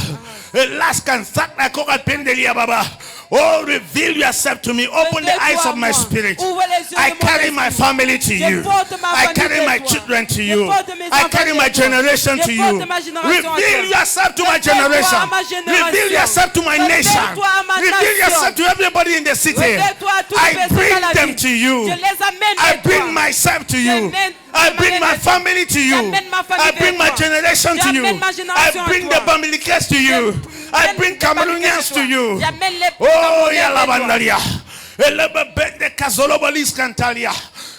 Laskan sakna koka pendelia baba. Oh, reveal yourself to me. Open the eyes of my spirit. I carry my family to you. I carry my children to you. I carry my generation to you. Reveal yourself to my generation. Reveal yourself to my nation. Reveal yourself to everybody in the city. I bring them to you. I bring myself to you. I bring my family to you. I bring my generation to you. I bring the Bamilikes to you. I bring Cameroonians to you. Oh, Yalabandaria. Elebe bende kazolobolis kantalia.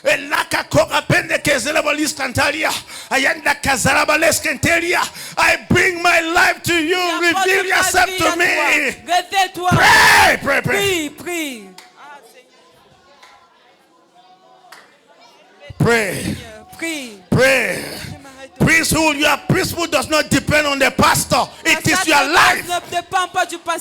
Elaka koka bende kezolobolis kantalia. Ayanda kazarabales kantalia. I bring my life to you. Reveal yourself to me. Réveille-toi. Pray. Prie. Pray. Priesthood, your priesthood does not depend on the pastor. It is your life.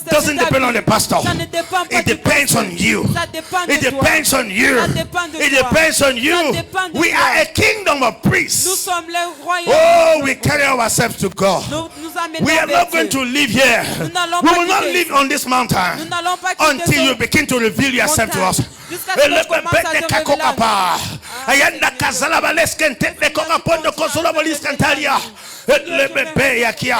Doesn't depend on the pastor. It depends on you. It depends on you. It depends on you. We are a kingdom of priests. Oh, we carry ourselves to God. We are not going to live here. We will not live on this mountain until you begin to reveal yourself to us. Ayanda kazala baleskente koka pondo kosola boliskantalia. Lebebe yakia.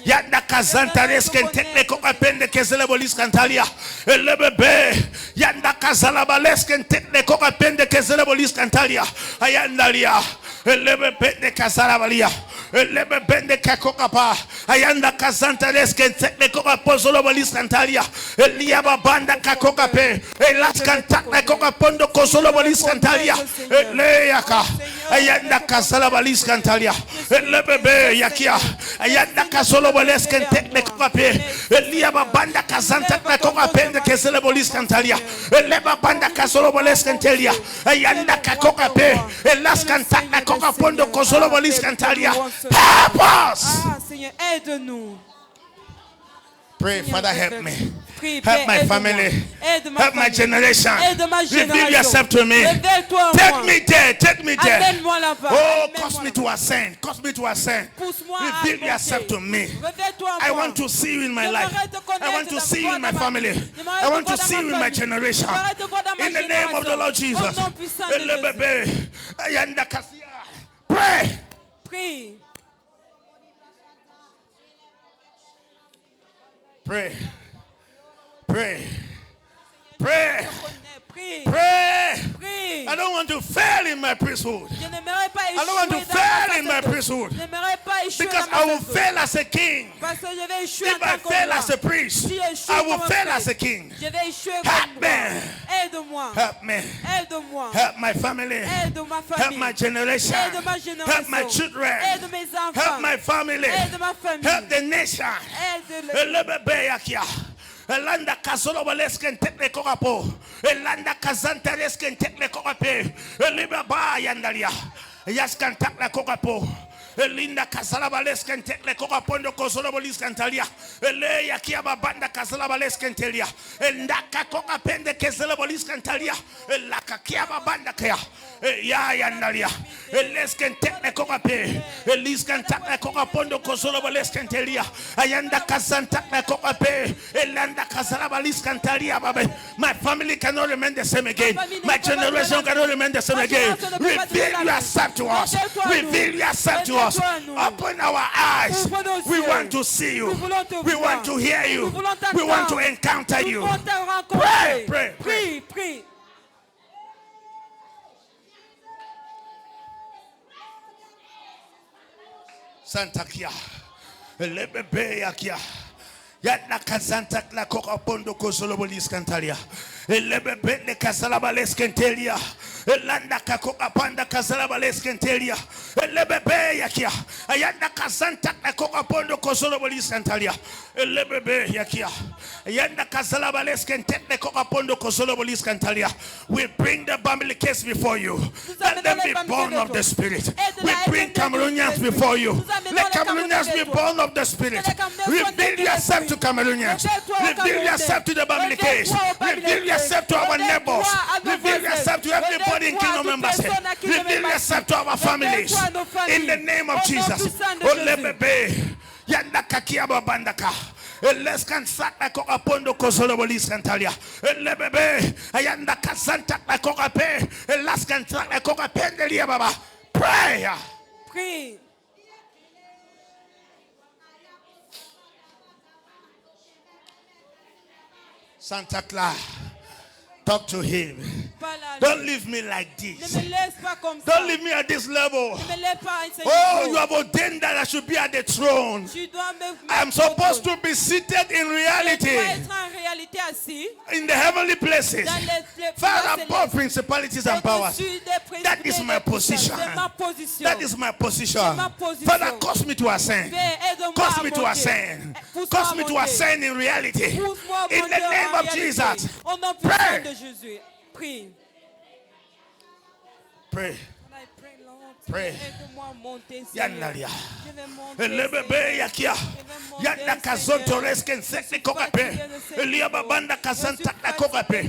Yanda kazanta reskente koka pende kezele boliskantalia. Lebebe yanda kazala baleskente koka pende kezele boliskantalia. Ayanda lia. Lebebe de kazala balia. Lebebe de kakoka pa. Ayanda kazanta reskente koka pozolo boliskantalia. Elia babanda kakoka pe. Elaskanta koka pondo kosola balis kantalia. Leyaka. Ayanda kasala balis kantalia. Lebebe yakia. Ayanda kasolo balis kante koka pe. Elia babanda kazanta koka pende kesele balis kantalia. Leba banda kasolo balis kantalia. Ayanda kakoka pe. Elaskanta koka pondo kosola balis kantalia. Help us. Seigneur, aide-nous. Pray, Father, help me. Prie, Help my aide-moi. family. Aide ma Help my famille. generation. Aide ma Reveal génération. yourself to me. Révèle-toi en Take moi. me there. Take me there. Amène-moi là-bas. Oh, Amène-moi cause me là-bas. to ascend. Cause me to ascend. Pousse-moi à Reveal monter. yourself to me. Révèle-toi en I moi. want to see you in my J'aimerais life. te connaître I want to dans see you in my ma family. J'aimerais I te want to voir dans see you in my famille. generation. J'aimerais te voir dans ma In the name of the Lord génération. Jesus. Au nom puissant de Jésus. Elebebe, ayanda kasia. Pray. Prie. Pray. Pray. Pray. Prie. Pray. Prie. I don't want to fail in my priesthood. Je n'aimerais pas I don't want to échouer dans ma fail in my sacerdoce. priesthood. Je n'aimerais pas échouer Because dans ma I will sacerdoce. fail as a king. Parce que je vais échouer en If I tant que fail roi. as a priest, Si j'échoue I will comme fail un as a prêtre, king. je vais échouer Help comme roi. me. Aide-moi. Help me. Aide-moi. Help my family. Aide ma famille. Help my generation. Aide ma génération. Help my children. Aide mes enfants. Help my family. Aide ma famille. Help the nation. Aide le... Elebebe yakia. Elanda kazolo balesken tekle kokapo. Elanda kazanta lesken tekle kokape. Elibaba yandalia. Yaskan tekle kokapo. Elinda kasala balesken tekle kokapondo kozolo boliskan talia. Ele yakia babanda kasala balesken telia. Endaka kokapende kezelo boliskan talia. Elaka kia babanda kaya. Ya yandalia. Elesken tekle kokape. Eliskan tekle kokapondo kozolo balesken telia. Ayanda kazanta tekle kokape. Elanda kasala baliskan talia babe. My family cannot remain the same again. My generation cannot remain the same again. Reveal yourself to us. Reveal yourself to us. Open our eyes. We want to see you. We want to hear you. We want to encounter you. Pray, pray, pray. Prie, prie. Santa Kia. Elebebe yakia. Yatna kazanta la koka pondo kozolobolis kantalia. Elebebe ne kasalabales kentelia. Elanda kakoka panda kasalabales kentelia. Elebebe yakia. Ayanda kazanta la koka pondo kozolobolis kantalia. Elebebe yakia. Ayanda kasalabales kentele koka pondo kozolobolis kantalia. We bring the family case before you. Let them be born of the Spirit. We bring Cameroonians before you. Let Cameroonians be born of the Spirit. Reveal yourself to Cameroonians. Reveal yourself to the family case. Reveal yourself to our neighbors. Reveal yourself to everybody in Kingdom Embassy. Reveal yourself to our families. In the name of Jesus. Olebebe. Yanda kakia babandaka. Eleskan sata koka pondo kozolo bolis kantalia. Elebebe. Ayanda kasanta koka pe. Elaskan sata koka pendelia baba. Prayer. Prie. Santa Claus, talk to him. Parle à lui. Don't leave me like Ne this. me laisse pas comme ça. Don't leave me at this level. Ne me laisse pas à ce Oh, niveau. you have ordained that I should be at the throne. Tu dois me I'm supposed to be seated in Tu dois reality être en réalité assis in the heavenly places, dans les far above principalities and powers. That is my position. C'est ma position. That is my position. C'est ma position. Father, cause me to ascend. Père, aide-moi Cause à me to monter. ascend. Pousse-moi Cause à me to monter. ascend in reality. Pousse-moi à In monter the name en of réalité. Jesus. Au nom Pray. puissant de Jésus. Prie. Pray. Pray. Aide-moi à monter, Seigneur. Yandalia. Je vais monter, Elebebe Seigneur. yakia. Yanda kazonto resken sekni kokape. Elia babanda kazanta na kokape.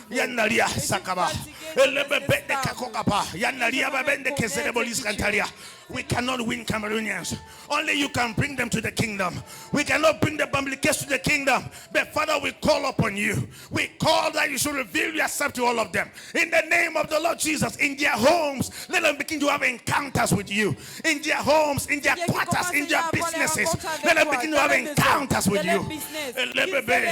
Yandalia sakaba. Elebebe de kakokapa. Yandalia babende kezele bolis kantalia. We cannot win Cameroonians. Only you can bring them to the kingdom. We cannot bring the Bamblikas to the kingdom. But Father, we call upon you. We call that you should reveal yourself to all of them. In the name of the Lord Jesus, in their homes, let them begin to have encounters with you. In their homes, in their quarters, in their businesses, let them begin to have encounters with you. Elebebe,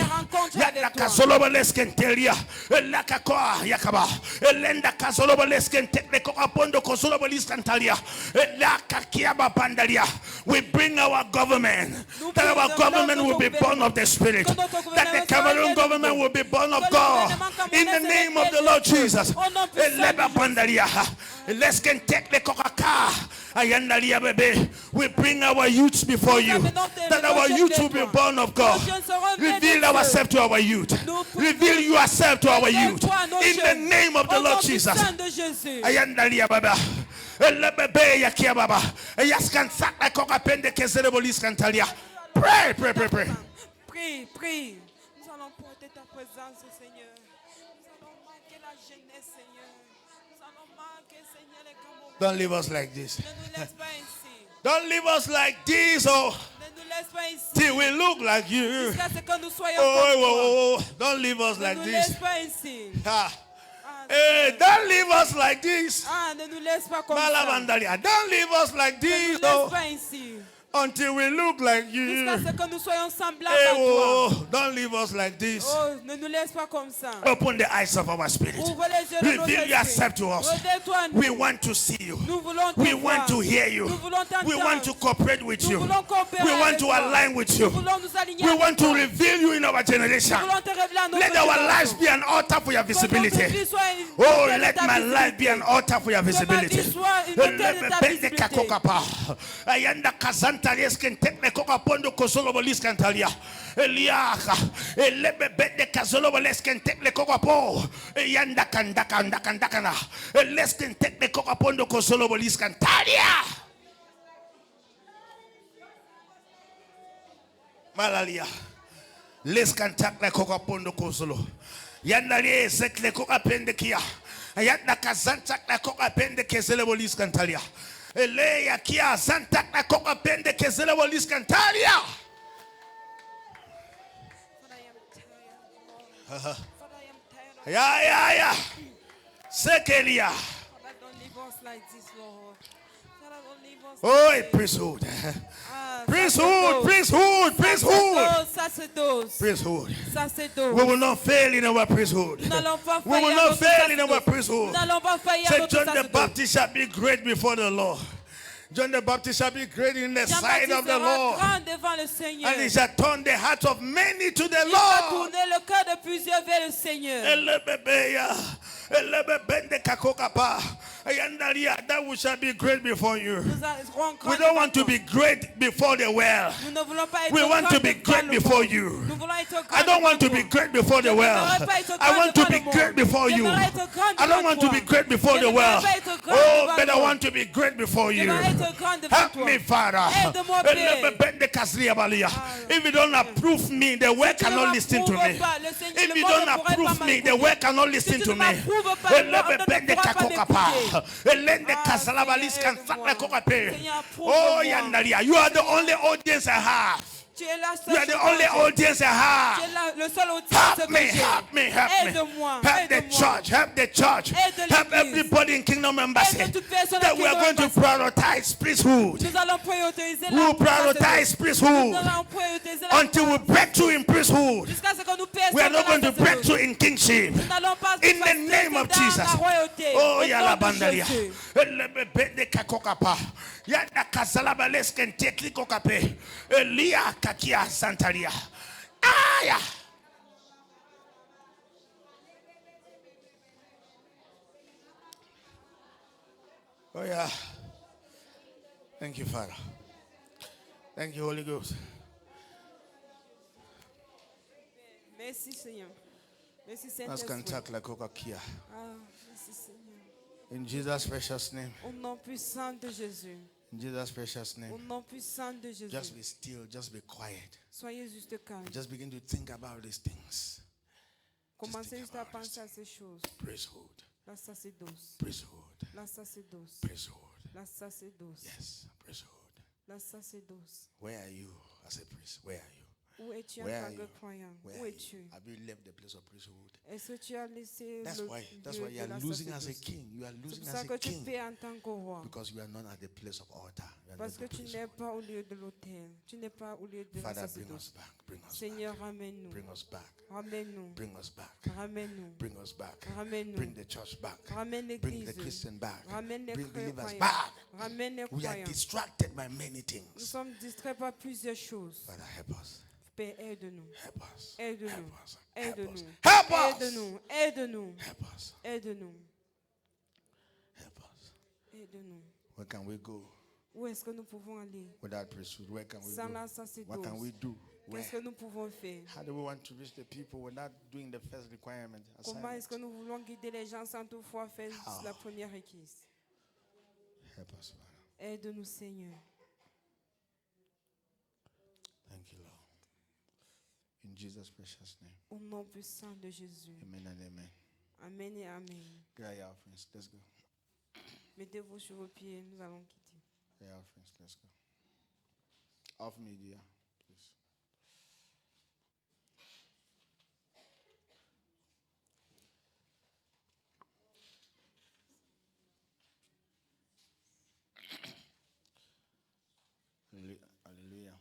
yanda kazoloba leskentelia, elakakoa yakaba, elenda kazoloba leskentele kokapondo kozoloba liskantalia, elakakiaba bandalia. We bring our government, that our government will be born of the Spirit, that the Cameroon government will be born of God. In the name of the Lord Jesus, eleba bandalia, leskentele kokaka, ayandalia bebe. We bring our youths before you, that our youth will be born of God. Reveal ourselves to our youth. Reveal yourself to our youth. In the name of the Lord Jesus. Ayandalia baba. Elebebe yakia baba. Yaskan sakla koka pende kezere bolis kantalia. Pray, pray, pray, pray. Prie, prie. Nous allons allons porter ta présence, Seigneur. Nous allons marquer la jeunesse, Seigneur. Nous allons marquer, Seigneur, les Camerounais. Don't leave us like this. Ne nous laisse pas ainsi. Don't leave us like this, oh, Ne nous laisse pas ainsi. till we look like you. Jusqu'à ce que nous soyons Oh, comme toi. oh, oh, don't leave us Ne like nous this. laisse pas ainsi. Ah. Ah, Hey, don't leave us like this. ah, ne nous laisse pas comme ça. Malabandalia. Don't leave us like Ne this, nous laisse oh, pas ainsi. until we look like Jusqu'à you. ce que nous soyons semblables Hey, à toi. oh, don't leave us like this. Oh, ne nous laisse pas comme ça. Open the eyes of our spirit. Ouvre les yeux de notre Reveal yourself esprit. to us. Révèle-toi à nous. We want to see you. Nous voulons te We voir. want to hear you. Nous voulons t'entendre. We want to cooperate with Nous you. voulons coopérer We want avec to toi. align with Nous you. voulons nous aligner We avec want to toi. reveal you in our generation. Nous voulons te révéler à notre Let our génération. lives be an altar for your Que notre vie visibility. soit une Oh, hôtel de let ta my life be visibilité. an altar for your Que ma visibility. vie soit une hôtel de ta visibilité. Ayanda kazanta lesken tekme koka pondo kosolo bolis kantalia. Eliaka elebe bende kazolo bolesken tekle koka po. Ayanda kandakana. Lesken tekme koka pondo kosolo bolis kantalia. Malalia. Leskan takle koka pondo kosolo. Yandali sekle koka pende kia. Ayanda kazanta takle koka pende kezele bolis kantalia. Eleya kia santa na koka pende kezele bolis kantalia. Father, I am tired, Lord. Father, I am tired of Ya. Sekelia. Father, don't leave us like this, Lord. Father, don't leave us Oh, like this. priesthood. Ah, Priesthood. Ça c'est dose. Priesthood. Ça c'est dose. We will not fail in our priesthood. Nous n'allons pas We will faillir à not notre fail in our sacerdoce. priesthood. Nous n'allons pas faillir à Say notre John the sacerdoce. Baptist shall be great before the Lord. John the Baptist shall be great in the sight of Jean-Baptiste the sera Lord. grand devant le Seigneur. And he shall turn the hearts of many to the Il va Lord. tourner le cœur de plusieurs vers le Seigneur. That we shall be great before you. Nous serons grands We don't want to devant be great before the well. toi. Nous ne voulons pas être We want grands to be devant great le before monde. you. Nous voulons être grands I don't want to devant be toi. great before the well. I want to be great before you. I don't want to be great before the well. Oh, but I want to be great before you. Help me, Father. If you don't approve me, the world cannot listen to me. If you don't approve me, the world cannot listen to me. Oh, Yandalia, you are the only audience I have. Tu es la You are seule the only audience I Tu es have. le seul audience Help que me, j'ai. help me, help me. Aide-moi, Help the aide-moi. church, help the church. Aide Help l'église. everybody in Kingdom Embassy. Aide toute personne That à we are going to Kingdom prioritize priesthood. Nous allons prioriser We la will prioritize Nous priesthood allons prioriser la until we break through in priesthood. jusqu'à ce que nous percions We are not dans la going to break sacerdoce. through in kingship. Nous n'allons pas In the passer name of dans Jesus. la royauté. Oh, Au yala nom de bandalia. Jésus. Elebebende kakokapa. Yada kasalabales kentekli kokape. Elia kakia santaria. Aya. Oh yeah. Thank you, Father. Thank you, Holy Ghost. Merci Seigneur. Merci Let's Saint-Esprit. contact la kokakia. Ah, merci Seigneur. In Jesus' precious name. Au nom puissant de Jésus. In Jesus' precious Au name. nom puissant de Jésus. Just be still. Just be quiet. Soyez juste calme. Just begin to think about these things. Commencez think juste à about penser à ces choses. Priesthood. La sacerdoce. Priesthood. La sacerdoce. Priesthood. La sacerdoce. Yes, priesthood. La sacerdoce. Where are you as a priest? Where are you? Où es-tu en Where tant are que you? croyant? Where Où are es-tu? you? Have you left the place of priesthood? Est-ce que tu as laissé That's le why lieu you de la are losing as a sacerdoce? king. You are C'est losing pour ça as que a tu king perds en tant que roi. because you are not at the place of altar. You are Parce not que the tu n'es priesthood. pas au lieu de l'autel. Tu n'es pas au lieu de la Father, bring us sacerdoce. back. Bring us Seigneur, back. ramène-nous. Bring us back. Ramène-nous. Bring us back. Ramène-nous. Bring us back. Ramène-nous. Bring the church back. Ramène Bring the l'église. Christian back. Ramène les Bring believers croyants. back. Ramène les We are croyants. distracted by many Nous things. sommes distraits par plusieurs choses. Father, help us. Père, aide-nous. Help us. Aide-nous. Help us. Help us. Aide-nous. Help us. Aide-nous. Aide-nous. Help us. Aide-nous. Help us. Aide-nous. Where can we go Où est-ce que nous pouvons aller? without priesthood? Where can we Sans la go? What can we sacerdoce. do? Where? Qu'est-ce que nous pouvons faire? How do we want to reach the people without doing the first requirement? Comment est-ce que Assignment? nous voulons guider les gens sans toutefois faire How? la première requise? Help us, Father. Aide-nous, Seigneur. Thank you, Lord. In Jesus' precious name. Au nom puissant de Jésus. Amen and amen. Amen et amen. Yeah, yeah, friends. Let's go. Mettez-vous sur vos pieds, nous allons quitter. Yeah, friends. Let's go. Off media, please. Hallelujah.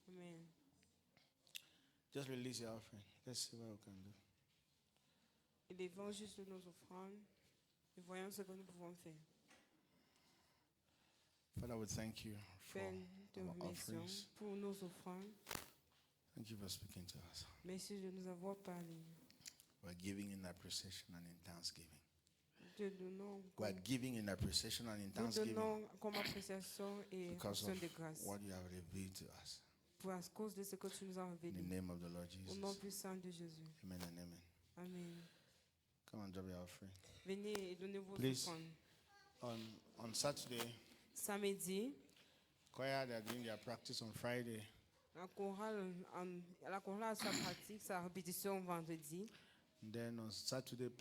Amen. Just release your offering. Let's see what we can do. Élevons juste nos offrandes et voyons ce que nous pouvons faire. Father, we thank you for Père, nous te our remercions offerings. pour nos offrandes. Thank you for speaking to us. Merci de nous avoir parlé. We're giving in appreciation and in thanksgiving. Te donnons We're comme, giving in appreciation and in nous thanksgiving donnons comme appréciation et because action of de grâce what you have revealed to us. pour à cause de ce que tu nous as In the révélé. name of the Lord Au nom Jesus. puissant de Jésus. Amen and amen. Amen. Come on, drop your offering. Venez et donnez vos Please. offrandes. On Saturday, Samedi, choir, they're doing their practice on Friday. la chorale a sa pratique, sa répétition vendredi. And then on Saturday,